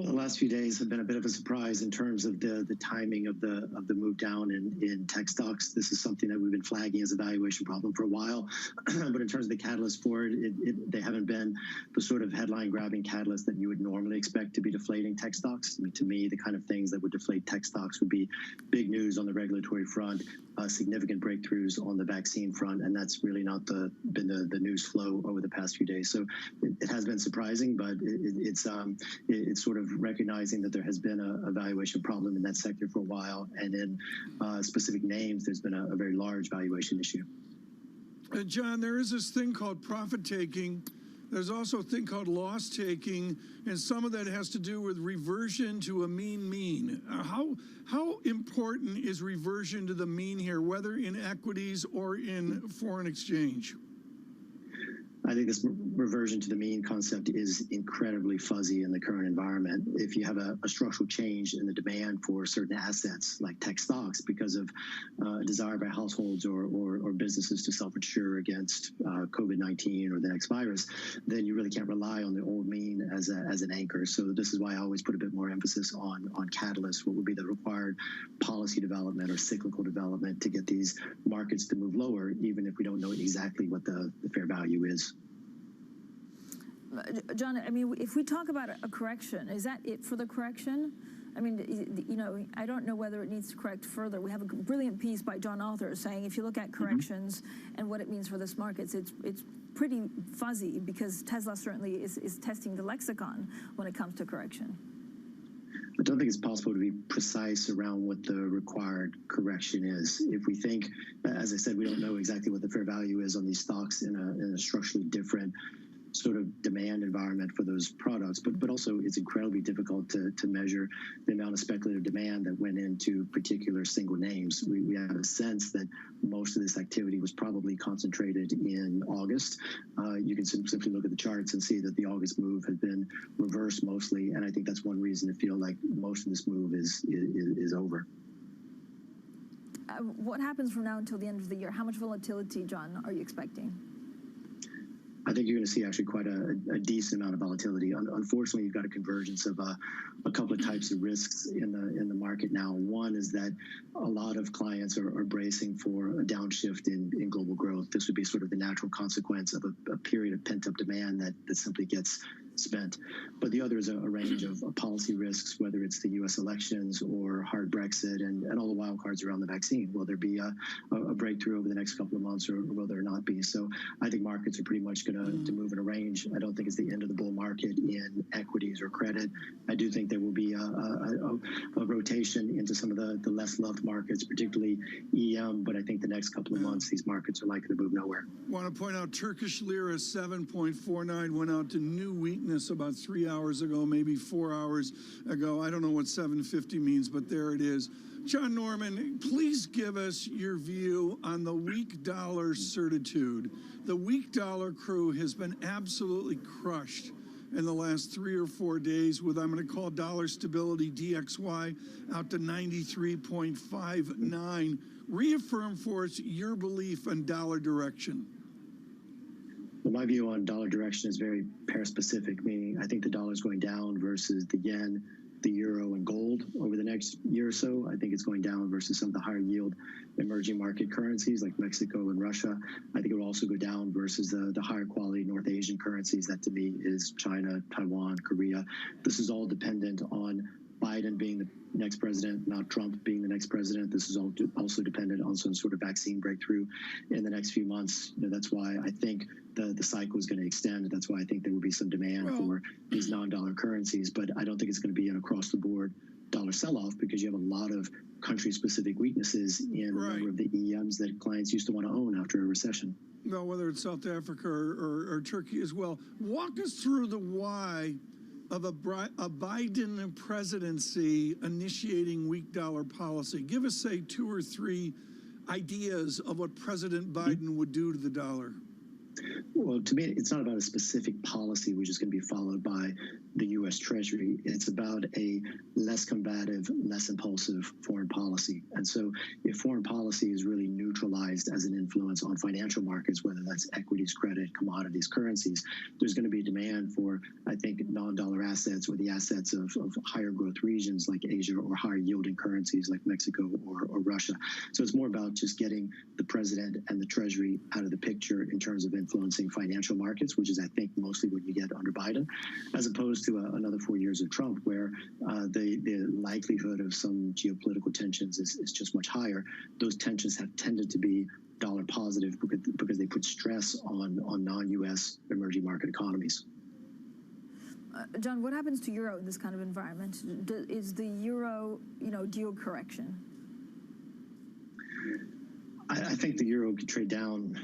Speaker 2: Well, the last few days have been a bit of a surprise in terms of the timing of the move down in tech stocks. This is something that we've been flagging as a valuation problem for a while, but in terms of the catalyst for it, they haven't been the sort of headline grabbing catalyst that you would normally expect to be deflating tech stocks. I mean, to me, the kind of things that would deflate tech stocks would be big news on the regulatory front, significant breakthroughs on the vaccine front, and that's really not been the news flow over the past few days. So it has been surprising, but it's sort of recognizing that there has been a valuation problem in that sector for a while, and in specific names, there's been a very large valuation issue.
Speaker 7: John, there is this thing called profit taking. There's also a thing called loss taking, and some of that has to do with reversion to a mean. How important is reversion to the mean here, whether in equities or in foreign exchange?
Speaker 2: I think this reversion to the mean concept is incredibly fuzzy in the current environment. If you have a structural change in the demand for certain assets like tech stocks because of a desire by households or businesses to self-insure against COVID-19 or the next virus, then you really can't rely on the old mean as an anchor. So this is why I always put a bit more emphasis on catalysts, what would be the required policy development or cyclical development to get these markets to move lower, even if we don't know exactly what the fair value is.
Speaker 13: John, I mean, if we talk about a correction, is that it for the correction? I mean, you know, I don't know whether it needs to correct further. We have a brilliant piece by John Arthur saying if you look at corrections and what it means for this markets, it's pretty fuzzy because Tesla certainly is testing the lexicon when it comes to correction.
Speaker 2: I don't think it's possible to be precise around what the required correction is. If we think, as I said, we don't know exactly what the fair value is on these stocks in a structurally different sort of demand environment for those products, but also it's incredibly difficult to measure the amount of speculative demand that went into particular single names. We have a sense that most of this activity was probably concentrated in August. You can simply look at the charts and see that the August move has been reversed mostly, and I think that's one reason to feel like most of this move is over.
Speaker 13: What happens from now until the end of the year? How much volatility, John, are you expecting?
Speaker 2: I think you're going to see actually quite a decent amount of volatility. Unfortunately, you've got a convergence of a couple of types of risks in the market now. One is that a lot of clients are bracing for a downshift in global growth. This would be sort of the natural consequence of a period of pent-up demand that simply gets spent. But the other is a range of policy risks, whether it's the U.S. elections or hard Brexit and all the wild cards around the vaccine. Will there be a breakthrough over the next couple of months, or will there not be? So I think markets are pretty much going to move in a range. I don't think it's the end of the bull market in equities or credit. I do think there will be a rotation into some of the less loved markets, particularly EM, but I think the next couple of months these markets are likely to move nowhere.
Speaker 7: I want to point out Turkish lira 7.49 went out to new weakness about 3 hours ago, maybe 4 hours ago. I don't know what 750 means, but there it is. John Norman, please give us your view on the weak dollar certitude. The weak dollar crew has been absolutely crushed in the last 3 or 4 days with, I'm going to call dollar stability DXY out to 93.59. Reaffirm for us your belief on dollar direction.
Speaker 2: Well, my view on dollar direction is very pair-specific, meaning I think the dollar is going down versus the yen, the euro, and gold over the next year or so. I think it's going down versus some of the higher yield emerging market currencies like Mexico and Russia. I think it will also go down versus the higher quality North Asian currencies. That to me is China, Taiwan, Korea. This is all dependent on Biden being the next president, not Trump being the next president. This is also dependent on some sort of vaccine breakthrough in the next few months. You know, that's why I think the cycle is going to extend. That's why I think there will be some demand for these non-dollar currencies, but I don't think it's going to be an across-the-board dollar sell-off because you have a lot of country-specific weaknesses in a number of the EMs that clients used to want to own after a recession.
Speaker 7: Well, whether it's South Africa or Turkey as well. Walk us through the why of a Biden presidency initiating weak dollar policy. Give us, say, 2 or 3 ideas of what President Biden would do to the dollar.
Speaker 2: Well, to me, it's not about a specific policy which is going to be followed by the U.S. Treasury. It's about a less combative, less impulsive foreign policy. And so if foreign policy is really neutralized as an influence on financial markets, whether that's equities, credit, commodities, currencies, there's going to be a demand for, I think, non-dollar assets or the assets of higher growth regions like Asia or higher yielding currencies like Mexico or Russia. So it's more about just getting the president and the Treasury out of the picture in terms of influencing financial markets, which is, I think, mostly what you get under Biden, as opposed to another 4 years of Trump, where the likelihood of some geopolitical tensions is just much higher. Those tensions have tended to be dollar positive because they put stress on non-U.S. emerging market economies.
Speaker 13: John, what happens to euro in this kind of environment? Is the euro, due correction?
Speaker 2: I think the euro could trade down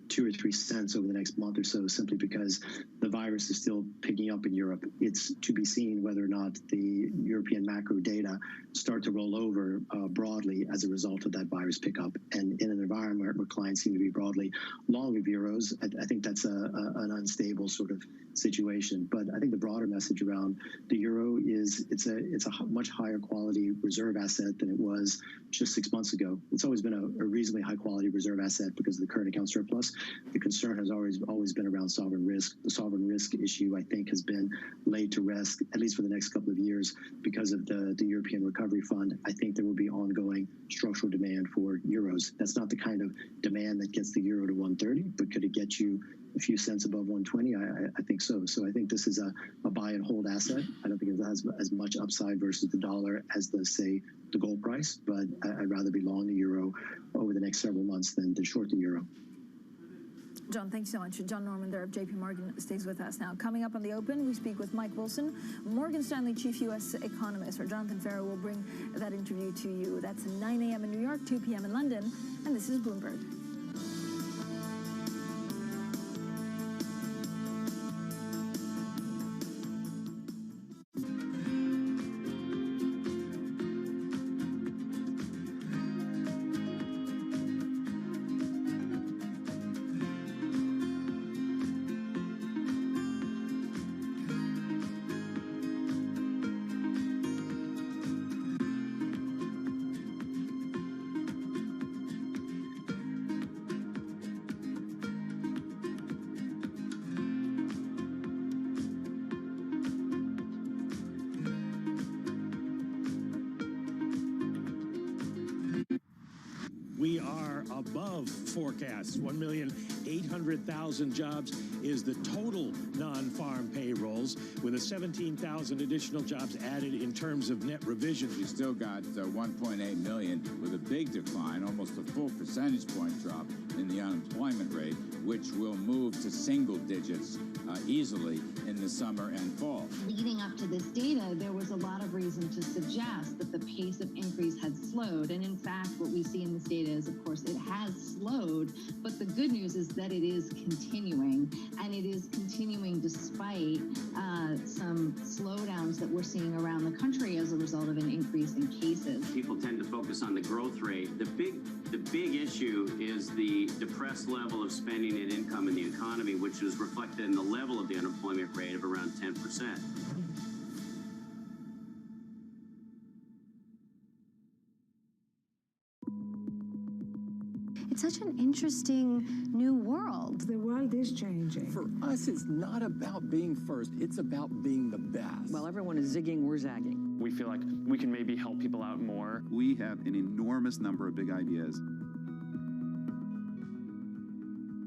Speaker 2: 2 or 3 cents over the next month or so, simply because the virus is still picking up in Europe. It's to be seen whether or not the European macro data start to roll over broadly as a result of that virus pickup. And in an environment where clients seem to be broadly long of euros, I think that's an unstable sort of situation. But I think the broader message around the euro is it's a much higher quality reserve asset than it was just 6 months ago. It's always been a reasonably high quality reserve asset because of the current account surplus. The concern has always been around sovereign risk. The sovereign risk issue, I think, has been laid to rest, at least for the next couple of years, because of the European Recovery Fund. I think there will be ongoing structural demand for euros. That's not the kind of demand that gets the euro to 130, but could it get you a few cents above 120? I think so. So I think this is a buy and hold asset. I don't think it has as much upside versus the dollar as the gold price, but I'd rather be long the euro over the next several months than short the euro.
Speaker 13: John, thanks so much. John Norman there of JP Morgan stays with us now. Coming up on The Open, we speak with Mike Wilson, Morgan Stanley chief U.S. economist. Or Jonathan Farrow will bring that interview to you. That's 9 a.m. in New York, 2 p.m. in London, and this is Bloomberg.
Speaker 10: We are above forecasts. 1,800,000 jobs is the total non-farm payrolls, with 17,000 additional jobs added in terms of net revisions.
Speaker 11: You still got 1.8 million with a big decline, almost a full percentage point drop in the unemployment rate, which will move to single digits easily in the summer and fall.
Speaker 12: Leading up to this data, there was a lot of reason to suggest that the pace of increase had slowed. And in fact, what we see in this data is, of course, it has slowed. But the good news is that it is continuing, and it is continuing despite some slowdowns that we're seeing around the country as a result of an increase in cases.
Speaker 14: People tend to focus on the growth rate. The big issue is the depressed level of spending and income in the economy, which is reflected in the level of the unemployment rate of around 10%.
Speaker 25: It's such an interesting new world.
Speaker 26: The world is changing.
Speaker 27: For us, it's not about being first. It's about being the best.
Speaker 28: While everyone is zigging, we're zagging.
Speaker 29: We feel like we can maybe help people out more.
Speaker 30: We have an enormous number of big ideas.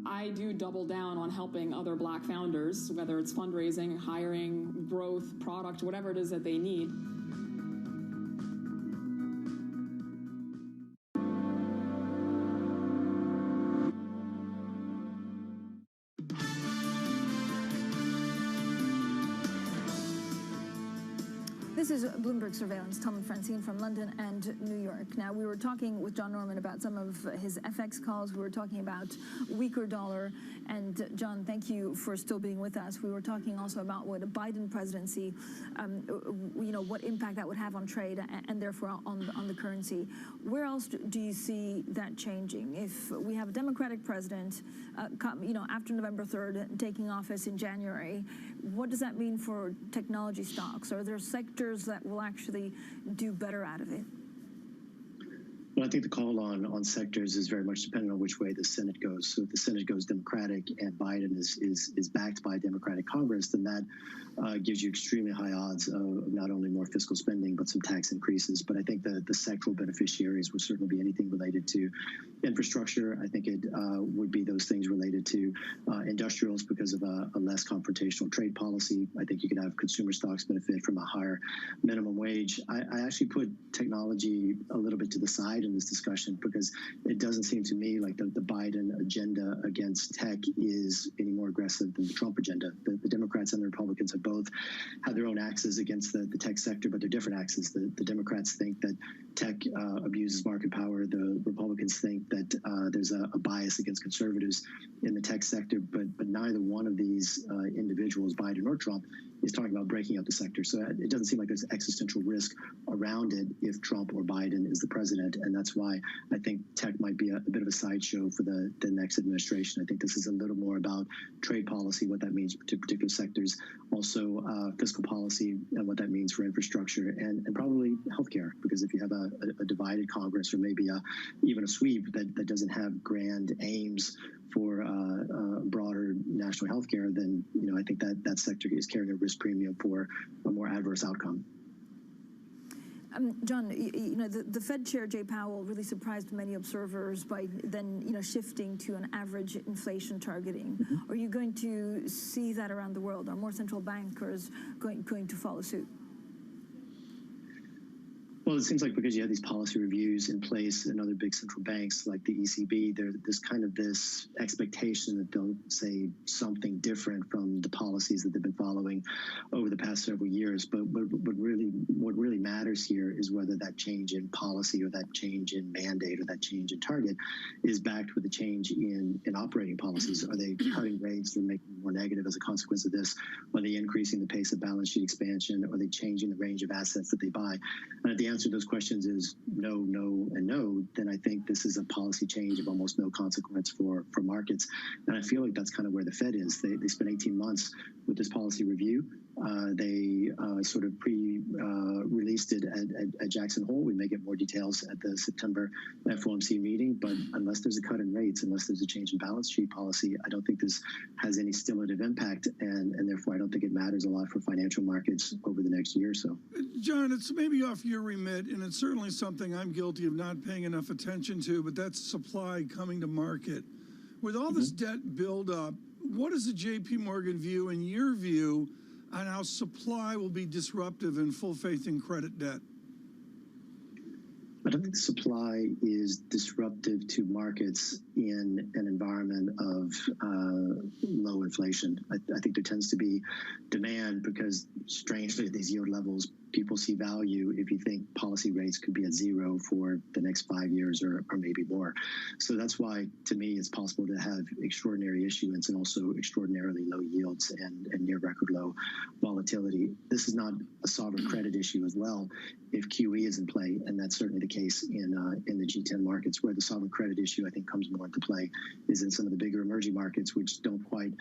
Speaker 31: I do double down on helping other Black founders, whether it's fundraising, hiring, growth, product, whatever it is that they need.
Speaker 13: This is Bloomberg Surveillance. Tom and Francine from London and New York. Now, we were talking with John Norman about some of his FX calls. We were talking about weaker dollar. And John, thank you for still being with us. We were talking also about what a Biden presidency, what impact that would have on trade and therefore on the currency. Where else do you see that changing? If we have a Democratic president, after November 3rd, taking office in January, What does that mean for technology stocks? Are there sectors that will actually do better out of it?
Speaker 2: Well, I think the call on sectors is very much dependent on which way the Senate goes. So if the Senate goes Democratic and Biden is backed by a Democratic Congress, then that gives you extremely high odds of not only more fiscal spending, but some tax increases. But I think the sectoral beneficiaries would certainly be anything related to infrastructure. I think it would be those things related to industrials because of a less confrontational trade policy. I think you could have consumer stocks benefit from a higher minimum wage. I actually put technology a little bit to the side in this discussion because it doesn't seem to me like the Biden agenda against tech is any more aggressive than the Trump agenda. The Democrats and the Republicans have both had their own axes against the tech sector, but they're different axes. The Democrats think that tech abuses market power. The Republicans think that there's a bias against conservatives in the tech sector, but neither one of these individuals, Biden or Trump, is talking about breaking up the sector. So it doesn't seem like there's existential risk around it if Trump or Biden is the president. And that's why I think tech might be a bit of a sideshow for the next administration. I think this is a little more about trade policy, what that means to particular sectors, also fiscal policy and what that means for infrastructure, and probably healthcare, because if you have a divided Congress or maybe even a sweep that doesn't have grand aims for broader national health care, then I think that sector is carrying a risk premium for a more adverse outcome.
Speaker 13: John, the Fed Chair Jay Powell really surprised many observers by then shifting to an average inflation targeting. Are you going to see that around the world? Are more central bankers going to follow suit?
Speaker 2: Well, it seems like because you have these policy reviews in place in other big central banks like the ECB, there's kind of this expectation that they'll say something different from the policies that they've been following over the past several years. But what really matters here is whether that change in policy or that change in mandate or that change in target is backed with a change in operating policies. Are they cutting rates or making them more negative as a consequence of this? Are they increasing the pace of balance sheet expansion? Are they changing the range of assets that they buy? And if the answer to those questions is no, no, and no, then I think this is a policy change of almost no consequence for markets. And I feel like that's kind of where the Fed is. They spent 18 months with this policy review. They sort of released it at Jackson Hole. We may get more details at the September FOMC meeting, but unless there's a cut in rates, unless there's a change in balance sheet policy, I don't think this has any stimulative impact, and therefore I don't think it matters a lot for financial markets over the next year or so.
Speaker 7: John, it's maybe off your remit, and it's certainly something I'm guilty of not paying enough attention to, but that's supply coming to market. With all this debt buildup, what is the JP Morgan view, in your view, on how supply will be disruptive in full faith in credit debt?
Speaker 2: I don't think supply is disruptive to markets in an environment of low inflation. I think there tends to be demand because, strangely, at these yield levels, people see value if you think policy rates could be at zero for the next 5 years or maybe more. So that's why, to me, it's possible to have extraordinary issuance and also extraordinarily low yields and near record low volatility. This is not a sovereign credit issue as well if QE is in play, and that's certainly the case in the G10 markets. Where the sovereign credit issue, I think, comes more into play is in some of the bigger emerging markets, which don't quite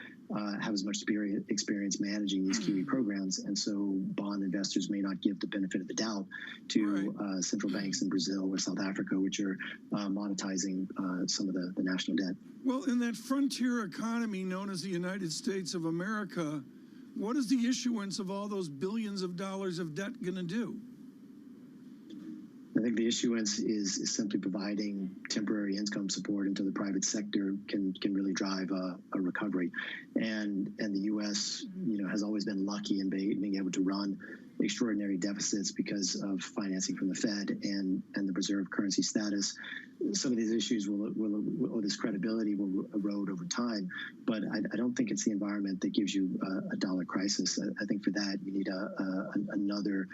Speaker 2: have as much experience managing these QE programs, and so bond investors may not give the benefit of the doubt to central banks in Brazil or South Africa, which are monetizing some of the national debt.
Speaker 7: Well, in that frontier economy known as the United States of America, what is the issuance of all those billions of dollars of debt going to do?
Speaker 2: I think the issuance is simply providing temporary income support until the private sector can really drive a recovery. And the U.S. has always been lucky in being able to run extraordinary deficits because of financing from the Fed and the reserve currency status. Some of these issues or this credibility will erode over time, but I don't think it's the environment that gives you a dollar crisis. I think for that you need another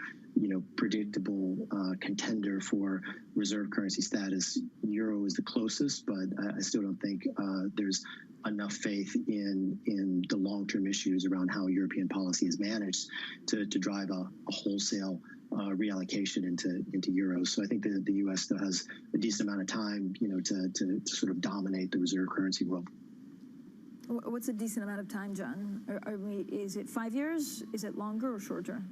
Speaker 2: predictable contender for reserve currency status. Euro is the closest, but I still don't think there's enough faith in the long-term issues around how European policy is managed to drive a wholesale reallocation into euros. So I think the U.S. still has a decent amount of time, to sort of dominate the reserve currency world.
Speaker 13: What's a decent amount of time, John? Is it 5 years? Is it longer or shorter?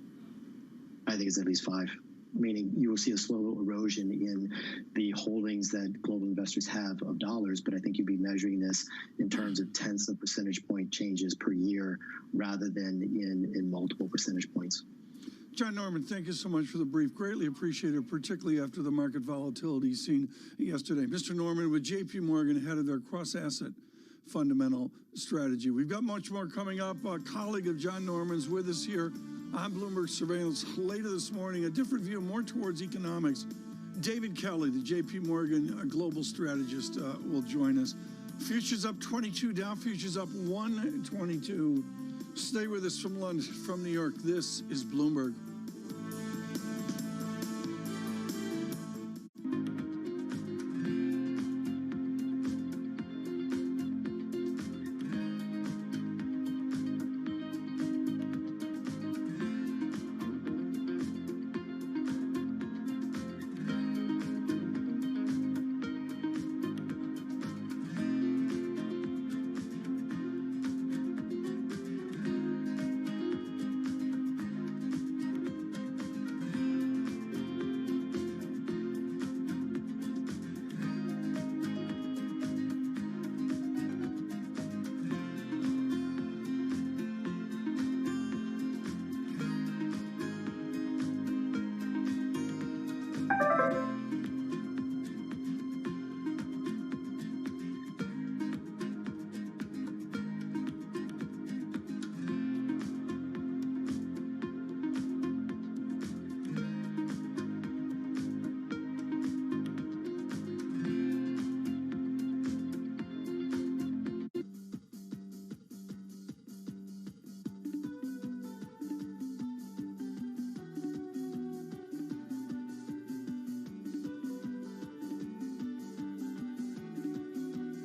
Speaker 2: I think it's at least 5. Meaning you will see a slow erosion in the holdings that global investors have of dollars, but I think you'd be measuring this in terms of tenths of percentage point changes per year rather than in multiple percentage points.
Speaker 7: John Norman, thank you so much for the brief. Greatly appreciated, particularly after the market volatility seen yesterday. Mr. Norman with JP Morgan, head of their cross-asset fundamental strategy. We've got much more coming up. A colleague of John Norman's with us here on Bloomberg Surveillance. Later this morning, a different view, more towards economics. David Kelly, the JP Morgan global strategist, will join us. Futures up 22, Dow futures up 122. Stay with us from London, from New York. This is Bloomberg.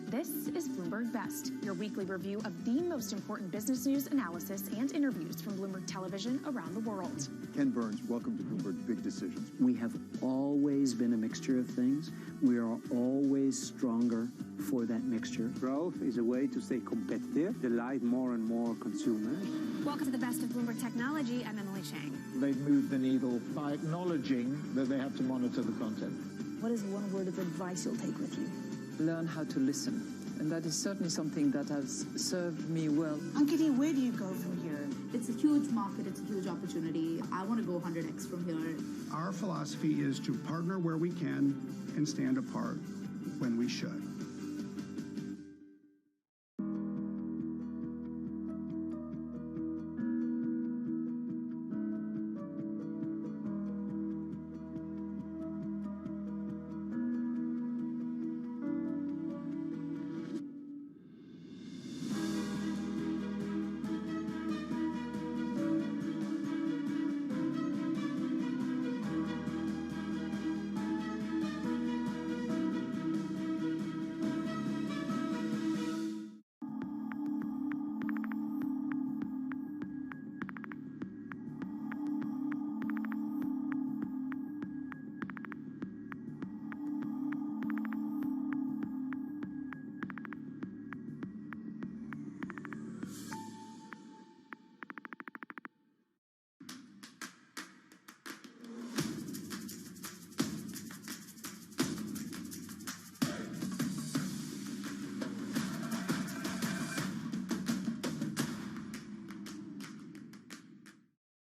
Speaker 4: This is Bloomberg Best, your weekly review of the most important business news, analysis, and interviews from Bloomberg Television around the world.
Speaker 6: Ken Burns, welcome to Bloomberg Big Decisions.
Speaker 28: We have always been a mixture of things. We are always stronger for that mixture.
Speaker 15: Growth is a way to stay competitive, delight more and more consumers.
Speaker 4: Welcome to the Best of Bloomberg Technology. I'm Emily Chang.
Speaker 16: They've moved the needle by acknowledging that they have to monitor the content.
Speaker 13: What is one word of advice you'll take with you?
Speaker 18: Learn how to listen. And that is certainly something that has served me well.
Speaker 19: Ankiti, where do you go from here? It's a huge market. It's a huge opportunity. I want to go 100x from here.
Speaker 20: Our philosophy is to partner where we can and stand apart when we should.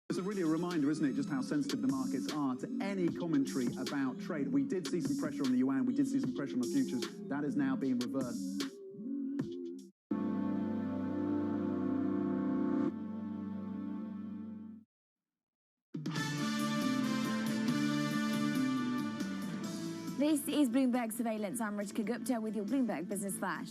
Speaker 21: It's really a reminder, isn't it, just how sensitive the markets are to any commentary about trade. We did see some pressure on the yuan, we did see some pressure on the futures. That is now being reversed.
Speaker 8: This is Bloomberg Surveillance. I'm Ritika Gupta with your Bloomberg Business Flash.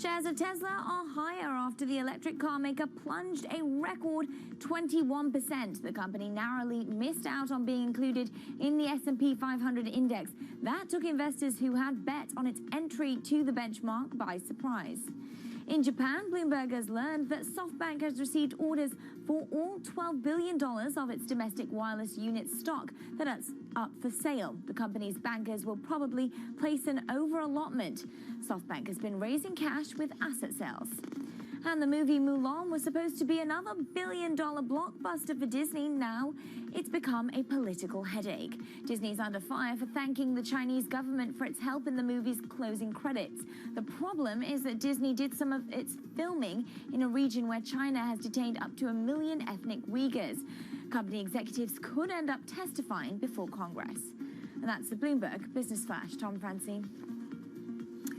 Speaker 8: Shares of Tesla are higher after the electric car maker plunged a record 21%. The company narrowly missed out on being included in the S&P 500 index. That took investors who had bet on its entry to the benchmark by surprise. In Japan, Bloomberg has learned that SoftBank has received orders for all $12 billion of its domestic wireless unit stock that's up for sale. The company's bankers will probably place an over-allotment. SoftBank has been raising cash with asset sales. And the movie Mulan was supposed to be another billion-dollar blockbuster for Disney. Now it's become a political headache. Disney's under fire for thanking the Chinese government for its help in the movie's closing credits. The problem is that Disney did some of its filming in a region where China has detained up to 1 million ethnic Uyghurs. Company executives could end up testifying before Congress. And that's the Bloomberg Business Flash. Tom, Francine.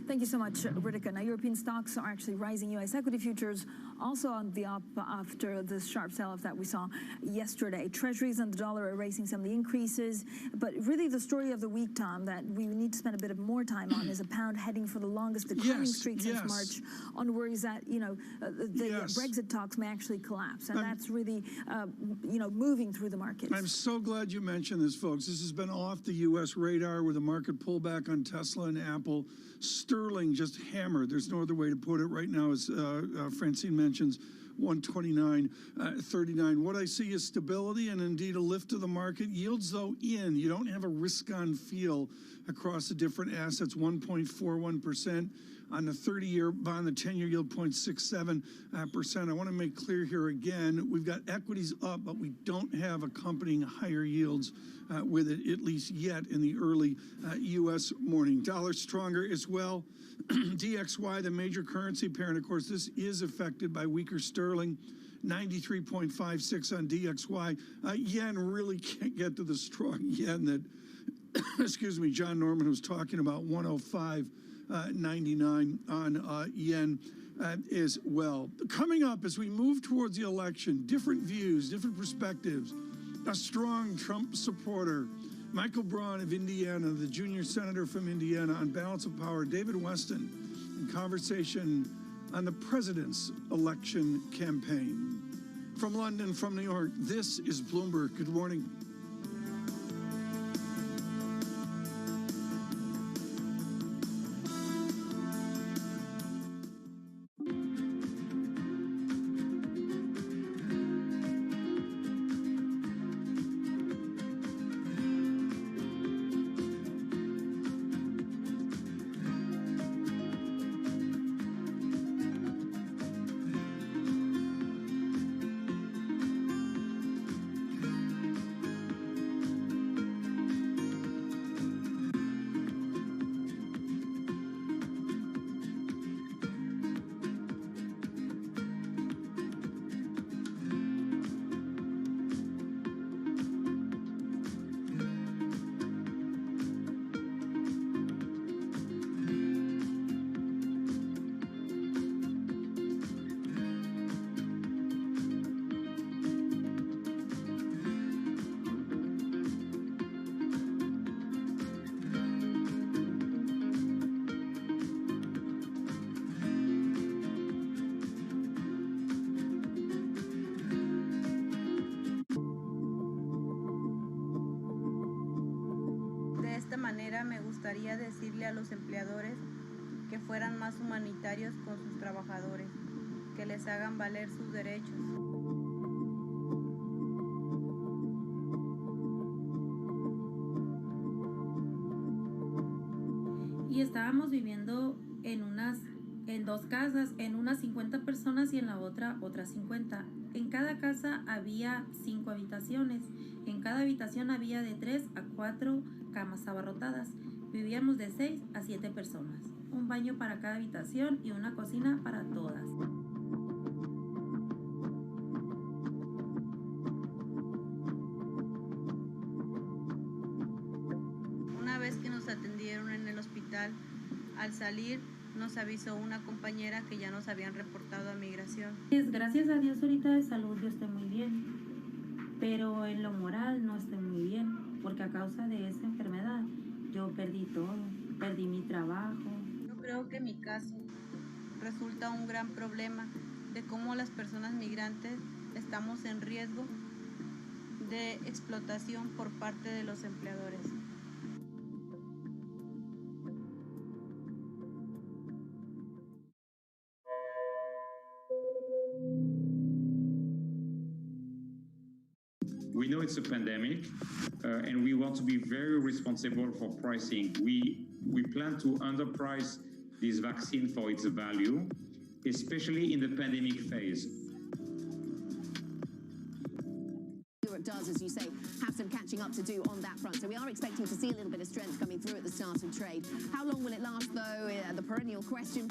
Speaker 13: Thank you so much, Ritika. Now, European stocks are actually rising. U.S. equity futures also on the up after the sharp sell-off that we saw yesterday. Treasuries and the dollar are erasing some of the increases. But really the story of the week, Tom, that we need to spend a bit of more time on is a pound heading for the longest declining streak since March on worries that, the Brexit talks may actually collapse. And that's really, moving through the markets.
Speaker 7: I'm so glad you mentioned this, folks. This has been off the U.S. radar with the market pullback on Tesla and Apple. Sterling just hammered. There's no other way to put it right now, as Francine mentions, 129.39. What I see is stability and indeed a lift of the market. Yields, though, in. You don't have a risk-on feel across the different assets, 1.41%. On the 30-year bond, the 10-year yield 0.67%. I want to make clear here again, we've got equities up, but we don't have accompanying higher yields with it, at least yet in the early U.S. morning. Dollar stronger as well. DXY, the major currency pair, and of course, this is affected by weaker sterling. 93.56 on DXY. Yen really can't get to the strong yen that, excuse me, John Norman was talking about, 105.99 on yen as well. Coming up as we move towards the election, different views, different perspectives. A strong Trump supporter, Michael Braun of Indiana, the junior senator from Indiana, on balance of power. David Weston in conversation on the president's election campaign. From London, from New York, this is Bloomberg. Good morning.
Speaker 1: Me gustaría decirle a los empleadores que fueran más humanitarios con sus trabajadores, que les hagan valer sus derechos. Y estábamos viviendo en dos casas, en unas 50 personas y en la otra otras 50. En cada casa había 5 habitaciones. En cada habitación había de 3 a 4 camas abarrotadas. Vivíamos de 6 a 7 personas. Un baño para cada habitación y una cocina para todas. Una vez que nos atendieron en el hospital, al salir nos avisó una compañera que ya nos habían reportado a migración. Gracias a Dios ahorita de salud yo estoy muy bien, pero en lo moral no estoy muy bien, porque a causa de esta enfermedad yo perdí todo, perdí mi trabajo. Yo creo que mi caso resulta un gran problema de cómo las personas migrantes estamos en riesgo de explotación por parte de los empleadores.
Speaker 3: We know it's a pandemic, and we want to be very responsible for pricing. We plan to underprice this vaccine for its value. especially in the pandemic phase.
Speaker 5: Europe does, as you say, have some catching up to do on that front. So we are expecting to see a little bit of strength coming through at the start of trade. How long will it last, though? The perennial question.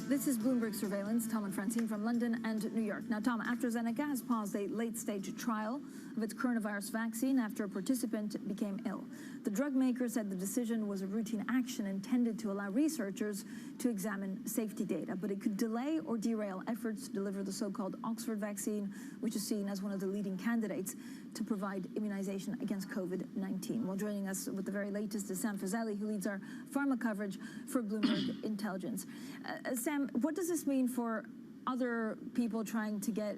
Speaker 13: This is Bloomberg Surveillance. Tom and Francine from London and New York. Now, Tom, AstraZeneca has paused a late-stage trial of its coronavirus vaccine after a participant became ill. The drug maker said the decision was a routine action intended to allow researchers to examine safety data, but it could delay or derail efforts to deliver the so-called Oxford vaccine, which is seen as one of the leading candidates to provide immunization against COVID-19. Well, joining us with the very latest is Sam Fazeli, who leads our pharma coverage for Bloomberg Intelligence. Sam, what does this mean for other people trying to get,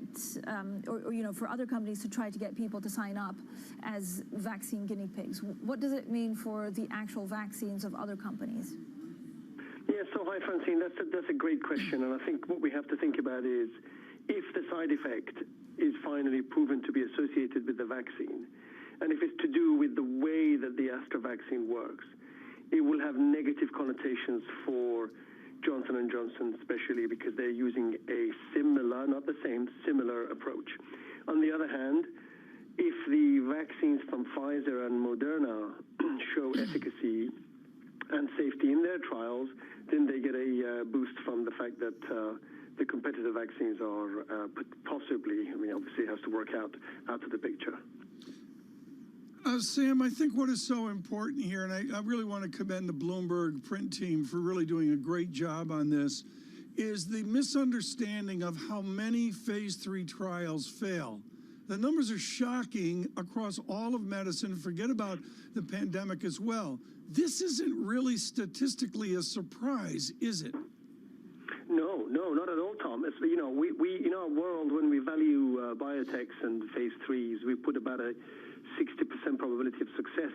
Speaker 13: for other companies to try to get people to sign up as vaccine guinea pigs? What does it mean for the actual vaccines of other companies?
Speaker 9: Yeah, so hi, Francine. That's a great question. And I think what we have to think about is if the side effect is finally proven to be associated with the vaccine, and if it's to do with the way that the Astra vaccine works, it will have negative connotations for Johnson & Johnson, especially because they're using a similar, not the same, similar approach. On the other hand, if the vaccines from Pfizer and Moderna show efficacy and safety in their trials, then they get a boost from the fact that the competitor vaccines are possibly, obviously it has to work out of the picture.
Speaker 7: Sam, I think what is so important here, and I really want to commend the Bloomberg print team for really doing a great job on this, is the misunderstanding of how many phase 3 trials fail. The numbers are shocking across all of medicine. Forget about the pandemic as well. This isn't really statistically a surprise, is it?
Speaker 9: No, not at all, Tom. It's, we in our world, when we value biotechs and phase 3s, we put about a 60% probability of success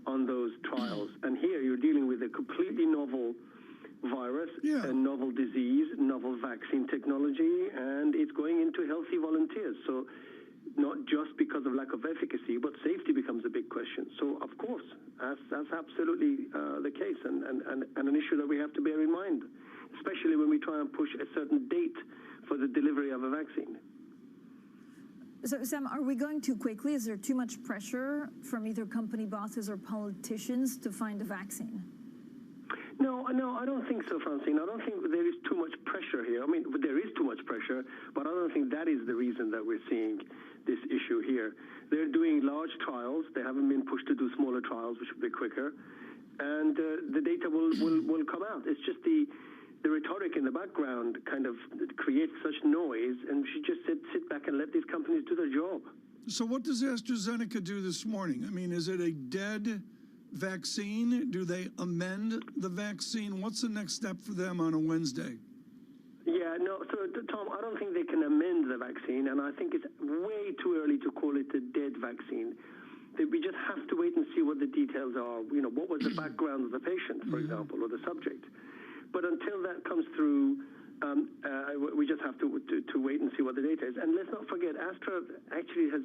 Speaker 9: on those trials. And here you're dealing with a completely novel virus, a novel disease, novel vaccine technology, and it's going into healthy volunteers. So not just because of lack of efficacy, but safety becomes a big question. So, of course, that's absolutely the case and an issue that we have to bear in mind, especially when we try and push a certain date for the delivery of a vaccine.
Speaker 13: So, Sam, are we going too quickly? Is there too much pressure from either company bosses or politicians to find a vaccine?
Speaker 9: No, I don't think so, Francine. I don't think there is too much pressure here. I mean, there is too much pressure, but I don't think that is the reason that we're seeing this issue here. They're doing large trials. They haven't been pushed to do smaller trials, which will be quicker. And the data will come out. It's just the rhetoric in the background kind of creates such noise, and we should just sit back and let these companies do their job.
Speaker 7: So what does AstraZeneca do this morning? I mean, is it a dead vaccine? Do they amend the vaccine? What's the next step for them on a Wednesday?
Speaker 9: Yeah, no, so Tom, I don't think they can amend the vaccine, and I think it's way too early to call it a dead vaccine. We just have to wait and see what the details are. What was the background of the patient, for example, or the subject. But until that comes through, we just have to wait and see what the data is. And let's not forget, Astra actually has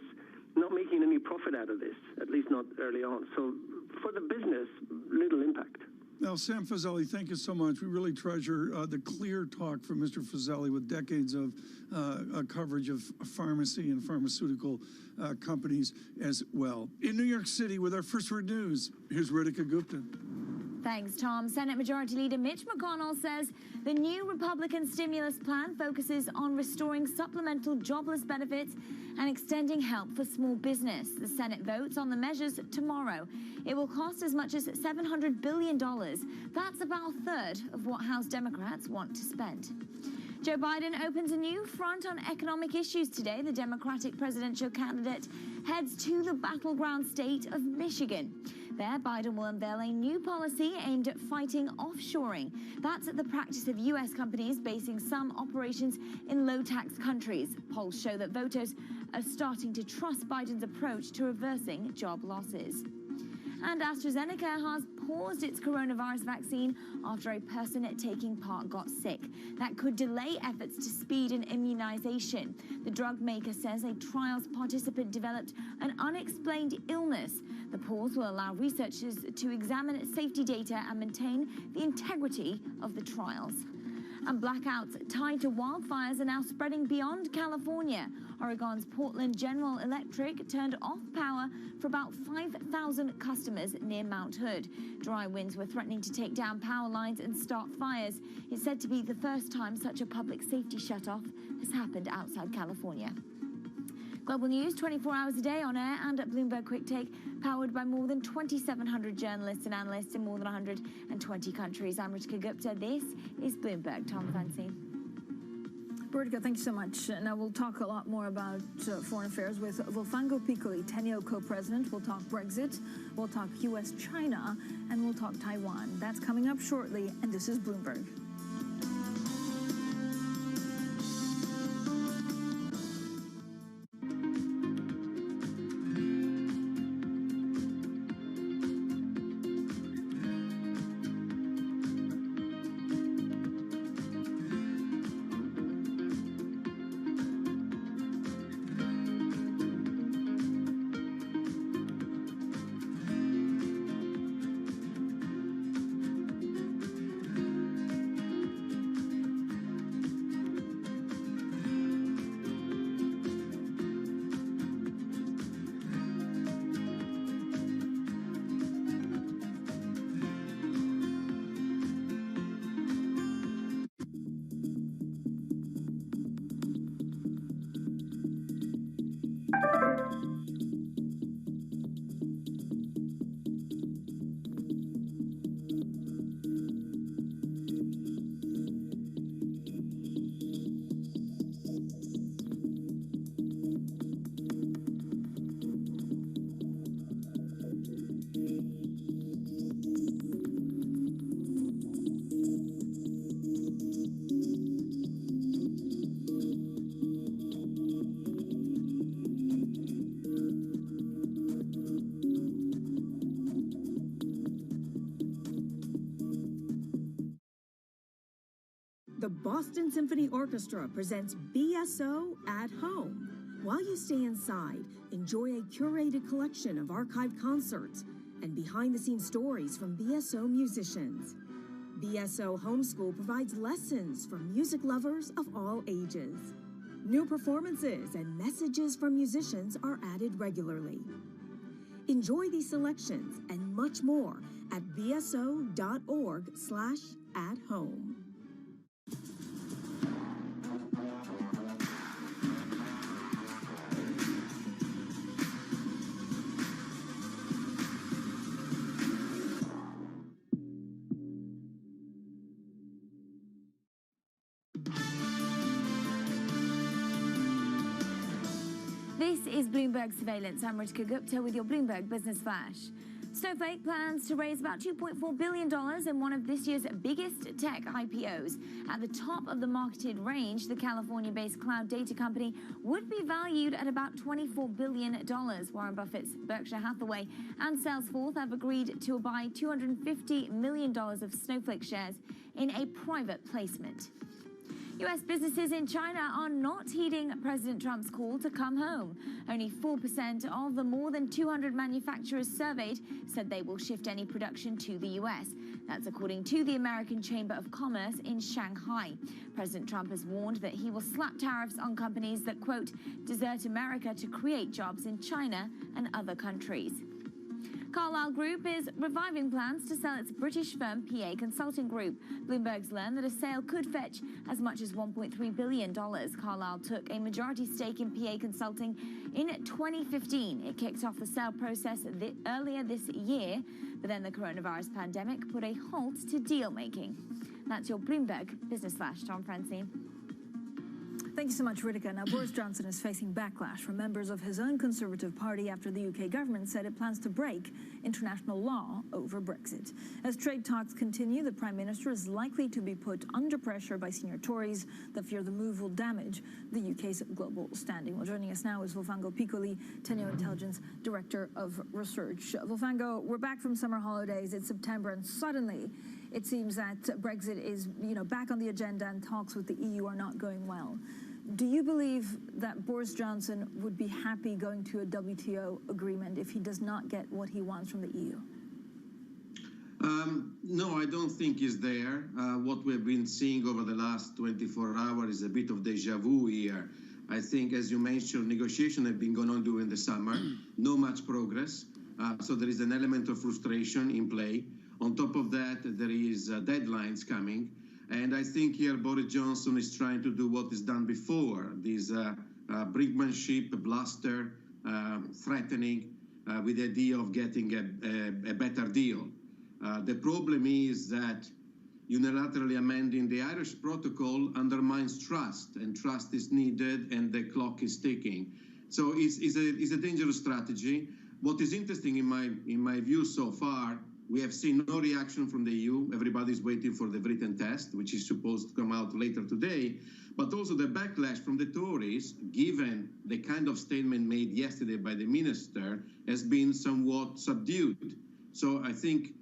Speaker 9: not making any profit out of this, at least not early on. So for the business, little impact.
Speaker 7: Now, Sam Fazeli, thank you so much. We really treasure the clear talk from Mr. Fazeli with decades of coverage of pharmacy and pharmaceutical companies as well. In New York City with our First Word News, here's Ritika Gupta.
Speaker 8: Thanks, Tom. Senate Majority Leader Mitch McConnell says the new Republican stimulus plan focuses on restoring supplemental jobless benefits and extending help for small business. The Senate votes on the measures tomorrow. It will cost as much as $700 billion. That's about a third of what House Democrats want to spend. Joe Biden opens a new front on economic issues today. The Democratic presidential candidate heads to the battleground state of Michigan. There, Biden will unveil a new policy aimed at fighting offshoring. That's the practice of U.S. companies basing some operations in low-tax countries. Polls show that voters are starting to trust Biden's approach to reversing job losses. And AstraZeneca has paused its coronavirus vaccine after a person taking part got sick. That could delay efforts to speed an immunization. The drug maker says a trial's participant developed an unexplained illness. The pause will allow researchers to examine safety data and maintain the integrity of the trials. And blackouts tied to wildfires are now spreading beyond California. Oregon's Portland General Electric turned off power for about 5,000 customers near Mount Hood. Dry winds were threatening to take down power lines and start fires. It's said to be the first time such a public safety shutoff has happened outside California. Global news 24 hours a day on air and at Bloomberg Quick Take, powered by more than 2,700 journalists and analysts in more than 120 countries. I'm Ritika Gupta. This is Bloomberg. Tom Francine.
Speaker 13: Ritika, thank you so much. Now we'll talk a lot more about foreign affairs with Volfango Piccoli, Teneo co-president. We'll talk Brexit, we'll talk U.S.-China, and we'll talk Taiwan. That's coming up shortly, and this is Bloomberg.
Speaker 10: The Boston Symphony Orchestra presents BSO at Home. While you stay inside, enjoy a curated collection of archived concerts and behind-the-scenes stories from BSO musicians. BSO Homeschool provides lessons for music lovers of all ages. New performances and messages from musicians are added regularly. Enjoy these selections and much more at bso.org/at-home.
Speaker 8: This is Bloomberg Surveillance. I'm Ritika Gupta with your Bloomberg Business Flash. Snowflake plans to raise about $2.4 billion in one of this year's biggest tech IPOs. At the top of the marketed range, the California-based cloud data company would be valued at about $24 billion. Warren Buffett's Berkshire Hathaway and Salesforce have agreed to buy $250 million of Snowflake shares in a private placement. U.S. businesses in China are not heeding President Trump's call to come home. Only 4% of the more than 200 manufacturers surveyed said they will shift any production to the U.S. That's according to the American Chamber of Commerce in Shanghai. President Trump has warned that he will slap tariffs on companies that, quote, desert America to create jobs in China and other countries. Carlyle Group is reviving plans to sell its British firm PA Consulting Group. Bloomberg's learned that a sale could fetch as much as $1.3 billion. Carlyle took a majority stake in PA Consulting in 2015. It kicked off the sale process earlier this year, but then the coronavirus pandemic put a halt to deal making. That's your Bloomberg Business Flash. Tom Francine.
Speaker 13: Thank Thank you so much, Ritika. Now, Boris Johnson is facing backlash from members of his own Conservative Party after the UK government said it plans to break international law over Brexit. As trade talks continue, the Prime Minister is likely to be put under pressure by senior Tories that fear the move will damage the UK's global standing. Well, joining us now is Volfango Piccoli, Teneo Intelligence Director of Research. Volfango, we're back from summer holidays. It's September, and suddenly it seems that Brexit is, back on the agenda and talks with the EU are not going well. Do you believe that Boris Johnson would be happy going to a WTO agreement if he does not get what he wants from the EU?
Speaker 11: No, I don't think he's there. What we've been seeing over the last 24 hours is a bit of deja vu here. I think, as you mentioned, negotiations have been going on during the summer, no much progress. So there is an element of frustration in play. On top of that, there is deadlines coming. And I think here Boris Johnson is trying to do what is done before, this brinkmanship, bluster, threatening with the idea of getting a better deal. The problem is that unilaterally amending the Irish protocol undermines trust, and trust is needed, and the clock is ticking. So it's a dangerous strategy. What is interesting in my view so far, we have seen no reaction from the EU. Everybody's waiting for the written test, which is supposed to come out later today. But also the backlash from the Tories, given the kind of statement made yesterday by the minister, has been somewhat subdued. So I think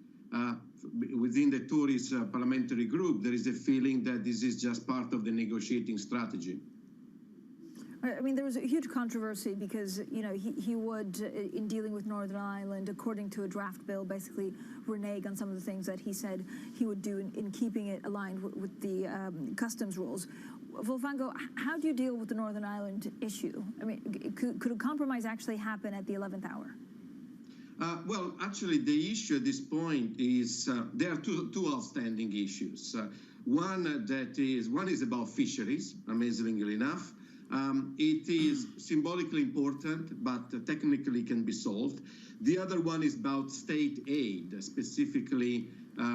Speaker 11: within the Tories parliamentary group, there is a feeling that this is just part of the negotiating strategy.
Speaker 13: I mean, there was a huge controversy because, he would, in dealing with Northern Ireland, according to a draft bill, basically renege on some of the things that he said he would do in keeping it aligned with the customs rules. Volfango, how do you deal with the Northern Ireland issue? I mean, could a compromise actually happen at the 11th hour?
Speaker 11: Well, actually, the issue at this point is there are two outstanding issues. One is about fisheries, amazingly enough. It is symbolically important, but technically can be solved. The other one is about state aid, specifically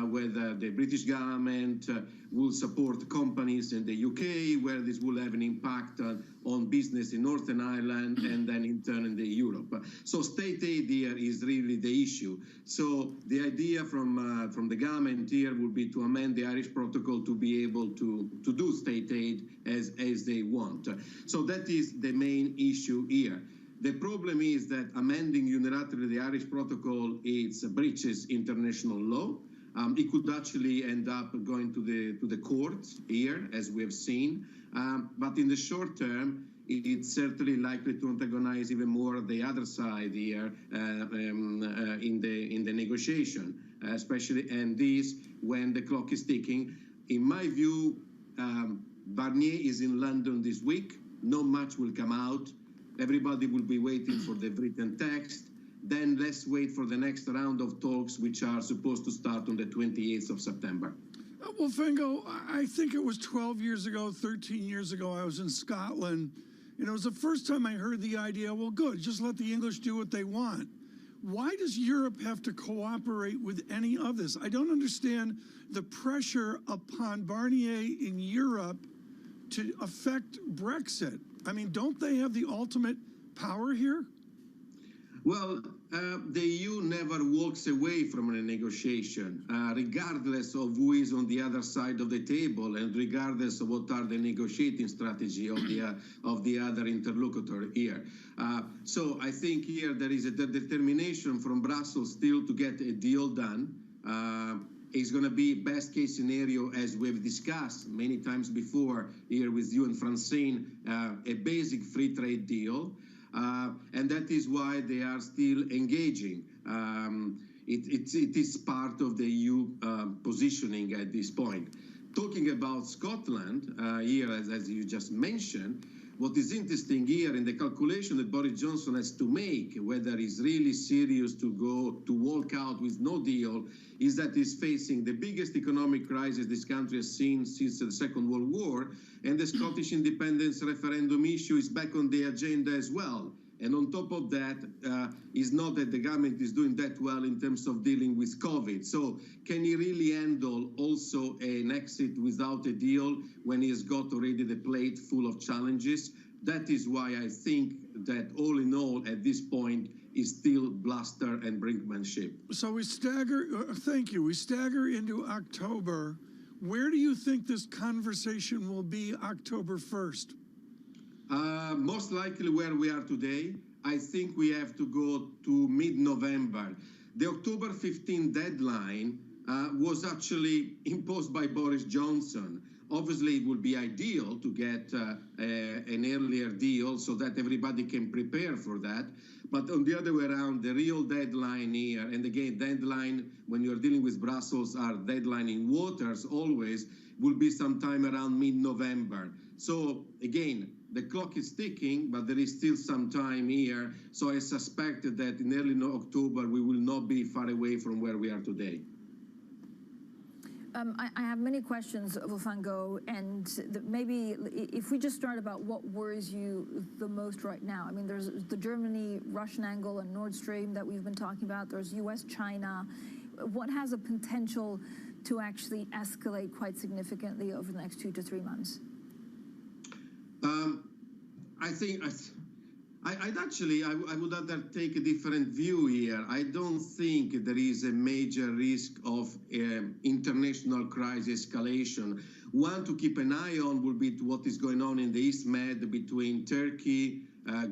Speaker 11: whether the British government will support companies in the UK, where this will have an impact on business in Northern Ireland and then in turn in Europe. So state aid here is really the issue. So the idea from the government here would be to amend the Irish protocol to be able to do state aid as they want. So that is the main issue here. The problem is that amending unilaterally the Irish protocol, it breaches international law. It could actually end up going to the courts here, as we have seen. But in the short term, it's certainly likely to antagonize even more the other side here in the negotiation, especially, and this when the clock is ticking. In my view, Barnier is in London this week. Not much will come out. Everybody will be waiting for the written text. Then let's wait for the next round of talks, which are supposed to start on the 28th of September.
Speaker 7: Well, Fingo, I think it was 12 years ago, 13 years ago, I was in Scotland, and it was the first time I heard the idea, well, good, just let the English do what they want. Why does Europe have to cooperate with any of this? I don't understand the pressure upon Barnier in Europe to affect Brexit. I mean, don't they have the ultimate power here?
Speaker 11: Well, the EU never walks away from a negotiation, regardless of who is on the other side of the table and regardless of what are the negotiating strategy of the other interlocutor here. So I think here there is a determination from Brussels still to get a deal done. It's going to be best case scenario, as we've discussed many times before here with you and Francine, a basic free trade deal. And that is why they are still engaging. It is part of the EU positioning at this point. Talking about Scotland, here, as you just mentioned, what is interesting here in the calculation that Boris Johnson has to make, whether he's really serious to walk out with no deal, is that he's facing the biggest economic crisis this country has seen since the Second World War, and the Scottish independence referendum issue is back on the agenda as well. And on top of that, it's not that the government is doing that well in terms of dealing with COVID. So can he really handle also an exit without a deal when he has got already the plate full of challenges? That is why I think that all in all, at this point, is still bluster and brinkmanship.
Speaker 7: So we stagger, thank you, we stagger into October. Where do you think this conversation will be October 1st?
Speaker 11: Most likely where we are today. I think we have to go to mid-November. The October 15 deadline was actually imposed by Boris Johnson. Obviously, it would be ideal to get an earlier deal so that everybody can prepare for that. But on the other way around, the real deadline here, and again, deadline when you're dealing with Brussels are deadline in waters always, will be sometime around mid-November. So again, the clock is ticking, but there is still some time here. So I suspect that in early October, we will not be far away from where we are today.
Speaker 13: I have many questions, Wolfgang Go, and maybe if we just start about what worries you the most right now. I mean, there's the Germany-Russian angle and Nord Stream that we've been talking about. There's U.S.-China. What has a potential to actually escalate quite significantly over the next 2 to 3 months?
Speaker 11: I think I would rather take a different view here. I don't think there is a major risk of international crisis escalation. One to keep an eye on will be what is going on in the East Med between Turkey,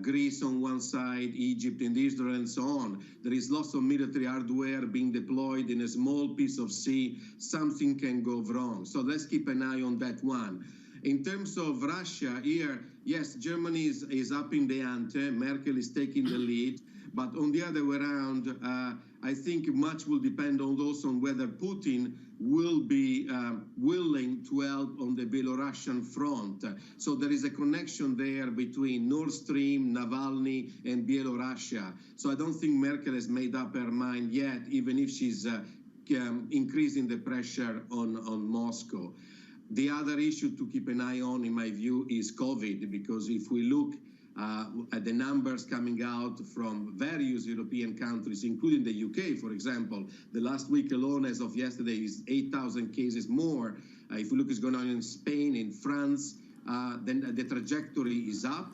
Speaker 11: Greece on one side, Egypt and Israel and so on. There is lots of military hardware being deployed in a small piece of sea. Something can go wrong. So let's keep an eye on that one. In terms of Russia, here, yes, Germany is up in the ante. Merkel is taking the lead. But on the other way around, I think much will depend also on whether Putin will be willing to help on the Belarusian front. So there is a connection there between Nord Stream, Navalny, and Belarusia. So I don't think Merkel has made up her mind yet, even if she's increasing the pressure on Moscow. The other issue to keep an eye on, in my view, is COVID, because if we look at the numbers coming out from various European countries, including the UK, for example, the last week alone, as of yesterday, is 8,000 cases more. If we look at what's going on in Spain, in France, then the trajectory is up,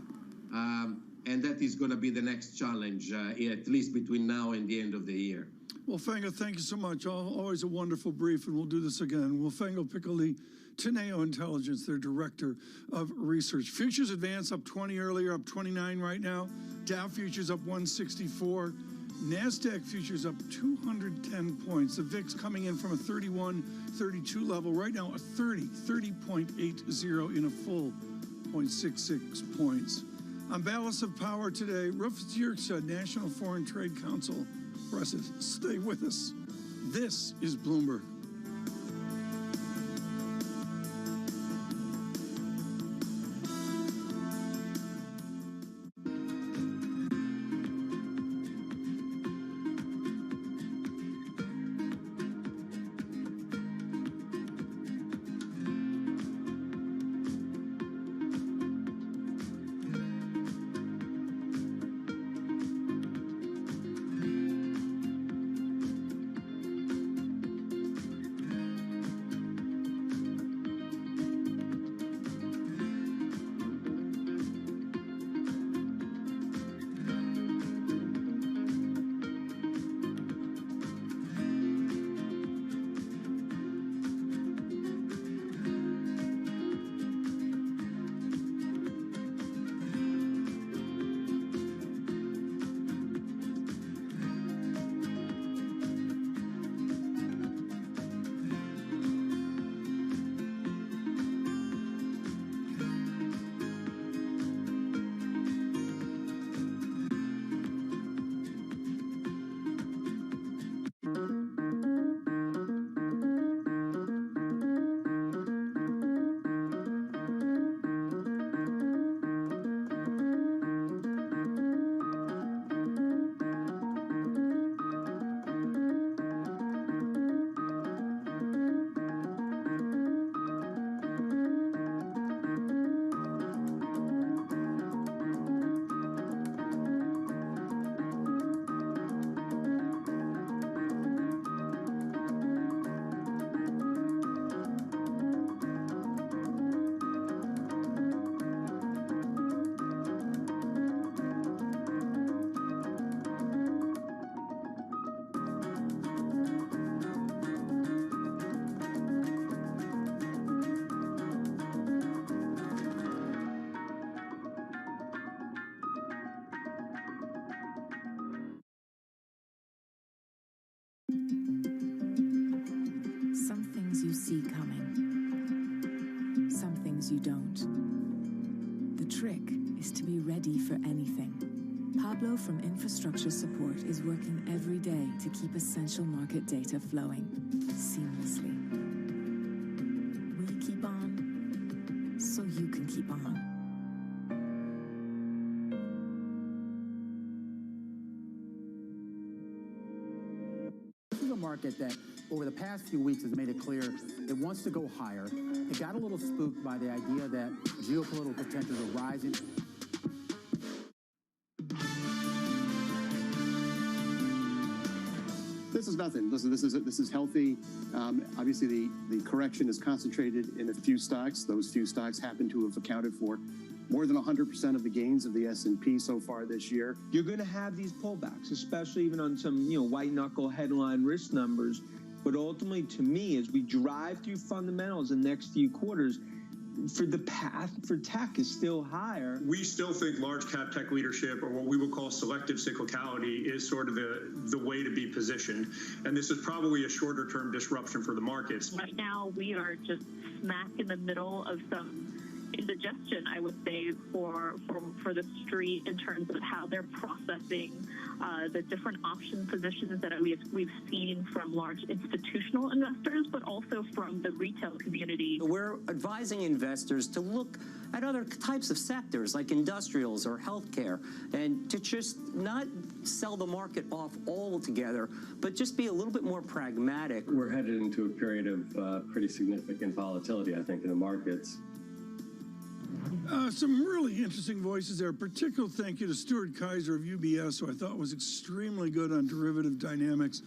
Speaker 11: and that is going to be the next challenge, at least between now and the end of the year.
Speaker 7: Wolfgang, thank you so much. Always a wonderful brief, and we'll do this again. Wolfgang Piccoli, Teneo Intelligence, their Director of Research. Futures advance up 20 earlier, up 29 right now. Dow futures up 164. NASDAQ futures up 210 points. The VIX coming in from a 31, 32 level. Right now, a 30.80 in a full 0.66 points. On Balance of Power today, Rufus Yerkes, National Foreign Trade Council President. Stay with us. This is Bloomberg.
Speaker 12: you see coming, some things you don't. The trick is to be ready for anything. Pablo from Infrastructure Support is working every day to keep essential market data flowing seamlessly. We keep on, so you can keep on.
Speaker 14: This is a market that over the past few weeks has made it clear it wants to go higher. It got a little spooked by the idea that geopolitical tensions are rising.
Speaker 17: This is nothing. Listen, this is healthy. Obviously, the correction is concentrated in a few stocks. Those few stocks happen to have accounted for more than 100% of the gains of the S&P so far this year.
Speaker 22: You're going to have these pullbacks, especially even on some, white knuckle headline risk numbers. But ultimately, to me, as we drive through fundamentals in the next few quarters, for the path for tech is still higher.
Speaker 23: We still think large cap tech leadership, or what we would call selective cyclicality, is sort of the way to be positioned. And this is probably a shorter term disruption for the markets.
Speaker 24: Right now, we are just smack in the middle of some indigestion, I would say, for the street in terms of how they're processing the different option positions that we've seen from large institutional investors, but also from the retail community.
Speaker 25: We're advising investors to look at other types of sectors like industrials or healthcare, and to just not sell the market off altogether, but just be a little bit more pragmatic.
Speaker 26: We're headed into a period of pretty significant volatility, I think, in the markets.
Speaker 7: Some really interesting voices there. Particular thank you to Stuart Kaiser of UBS, who I thought was extremely good on derivative dynamics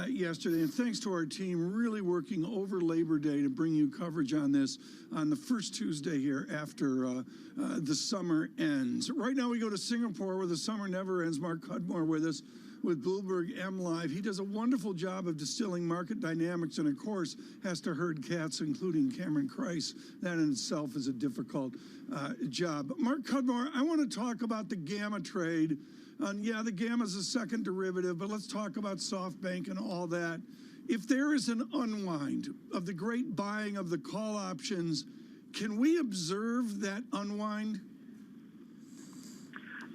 Speaker 7: yesterday. And thanks to our team really working over Labor Day to bring you coverage on this on the first Tuesday here after the summer ends. Right now we go to Singapore, where the summer never ends. Mark Cudmore with us with Bloomberg M Live. He does a wonderful job of distilling market dynamics and, of course, has to herd cats, including Cameron Krice. That in itself is a difficult job. Mark Cudmore, I want to talk about the gamma trade. Yeah, the gamma is a second derivative, but let's talk about SoftBank and all that. If there is an unwind of the great buying of the call options, can we observe that unwind?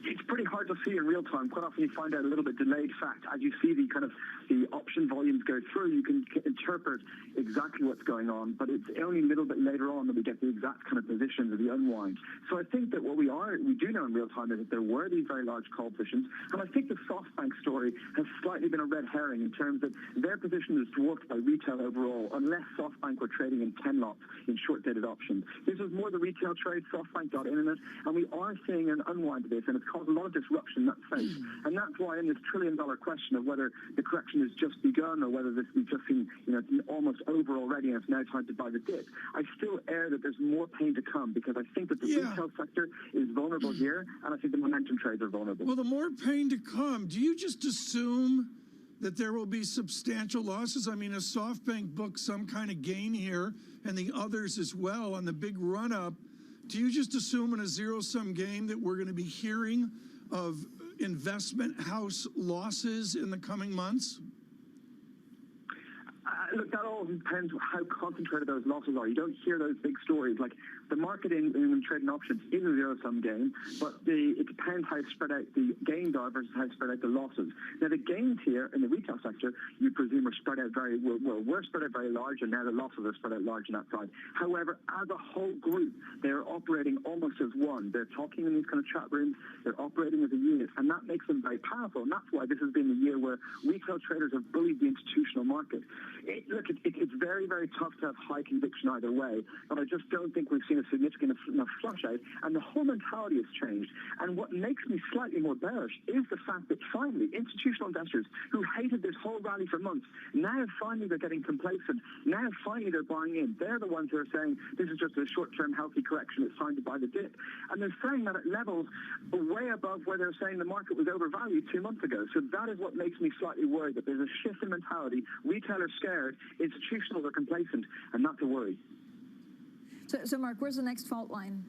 Speaker 27: It's pretty hard to see in real time. Quite often you find out a little bit delayed fact. As you see the option volumes go through, you can interpret exactly what's going on, but it's only a little bit later on that we get the exact kind of positions of the unwind. So I think that what we do know in real time is that there were these very large call positions, and I think the SoftBank story has slightly been a red herring in terms that their position is dwarfed by retail overall, unless SoftBank were trading in 10 lots in short-dated options. This was more the retail trade. SoftBank got in it, and we are seeing an unwind of this, and it's caused a lot of disruption in that space. And that's why in this trillion-dollar question of whether the correction has just begun or whether we've just seen, it's almost over already and it's now time to buy the dip, I still err that there's more pain to come, because I think that the retail sector is vulnerable here, and I think the momentum trades are vulnerable.
Speaker 7: Well, the more pain to come, do you just assume that there will be substantial losses? I mean, if SoftBank books some kind of gain here and the others as well on the big run-up, do you just assume in a zero-sum game that we're going to be hearing of investment house losses in the coming months?
Speaker 27: Look, that all depends how concentrated those losses are. You don't hear those big stories. Like, the market in trading options is a zero-sum game, but it depends how spread out the gains are versus how spread out the losses. Now, the gains here in the retail sector, you presume, are spread out we're spread out very large, and now the losses are spread out large on that side. However, as a whole group, they're operating almost as one. They're talking in these kind of chat rooms. They're operating as a unit, and that makes them very powerful. And that's why this has been the year where retail traders have bullied the institutional market. It's very, very tough to have high conviction either way, but I just don't think we've seen a significant enough flush out, and the whole mentality has changed. And what makes me slightly more bearish is the fact that finally institutional investors who hated this whole rally for months, now finally they're getting complacent. Now finally they're buying in. They're the ones who are saying this is just a short-term healthy correction. It's time to buy the dip. And they're saying that at levels way above where they're saying the market was overvalued 2 months ago. So that is what makes me slightly worried, that there's a shift in mentality. Retail are scared, institutional are complacent, and that's a worry.
Speaker 13: So Mark, where's the next fault line?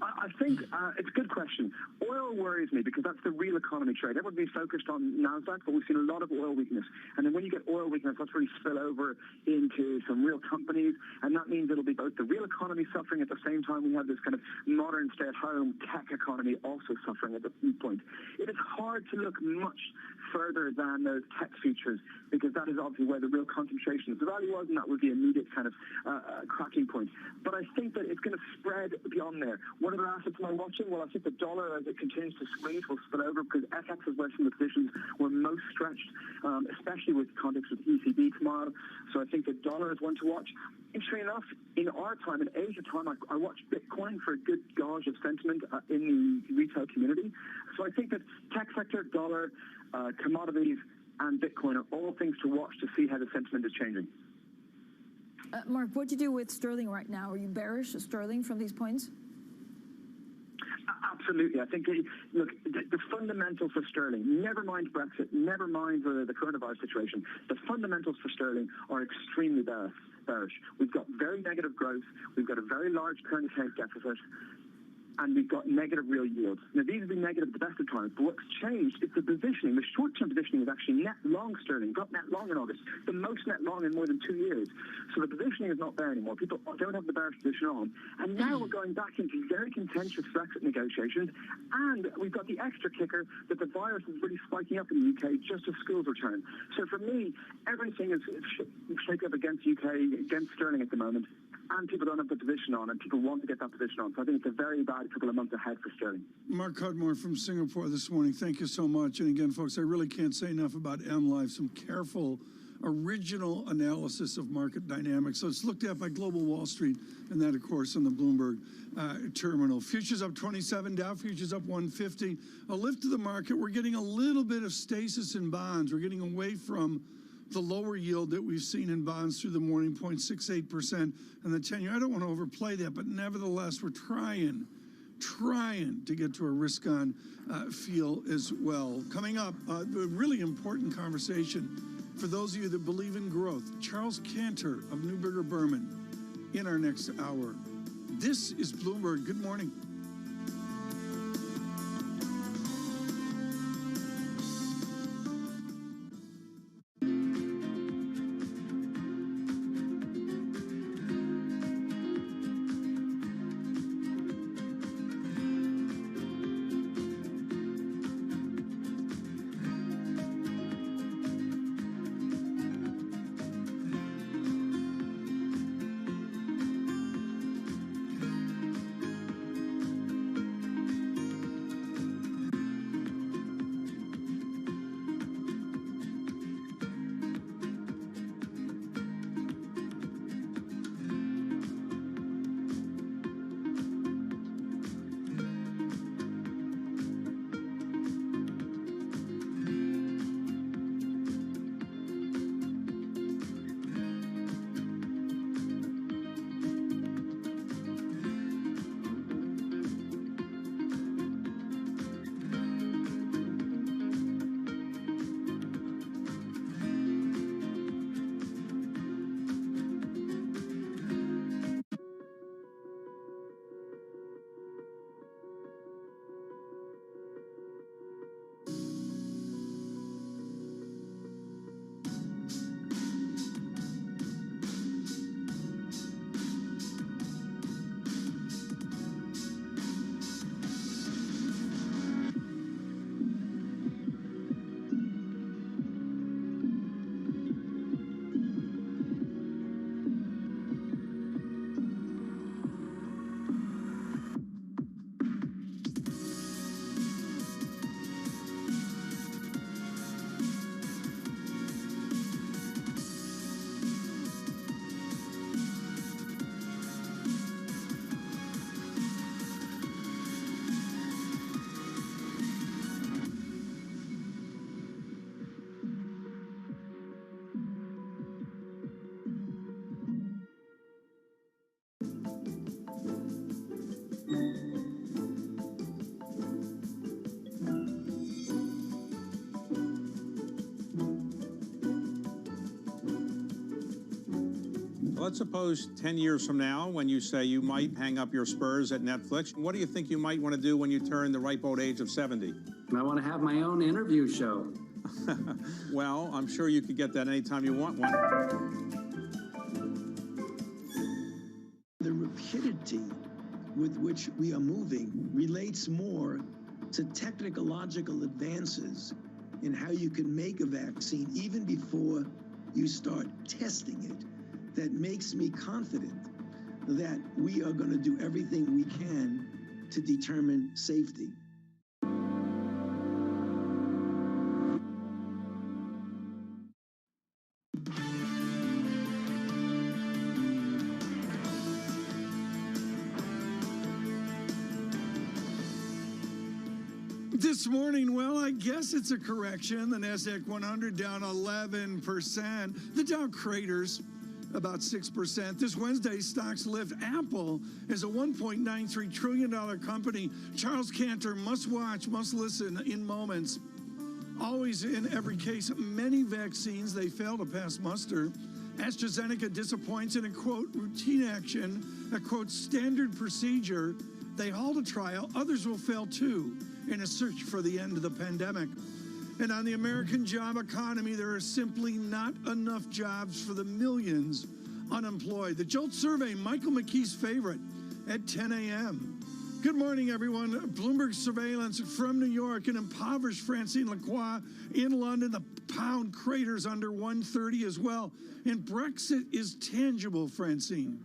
Speaker 27: I think it's a good question. Oil worries me because that's the real economy trade. Everybody's focused on NASDAQ, but we've seen a lot of oil weakness. And then when you get oil weakness, that's really spill over into some real companies. And that means it'll be both the real economy suffering at the same time we have this kind of modern stay-at-home tech economy also suffering at the point. It is hard to look much further than those tech futures because that is obviously where the real concentration of the value was, and that was the immediate kind of cracking point. But I think that it's going to spread beyond there. What other assets am I watching? Well, I think the dollar, as it continues to squeeze, will spill over because FX is where some of the positions were most stretched, especially with context with ECB tomorrow. So I think the dollar is one to watch. Interestingly enough, in our time, in Asia time, I watch Bitcoin for a good gauge of sentiment in the retail community. So I think that tech sector, dollar, commodities, and Bitcoin are all things to watch to see how the sentiment is changing.
Speaker 13: Mark, what do you do with sterling right now? Are you bearish sterling from these points?
Speaker 27: Absolutely. I think, look, the fundamentals for sterling, never mind Brexit, never mind the coronavirus situation, the fundamentals for sterling are extremely bearish. We've got very negative growth. We've got a very large current account deficit. And we've got negative real yields. Now, these have been negative at the best of times, but what's changed is the positioning. The short-term positioning is actually net long sterling, got net long in August, the most net long in more than 2 years. So the positioning is not there anymore. People don't have the bearish position on. And now we're going back into very contentious Brexit negotiations, and we've got the extra kicker that the virus is really spiking up in the UK just as schools return. So for me, everything is shaking up against UK, against sterling at the moment. And people don't have the position on, and people want to get that position on. So I think it's a very bad couple of months ahead for sterling.
Speaker 7: Mark Cudmore from Singapore this morning. Thank you so much. And again, folks, I really can't say enough about MLive. Some careful, original analysis of market dynamics. So it's looked at by Global Wall Street, and that, of course, on the Bloomberg terminal. Futures up 27, Dow futures up 150. A lift to the market. We're getting a little bit of stasis in bonds. We're getting away from the lower yield that we've seen in bonds through the morning, 0.68%, and the 10-year. I don't want to overplay that, but nevertheless, we're trying to get to a risk-on feel as well. Coming up, a really important conversation for those of you that believe in growth. Charles Cantor of Neuberger Berman in our next hour. This is Bloomberg. Good morning.
Speaker 2: Let's suppose 10 years from now, when you say you might hang up your spurs at Netflix, what do you think you might want to do when you turn the ripe old age of 70?
Speaker 4: I want to have my own interview show.
Speaker 2: Well, I'm sure you could get that anytime you want one.
Speaker 6: The rapidity with which we are moving relates more to technological advances in how you can make a vaccine even before you start testing it. That makes me confident that we are going to do everything we can to determine safety.
Speaker 7: This morning, well, I guess it's a correction. The NASDAQ 100 down 11%. The Dow craters about 6%. This Wednesday, stocks lift. Apple is a $1.93 trillion company. Charles Cantor, must watch, must listen in moments. Always in every case, many vaccines, they fail to pass muster. AstraZeneca disappoints in a, quote, routine action, a, quote, standard procedure. They halt a trial. Others will fail too in a search for the end of the pandemic. And on the American job economy, there are simply not enough jobs for the millions unemployed. The JOLT survey, Michael McKee's favorite, at 10 a.m. Good morning, everyone. Bloomberg surveillance from New York, an impoverished Francine Lacroix in London. The pound craters under 130 as well. And Brexit is tangible, Francine.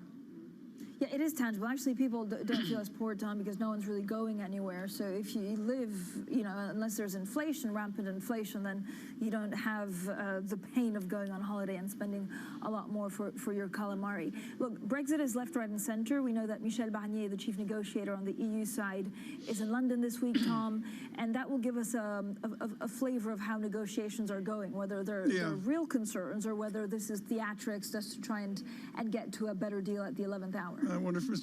Speaker 13: Yeah, it is tangible. Actually, people don't feel as poor, Tom, because no one's really going anywhere. So if you live, unless there's inflation, rampant inflation, then you don't have the pain of going on holiday and spending a lot more for your calamari. Look, Brexit is left, right, and center. We know that Michel Barnier, the chief negotiator on the EU side, is in London this week, Tom, and that will give us a flavor of how negotiations are going, whether they're real concerns or whether this is theatrics just to try and get to a better deal at the 11th hour.
Speaker 7: I wonder if Mr.